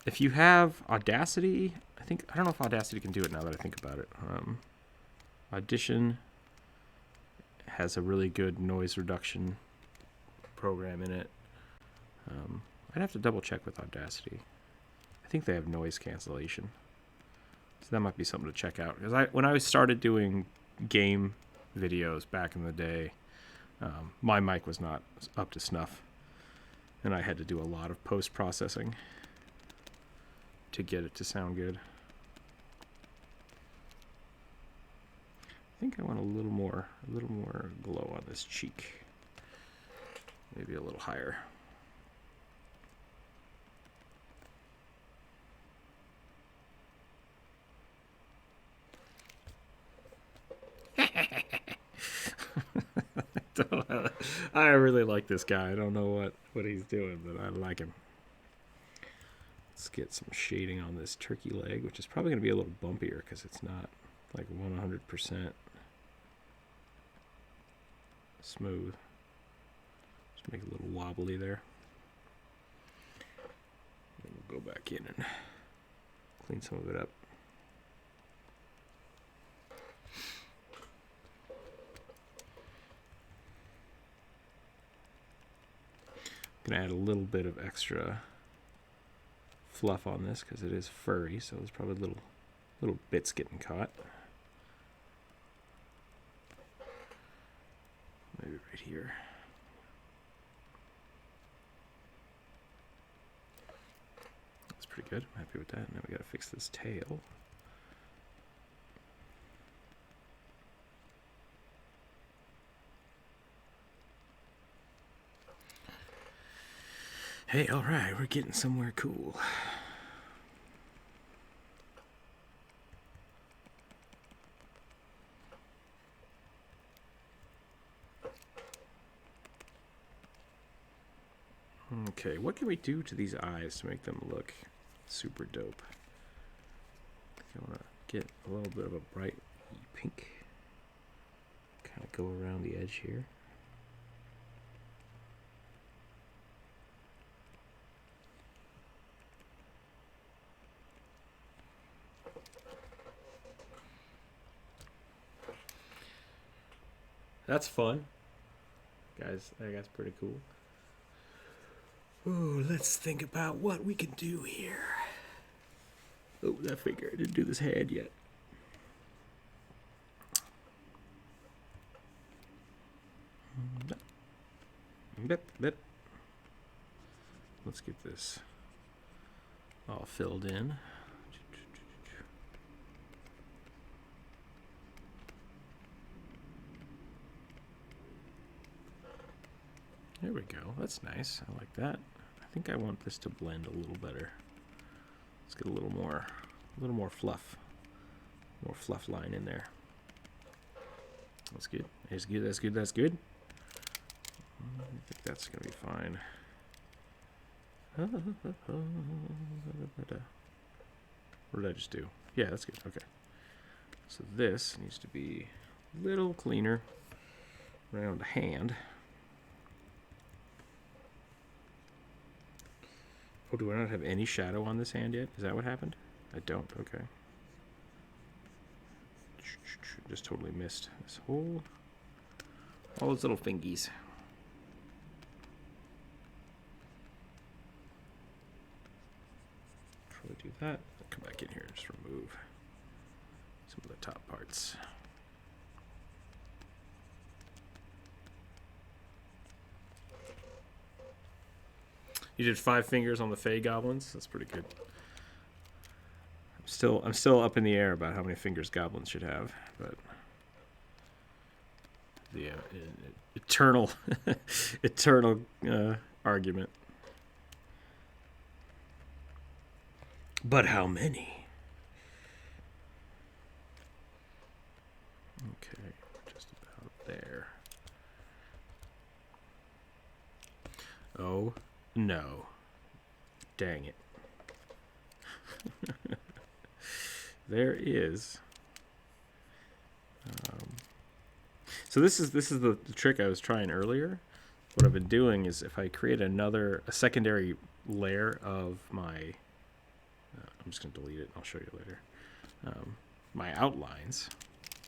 If you have Audacity, I don't know if Audacity can do it now that I think about it. Audition has a really good noise reduction program in it. I'd have to double check with Audacity. I think they have noise cancellation, so that might be something to check out. Because when I started doing game videos back in the day, my mic was not up to snuff, and I had to do a lot of post-processing to get it to sound good. I think I want a little more glow on this cheek. Maybe a little higher. I really like this guy. I don't know what he's doing, but I like him. Let's get some shading on this turkey leg, which is probably going to be a little bumpier because it's not like 100% smooth. Just make it a little wobbly there. And we'll go back in and clean some of it up. Gonna add a little bit of extra fluff on this because it is furry, so there's probably little bits getting caught. Maybe right here. That's pretty good. I'm happy with that. Now we gotta fix this tail. Hey, all right, we're getting somewhere cool. Okay, what can we do to these eyes to make them look super dope? I want to get a little bit of a bright pink. Kind of go around the edge here. That's fun. Guys, I think that's pretty cool. Ooh, let's think about what we can do here. Oh, that finger. I didn't do this hand yet. Bip, bip. Let's get this all filled in. There we go. That's nice. I like that. I think I want this to blend a little better. Let's get a little more fluff. More fluff line in there. That's good. That's good. That's good. That's good. I think that's gonna be fine. What did I just do? Yeah, that's good. Okay. So this needs to be a little cleaner around the hand. Oh, do I not have any shadow on this hand yet? Is that what happened? I don't. Okay. Just totally missed this whole... all those little fingies. Before we do that, I'll come back in here and just remove some of the top parts. You did 5 fingers on the Fey goblins. That's pretty good. I'm still up in the air about how many fingers goblins should have, but the eternal argument. But how many? Okay, just about there. Oh, no. Dang it. There is. So this is the trick I was trying earlier. What I've been doing is if I create a secondary layer of my, I'm just going to delete it. I'll show you later. My outlines,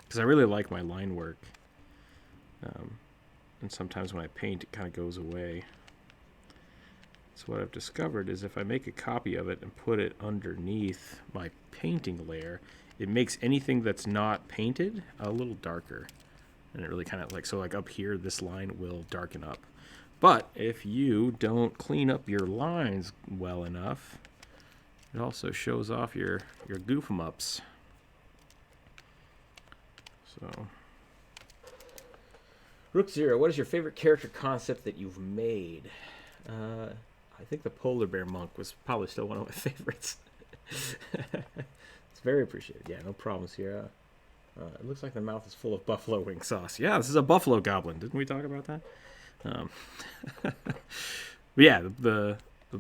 because I really like my line work. And sometimes when I paint, it kind of goes away. So what I've discovered is if I make a copy of it and put it underneath my painting layer, it makes anything that's not painted a little darker. And it really kind of so like up here, this line will darken up. But if you don't clean up your lines well enough, it also shows off your goof 'em ups. So, Rookzer0, what is your favorite character concept that you've made? I think the polar bear monk was probably still one of my favorites. It's very appreciated. Yeah, no problems here. It looks like the mouth is full of buffalo wing sauce. Yeah, this is a buffalo goblin. Didn't we talk about that? But yeah, the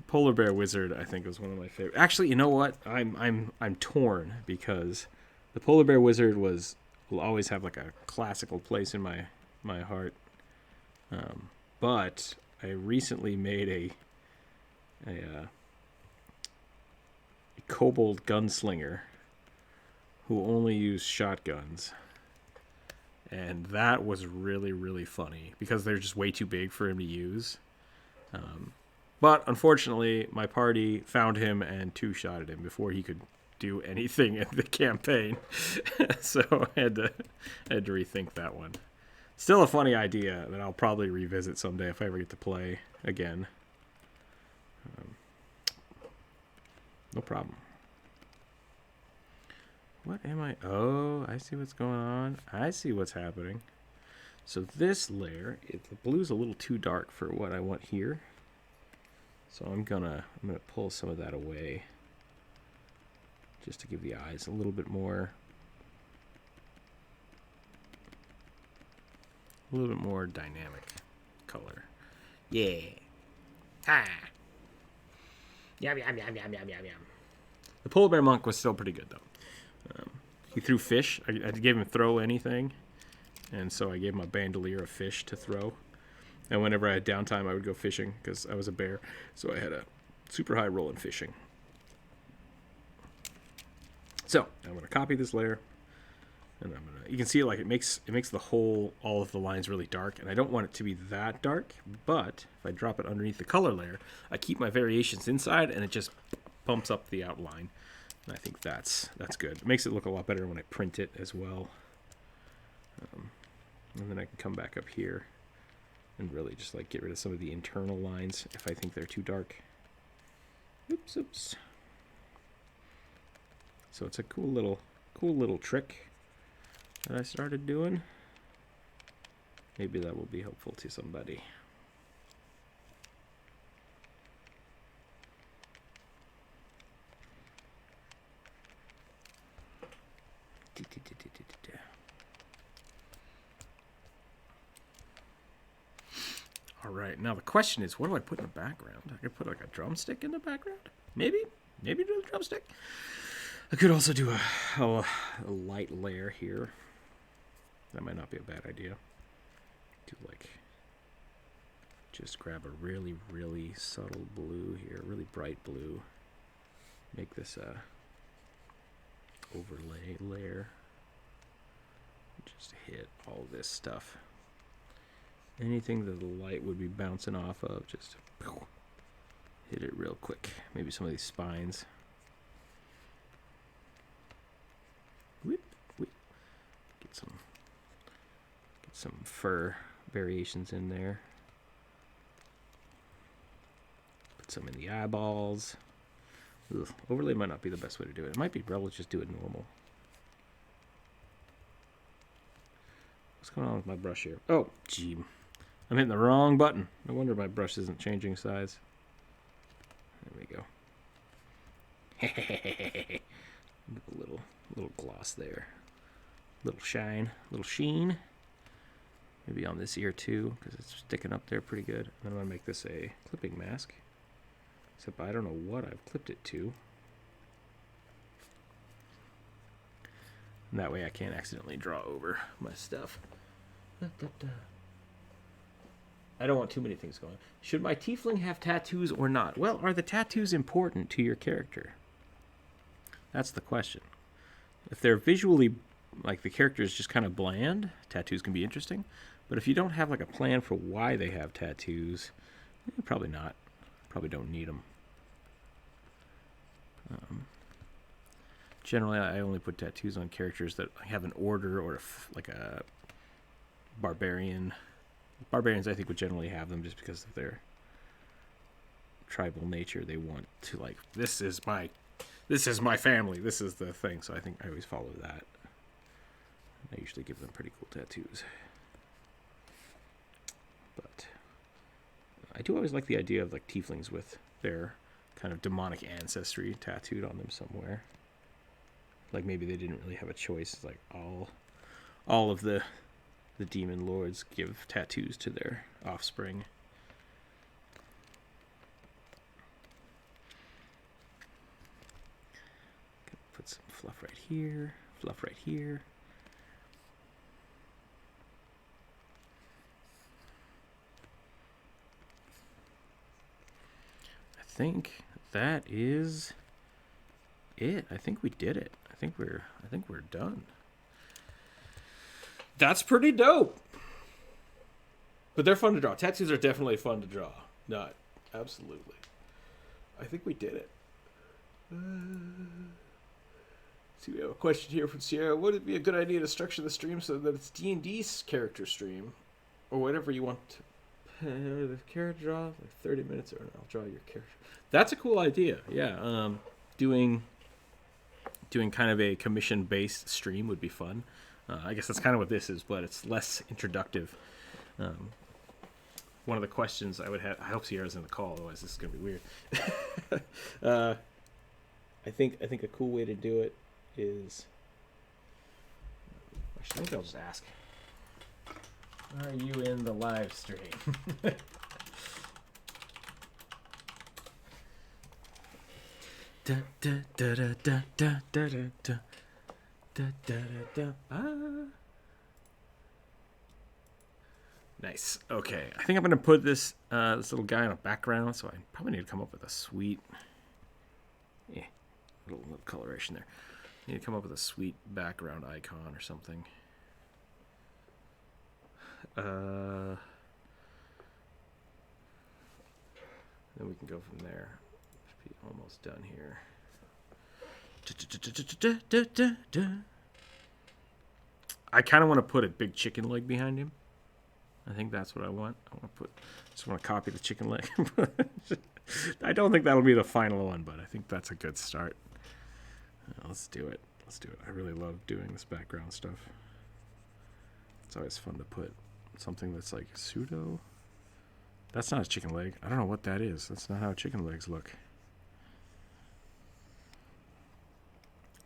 polar bear wizard I think was one of my favorite. Actually, you know what? I'm torn because the polar bear wizard will always have like a classical place in my heart. But I recently made a kobold gunslinger who only used shotguns, and that was really, really funny because they're just way too big for him to use. But unfortunately, my party found him and two-shotted him before he could do anything in the campaign. So I had to rethink that one. Still a funny idea that I'll probably revisit someday if I ever get to play again. No problem. What am I? Oh, I see what's going on. I see what's happening. So this layer, the blue's a little too dark for what I want here. So I'm gonna pull some of that away, just to give the eyes a little bit more dynamic color. Yeah. Ah. Yum, yum, yum, yum, yum, yum, yum. The polar bear monk was still pretty good, though. He threw fish. I gave him throw anything, and so I gave him a bandolier of fish to throw. And whenever I had downtime, I would go fishing because I was a bear, so I had a super high roll in fishing. So I'm going to copy this layer, and you can see like it makes all of the lines really dark, and I don't want it to be that dark. But if I drop it underneath the color layer, I keep my variations inside, and it just bumps up the outline. And I think that's good. It makes it look a lot better when I print it as well. And then I can come back up here and really just like get rid of some of the internal lines if I think they're too dark. Oops. So it's a cool little trick that I started doing. Maybe that will be helpful to somebody. All right, now the question is, what do I put in the background? I could put like a drumstick in the background? Maybe do a drumstick. I could also do a light layer here. That might not be a bad idea. Do like, just grab a really, really subtle blue here, really bright blue. Make this a overlay layer. Just hit all this stuff. Anything that the light would be bouncing off of, just hit it real quick. Maybe some of these spines. Whip. Get some fur variations in there. Put some in the eyeballs. Ugh, overlay might not be the best way to do it. It might be better to just do it normal. What's going on with my brush here? Oh, gee. I'm hitting the wrong button. No wonder my brush isn't changing size. There we go. A little gloss there. Little shine, little sheen. Maybe on this ear too, because it's sticking up there pretty good. I'm going to make this a clipping mask. Except I don't know what I've clipped it to. And that way I can't accidentally draw over my stuff. I don't want too many things going. Should my tiefling have tattoos or not? Well, are the tattoos important to your character? That's the question. If they're visually, like the character is just kind of bland, tattoos can be interesting. But if you don't have like a plan for why they have tattoos, probably not. Probably don't need them. Generally, I only put tattoos on characters that have an order or like a barbarian. Barbarians, I think, would generally have them just because of their tribal nature. They want to, like, this is my family. This is the thing. So I think I always follow that. I usually give them pretty cool tattoos. But I do always like the idea of like tieflings with their kind of demonic ancestry tattooed on them somewhere. Like maybe they didn't really have a choice. It's like all of the demon lords give tattoos to their offspring. Put some fluff right here, fluff right here. I think that is it. I think we did it. I think we're done. That's pretty dope. But they're fun to draw. Tattoos are definitely fun to draw. Not absolutely. I think we did it. See, we have a question here from Sierra. Would it be a good idea to structure the stream so that it's D&D's character stream, or whatever you want to the character draw, like 30 minutes, or I'll draw your character. That's a cool idea. Yeah, doing kind of a commission-based stream would be fun. I guess that's kind of what this is, but it's less introductive. One of the questions I would have, I hope Sierra's in the call, otherwise this is going to be weird. I think a cool way to do it is, actually, I think I'll just ask, are you in the live stream? Da, da, da, da, da, da, da, da. Da, da, da, da. Nice. Okay, I think I'm gonna put this this little guy in a background, so I probably need to come up with a sweet, little coloration there. I need to come up with a sweet background icon or something. Then we can go from there. Should be almost done here. I kind of want to put a big chicken leg behind him. I think that's what I want. Just want to copy the chicken leg. I don't think that'll be the final one, but I think that's a good start. Let's do it. I really love doing this background stuff. It's always fun to put something that's like pseudo. That's not a chicken leg. I don't know what that is. That's not how chicken legs look.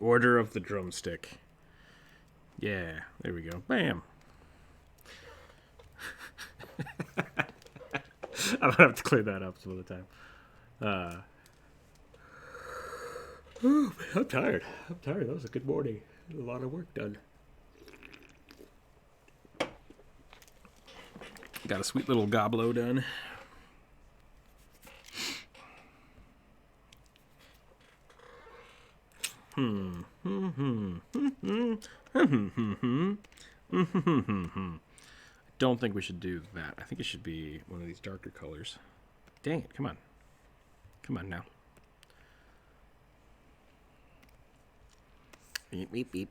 Order of the Drumstick. Yeah, there we go. Bam. I'm gonna have to clear that up some other time. I'm tired. That was a good morning. A lot of work done. Got a sweet little goblo done. Don't think we should do that. I think it should be one of these darker colors. Dang it, come on. Come on now. Beep, beep, beep.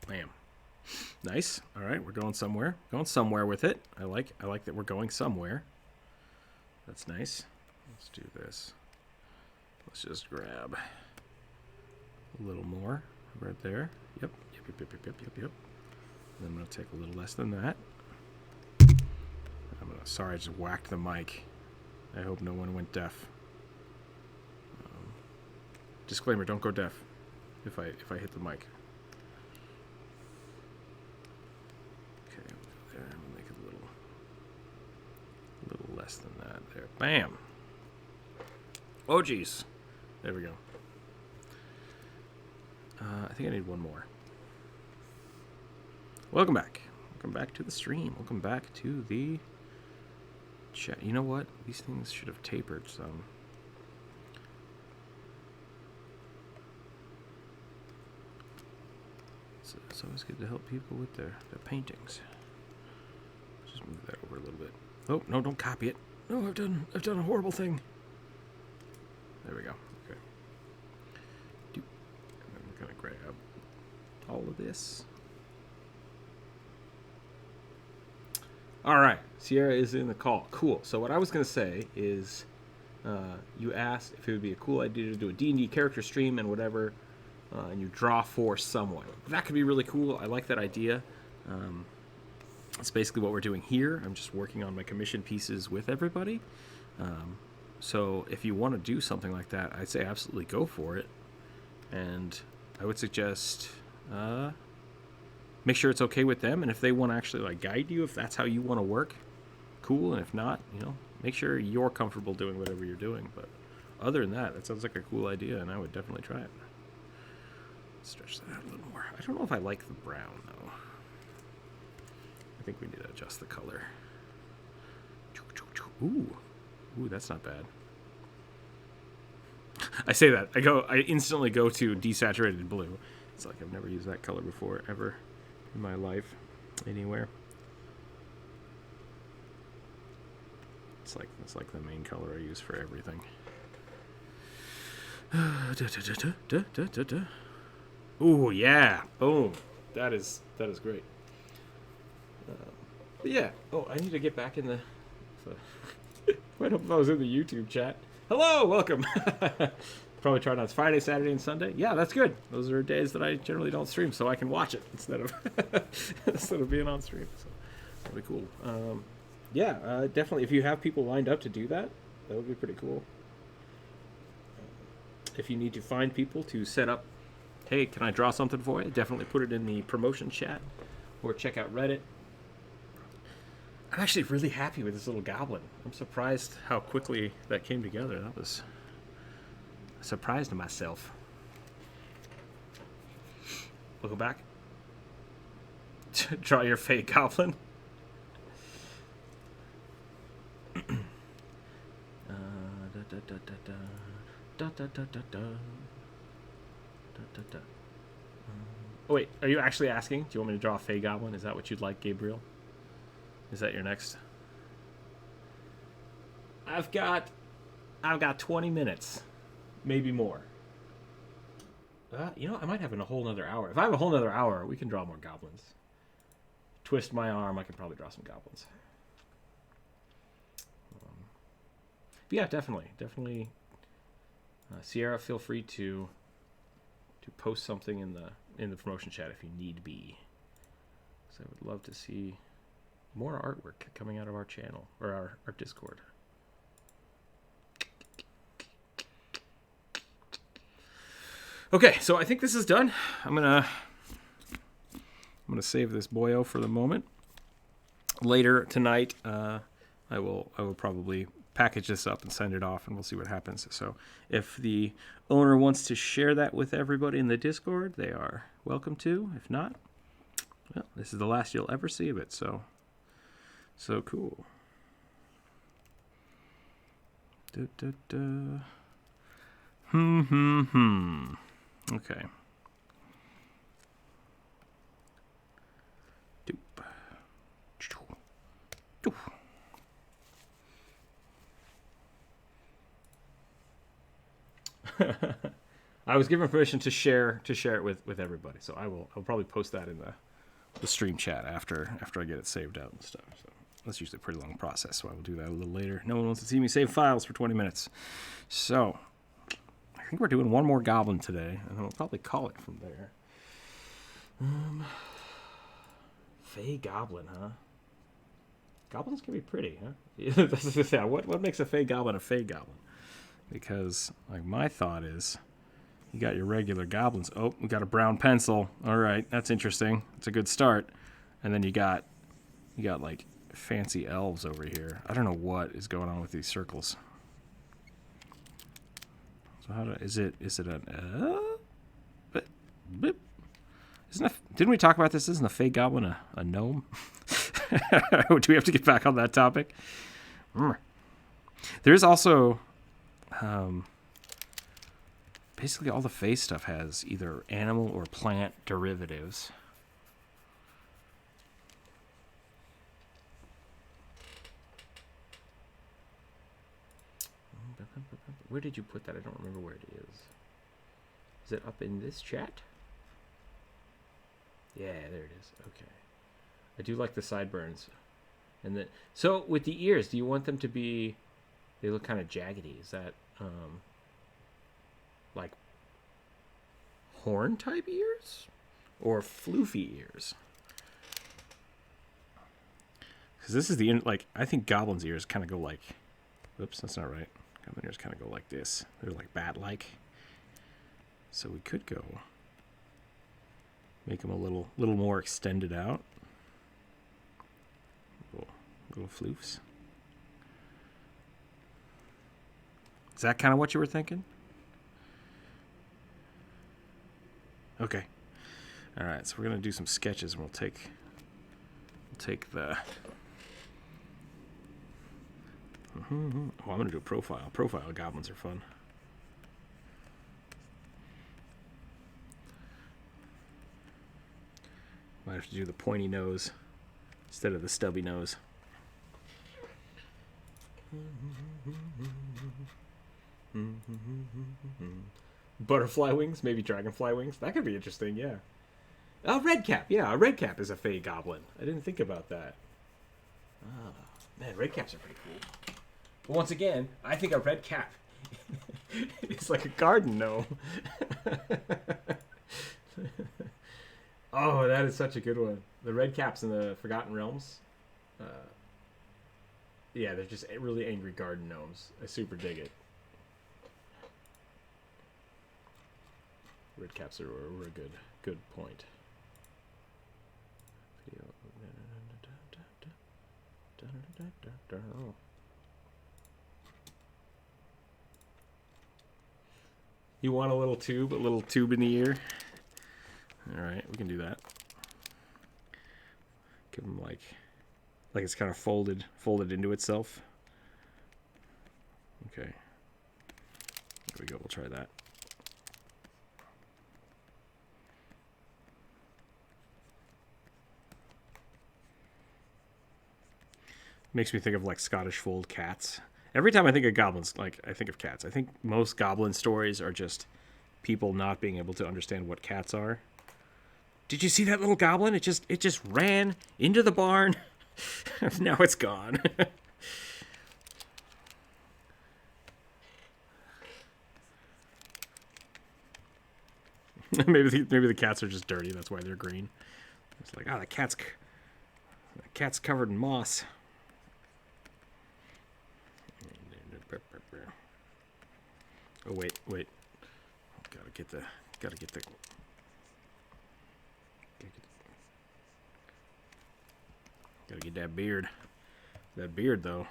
Bam. Nice. All right, we're going somewhere. Going somewhere with it. I like that we're going somewhere. That's nice. Let's do this. Let's just grab a little more right there. Yep. And I'm going to take a little less than that. Sorry, I just whacked the mic. I hope no one went deaf. Disclaimer, don't go deaf if I hit the mic. Okay. Okay, I'm gonna make it a little less than that. There, bam. Oh geez, there we go. I think I need one more. Welcome back. Welcome back to the stream. Welcome back to the chat. You know what? These things should have tapered some. So it's always good to help people with their paintings. Just move that over a little bit. Oh no! Don't copy it. No, I've done a horrible thing. There we go. Okay. And then we're gonna grab all of this. All right, Sierra is in the call. Cool. So what I was going to say is, you asked if it would be a cool idea to do a D&D character stream and whatever, and you draw for someone. That could be really cool. I like that idea. That's basically what we're doing here. I'm just working on my commission pieces with everybody. So if you want to do something like that, I'd say absolutely go for it. And I would suggest... make sure it's okay with them, and if they want to actually like guide you, if that's how you want to work, cool. And if not, make sure you're comfortable doing whatever you're doing. But other than that, sounds like a cool idea, and I would definitely try it. Stretch that out a little more. I don't know if I like the brown though. I think we need to adjust the color. Ooh, that's not bad. I say that I instantly go to desaturated blue. It's like I've never used that color before ever in my life anywhere. It's like the main color I use for everything. Ooh, yeah. Boom. That is great. But yeah. Oh, I need to get back in the... I hope I was in the YouTube chat. Hello, welcome. Probably try it on Friday, Saturday, and Sunday. Yeah, that's good. Those are days that I generally don't stream, so I can watch it instead of being on stream. So that'll be cool. Yeah, definitely. If you have people lined up to do that, that would be pretty cool. If you need to find people to set up, hey, can I draw something for you? Definitely put it in the promotion chat or check out Reddit. I'm actually really happy with this little goblin. I'm surprised how quickly that came together. That was... surprised myself. We'll go back. Draw your fake goblin. Oh wait, are you actually asking? Do you want me to draw a fey goblin? Is that what you'd like, Gabriel? Is that your next? I've got 20 minutes. Maybe more. I might have a whole nother hour. If I have a whole nother hour, we can draw more goblins. Twist my arm, I can probably draw some goblins. But yeah, definitely. Sierra, feel free to post something in the promotion chat if you need be. So I would love to see more artwork coming out of our channel or our Discord. Okay, so I think this is done. I'm gonna save this boyo for the moment. Later tonight, I will probably package this up and send it off, and we'll see what happens. So if the owner wants to share that with everybody in the Discord, they are welcome to. If not, well, this is the last you'll ever see of it. So cool. Okay. I was given permission to share it with everybody, so I'll probably post that in the stream chat after I get it saved out and stuff. So that's usually a pretty long process, so I will do that a little later. No one wants to see me save files for 20 minutes. So I think we're doing one more goblin today, and then we'll probably call it from there. Fey goblin, huh? Goblins can be pretty, huh? Yeah, what makes a fey goblin a fey goblin? Because, like, my thought is, you got your regular goblins. Oh, we got a brown pencil. All right, that's interesting. It's a good start. And then you got You got like fancy elves over here. I don't know what is going on with these circles. So is it an didn't we talk about this? Isn't a Fey Goblin a gnome? Do we have to get back on that topic? There's also basically all the Fey stuff has either animal or plant derivatives. Where did you put that? I don't remember where it is. Is it up in this chat? Yeah, there it is. Okay. I do like the sideburns. And then, so with the ears, do you want them to be, they look kind of jaggedy. Is that like horn type ears or floofy ears? Because this is the, like, I think Goblin's ears kind of go like, oops, that's not right. Goblin ears kind of go like this. They're like bat-like. So we could go make them a little more extended out. Little floofs. Is that kind of what you were thinking? Okay. All right, so we're gonna do some sketches, and we'll take the. Oh, I'm gonna do a profile. Profile goblins are fun. Might have to do the pointy nose instead of the stubby nose. Butterfly wings, maybe dragonfly wings. That could be interesting, yeah. Oh, red cap. Yeah, a red cap is a Fey goblin. I didn't think about that. Oh, man, red caps are pretty cool. But once again, I think a red cap is like a garden gnome. Oh, that is such a good one. The red caps in the Forgotten Realms. Yeah, they're just really angry garden gnomes. I super dig it. Red caps were a good point. You want a little tube in the ear? All right, we can do that. Give them like it's kind of folded into itself. Okay. There we go. We'll try that. Makes me think of like Scottish fold cats. Every time I think of goblins, like I think of cats. I think most goblin stories are just people not being able to understand what cats are. Did you see that little goblin? It just ran into the barn. Now it's gone. maybe the cats are just dirty. That's why they're green. It's like, the cat's covered in moss. Oh wait. Gotta get that beard. That beard though.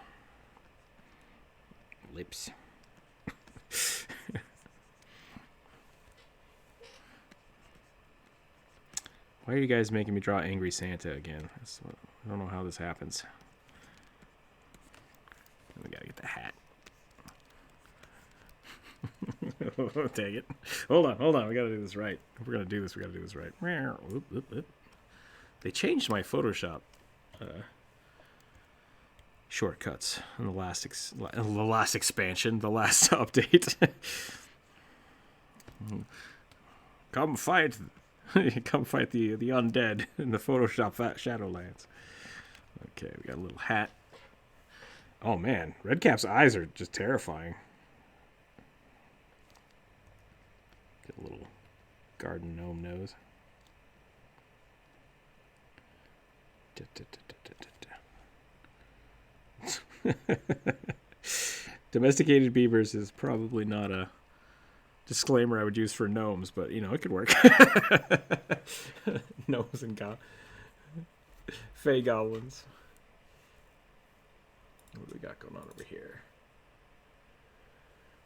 Lips. Why are you guys making me draw Angry Santa again? I don't know how this happens. We gotta get the hat. Dang it. Hold on. We gotta do this right. If we're gonna do this, we gotta do this right. They changed my Photoshop shortcuts in the last expansion, the last update. Come fight the undead in the Photoshop Shadowlands. Okay, we got a little hat. Oh man, Redcap's eyes are just terrifying. Get a little garden gnome nose. Domesticated beavers is probably not a disclaimer I would use for gnomes, but it could work. Gnomes and Fey goblins. What do we got going on over here?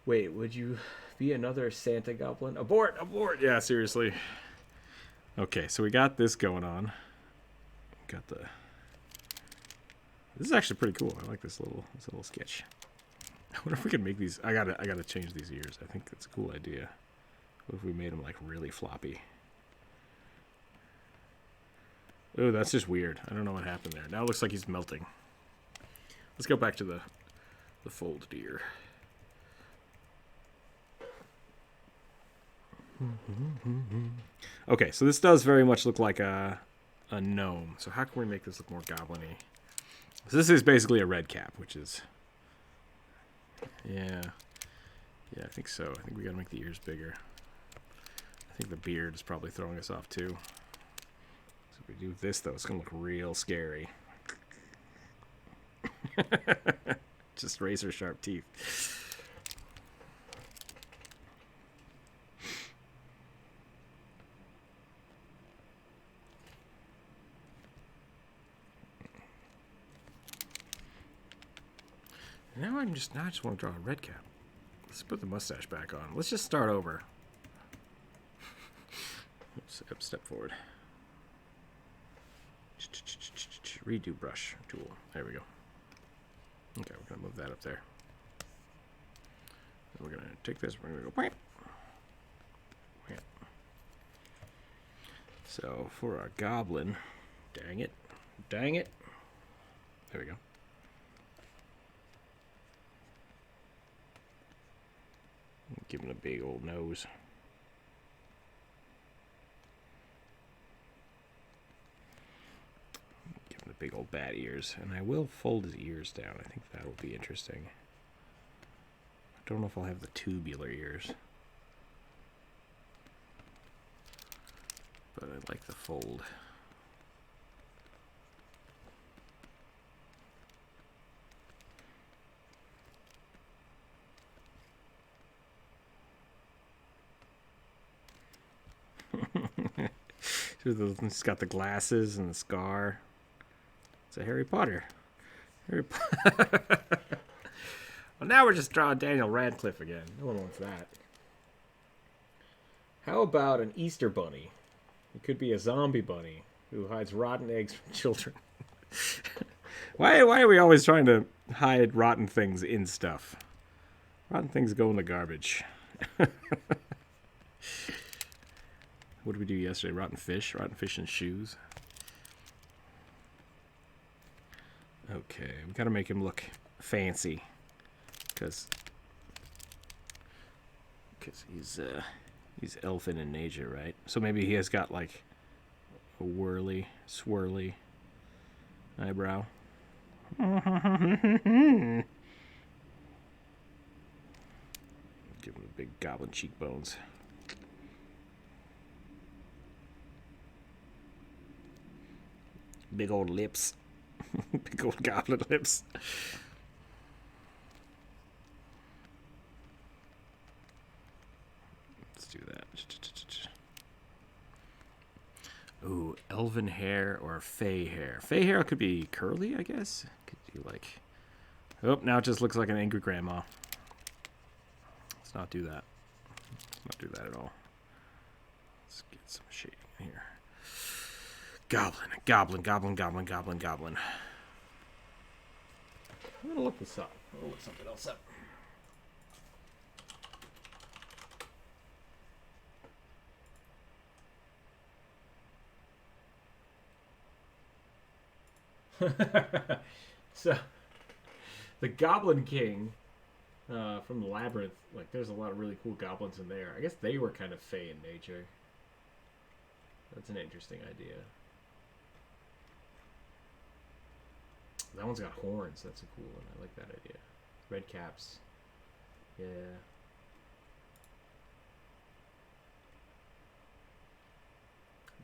Wait, would you be another Santa goblin? Abort! Abort! Yeah, seriously. Okay, so we got this going on. Got the... This is actually pretty cool. I like this little sketch. I wonder if we can make these... I gotta change these ears. I think that's a cool idea. What if we made them like really floppy? Oh, that's just weird. I don't know what happened there. Now it looks like he's melting. Let's go back to the folded ear. Okay, so this does very much look like a gnome. So how can we make this look more goblin-y? So this is basically a red cap, which is... Yeah, I think so. I think we gotta make the ears bigger. I think the beard is probably throwing us off too. So if we do this though, it's gonna look real scary. Just razor sharp teeth. Now I just want to draw a red cap. Let's put the mustache back on. Let's just start over. Oops, step forward. Redo brush tool. There we go. Okay, we're gonna move that up there. And we're gonna take this. We're gonna go. Wham. Wham. So for our goblin, dang it, there we go. Give him a big old nose. Give him the big old bat ears. And I will fold his ears down. I think that'll be interesting. I don't know if I'll have the tubular ears. But I like the fold. He's got the glasses and the scar. It's a Harry Potter. Well, now we're just drawing Daniel Radcliffe again. No one wants that. How about an Easter bunny? It could be a zombie bunny who hides rotten eggs from children. Why are we always trying to hide rotten things in stuff? Rotten things go in the garbage. What did we do yesterday? Rotten fish in shoes. Okay, we gotta make him look fancy, because he's elfin in nature, right? So maybe he has got like a whirly, swirly eyebrow. Give him the big goblin cheekbones. Big old lips. Big old goblin lips. Let's do that. Ooh, elven hair or fey hair. Fey hair could be curly, I guess. Could do like... Oh, now it just looks like an angry grandma. Let's not do that. Let's not do that at all. Let's get some shading in here. Goblin. I'm gonna look this up. I'm gonna look something else up. So, the Goblin King from the Labyrinth, like, there's a lot of really cool goblins in there. I guess they were kind of fey in nature. That's an interesting idea. That one's got horns. That's a cool one. I like that idea. Red caps. Yeah.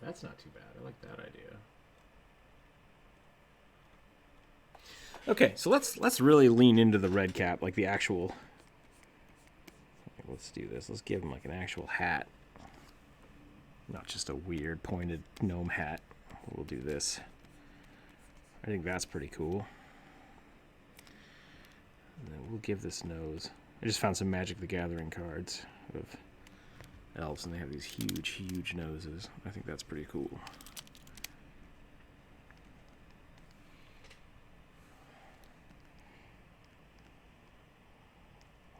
That's not too bad. I like that idea. Okay, so let's really lean into the red cap, like the actual... Let's do this. Let's give him like an actual hat. Not just a weird pointed gnome hat. We'll do this. I think that's pretty cool. And then we'll give this nose. I just found some Magic the Gathering cards of elves, and they have these huge, huge noses. I think that's pretty cool.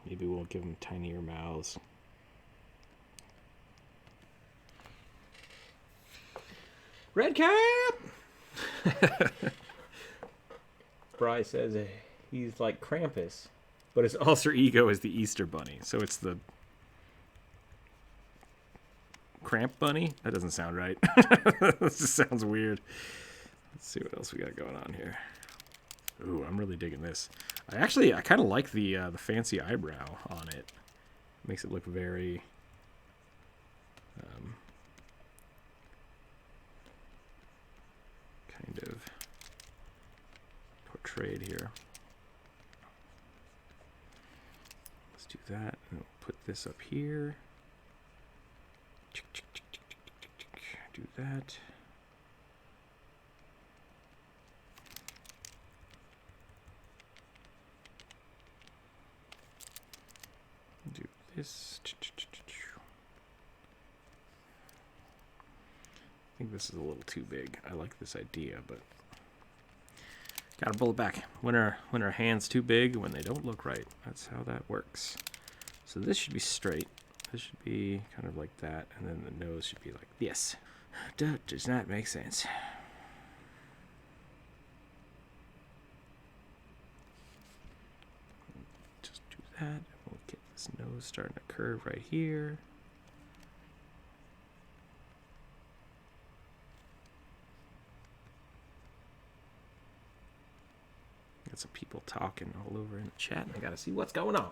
Maybe we'll give them tinier mouths. Red Cap! Bry says he's like Krampus, but his alter ego is the Easter Bunny. So it's the Cramp Bunny? That doesn't sound right. This just sounds weird. Let's see what else we got going on here. Ooh, I'm really digging this. I kind of like the fancy eyebrow on it. Makes it look very kind of portrayed here. Let's do that, and we'll put this up here. Do that. Do this. I think this is a little too big. I like this idea, but gotta pull it back. When our hands too big, when they don't look right. That's how that works. So this should be straight. This should be kind of like that, and then the nose should be like this. That does not make sense. Just do that. We'll get this nose starting to curve right here. Got some people talking all over in the chat, and I gotta see what's going on.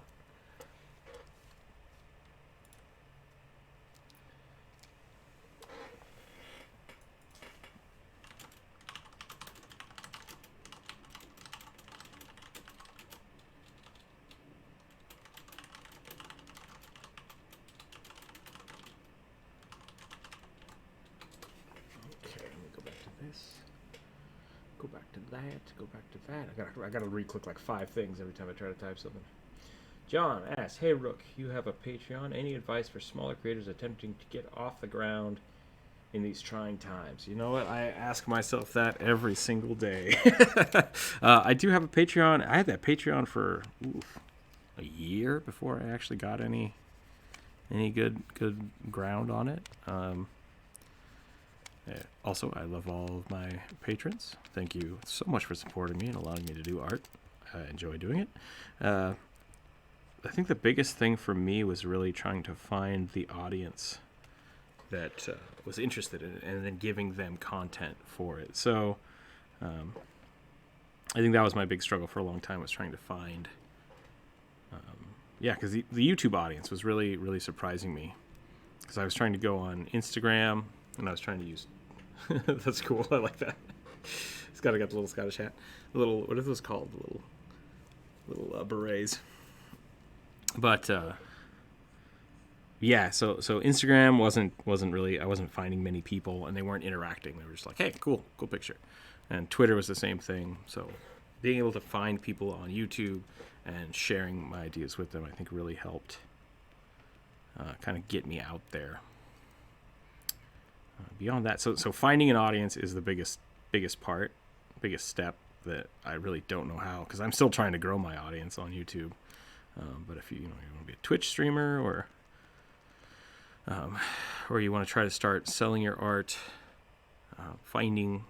Go back to that. I gotta re-click like 5 things every time I try to type something. John asks, "Hey Rook, you have a Patreon. Any advice for smaller creators attempting to get off the ground in these trying times?" You know what? I ask myself that every single day. I do have a Patreon. I had that Patreon for a year before I actually got any good ground on it. Also, I love all of my patrons. Thank you so much for supporting me and allowing me to do art. I enjoy doing it. I think the biggest thing for me was really trying to find the audience that was interested in it and then giving them content for it. So I think that was my big struggle for a long time, was trying to find... because the YouTube audience was really, really surprising me. Because I was trying to go on Instagram, and I was trying to use... That's cool. I like that. It's got the little Scottish hat. The little, what are those called? The little berets. But so Instagram wasn't really, I wasn't finding many people, and they weren't interacting. They were just like, "Hey, cool picture." And Twitter was the same thing. So being able to find people on YouTube and sharing my ideas with them, I think really helped kind of get me out there. Beyond that, so finding an audience is the biggest step that I really don't know how, because I'm still trying to grow my audience on YouTube. But if you want to be a Twitch streamer, or you want to try to start selling your art, finding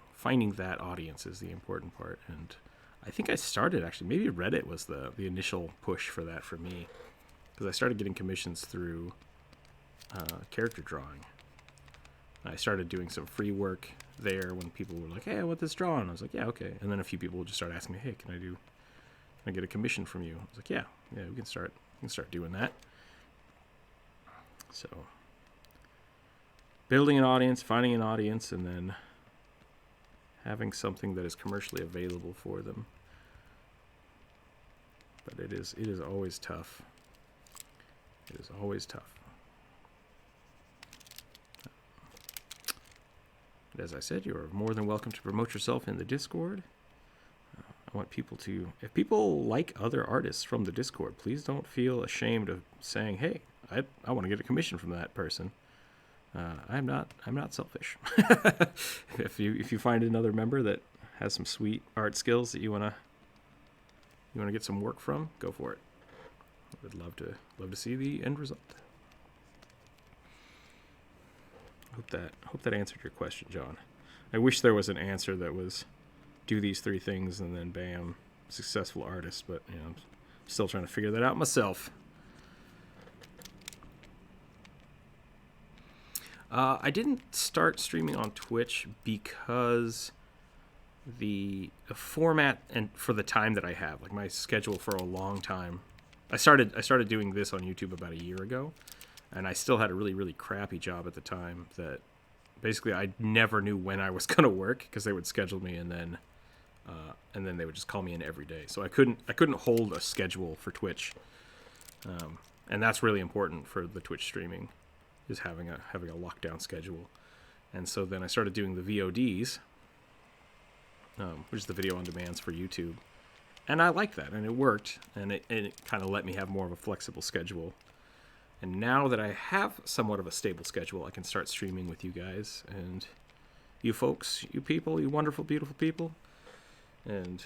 that audience is the important part. And I think I started, actually, maybe Reddit was the initial push for that for me, because I started getting commissions through character drawing. I started doing some free work there when people were like, "Hey, I want this drawn." I was like, "Yeah, okay." And then a few people would just start asking me, "Hey, can I get a commission from you?" I was like, yeah, we can start doing that. So building an audience, finding an audience, and then having something that is commercially available for them. But it is always tough. It is always tough. As I said, you are more than welcome to promote yourself in the Discord. I want people to, if people like other artists from the Discord, please don't feel ashamed of saying, hey, I want to get a commission from that person. I'm not selfish. If you find another member that has some sweet art skills that you wanna get some work from, go for it. I would love to see the end result. Hope that answered your question, John. I wish there was an answer that was do these 3 things and then bam, successful artist, but I'm still trying to figure that out myself. I didn't start streaming on Twitch because the format and for the time that I have, like my schedule for a long time. I started doing this on YouTube about a year ago, and I still had a really, really crappy job at the time that basically I never knew when I was going to work because they would schedule me and then they would just call me in every day. So I couldn't hold a schedule for Twitch. And that's really important for the Twitch streaming, is having a lockdown schedule. And so then I started doing the VODs, which is the video on demands for YouTube. And I liked that, and it worked, and it kind of let me have more of a flexible schedule. And now that I have somewhat of a stable schedule, I can start streaming with you guys and you folks, you people, you wonderful, beautiful people. And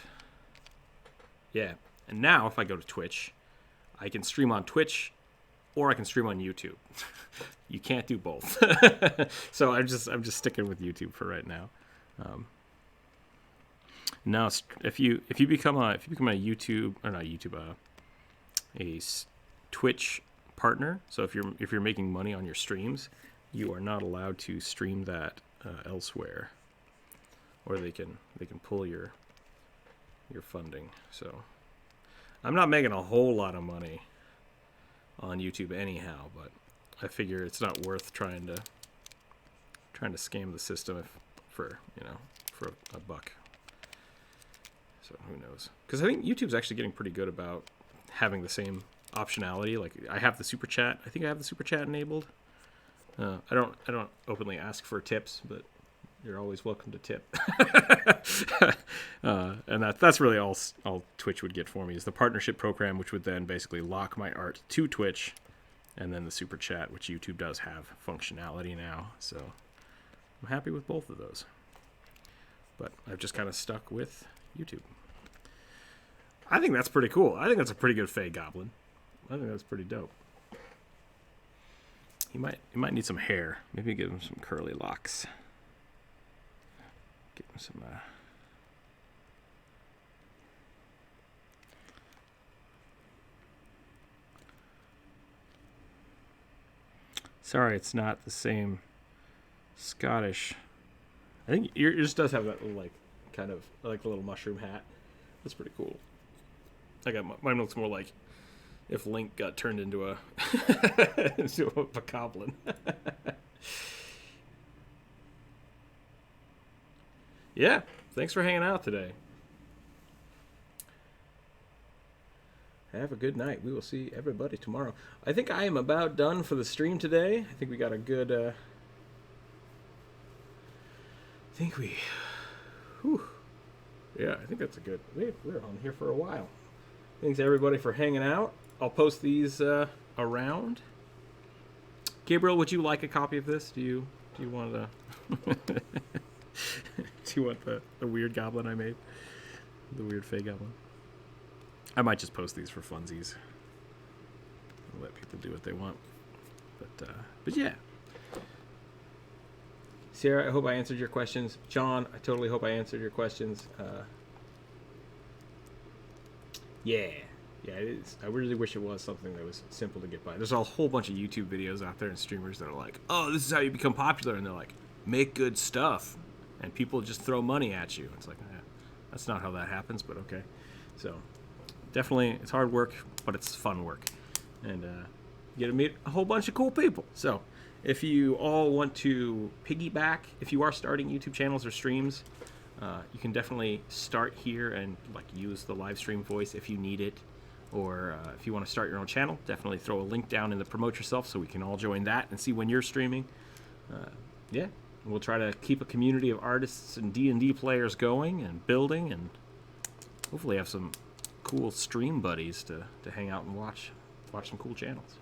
yeah, and now if I go to Twitch, I can stream on Twitch or I can stream on YouTube. You can't do both. So I'm just sticking with YouTube for right now. Now, if you become a YouTube, or not YouTube, a Twitch partner. So if you're making money on your streams, you are not allowed to stream that elsewhere, or they can pull your funding. So I'm not making a whole lot of money on YouTube anyhow, but I figure it's not worth trying to scam the system for a buck. So who knows? Because I think YouTube's actually getting pretty good about having the same optionality. Like I have the super chat. I think I have the super chat enabled. I don't openly ask for tips, but you're always welcome to tip. And that's really all Twitch would get for me is the partnership program, which would then basically lock my art to Twitch, and then the super chat, which YouTube does have functionality now. So I'm happy with both of those. But I've just kind of stuck with YouTube. I think that's pretty cool. I think that's a pretty good Fey Goblin. I think that's pretty dope. He might need some hair. Maybe give him some curly locks. Give him some Sorry, it's not the same Scottish. I think yours does have that little, like, kind of like a little mushroom hat. That's pretty cool. Mine looks more like if Link got turned into a goblin. Yeah, thanks for hanging out today. Have a good night. We will see everybody tomorrow. I think I am about done for the stream today. I think we got a good yeah, I think that's a good. We're on here for a while. Thanks everybody for hanging out. I'll post these around. Gabriel, would you like a copy of this? Do you want the do you want the weird goblin I made? The weird Fey goblin. I might just post these for funsies. I'll let people do what they want. But yeah. Sarah, I hope I answered your questions. John, I totally hope I answered your questions. Yeah, it is. I really wish it was something that was simple to get by. There's a whole bunch of YouTube videos out there and streamers that are like, oh, this is how you become popular. And they're like, make good stuff. And people just throw money at you. It's like, that's not how that happens, but okay. So definitely, it's hard work, but it's fun work. And you get to meet a whole bunch of cool people. So if you all want to piggyback, if you are starting YouTube channels or streams, you can definitely start here and like use the live stream voice if you need it. Or if you want to start your own channel, definitely throw a link down in the promote yourself so we can all join that and see when you're streaming. Yeah, we'll try to keep a community of artists and D&D players going and building, and hopefully have some cool stream buddies to hang out and watch some cool channels.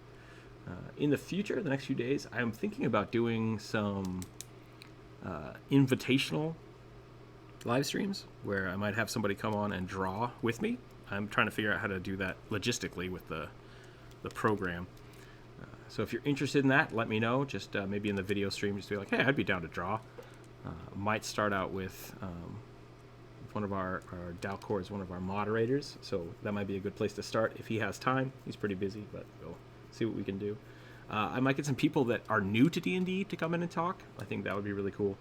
In the future, the next few days, I'm thinking about doing some invitational live streams where I might have somebody come on and draw with me. I'm trying to figure out how to do that logistically with the program. So if you're interested in that, let me know. Just maybe in the video stream, just be like, hey, I'd be down to draw. Might start out with one of our Dalcor is one of our moderators, so that might be a good place to start if he has time. He's pretty busy, but we'll see what we can do. I might get some people that are new to D&D to come in and talk. I think that would be really cool.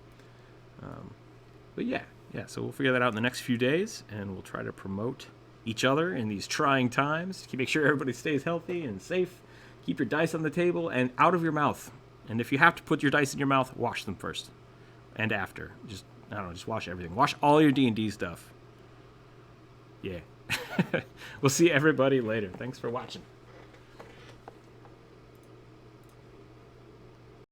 But yeah, so we'll figure that out in the next few days, and we'll try to promote each other in these trying times. Make sure everybody stays healthy and safe. Keep your dice on the table and out of your mouth. And if you have to put your dice in your mouth, wash them first and after. Just wash everything. Wash all your D&D stuff. Yeah. We'll see everybody later. Thanks for watching.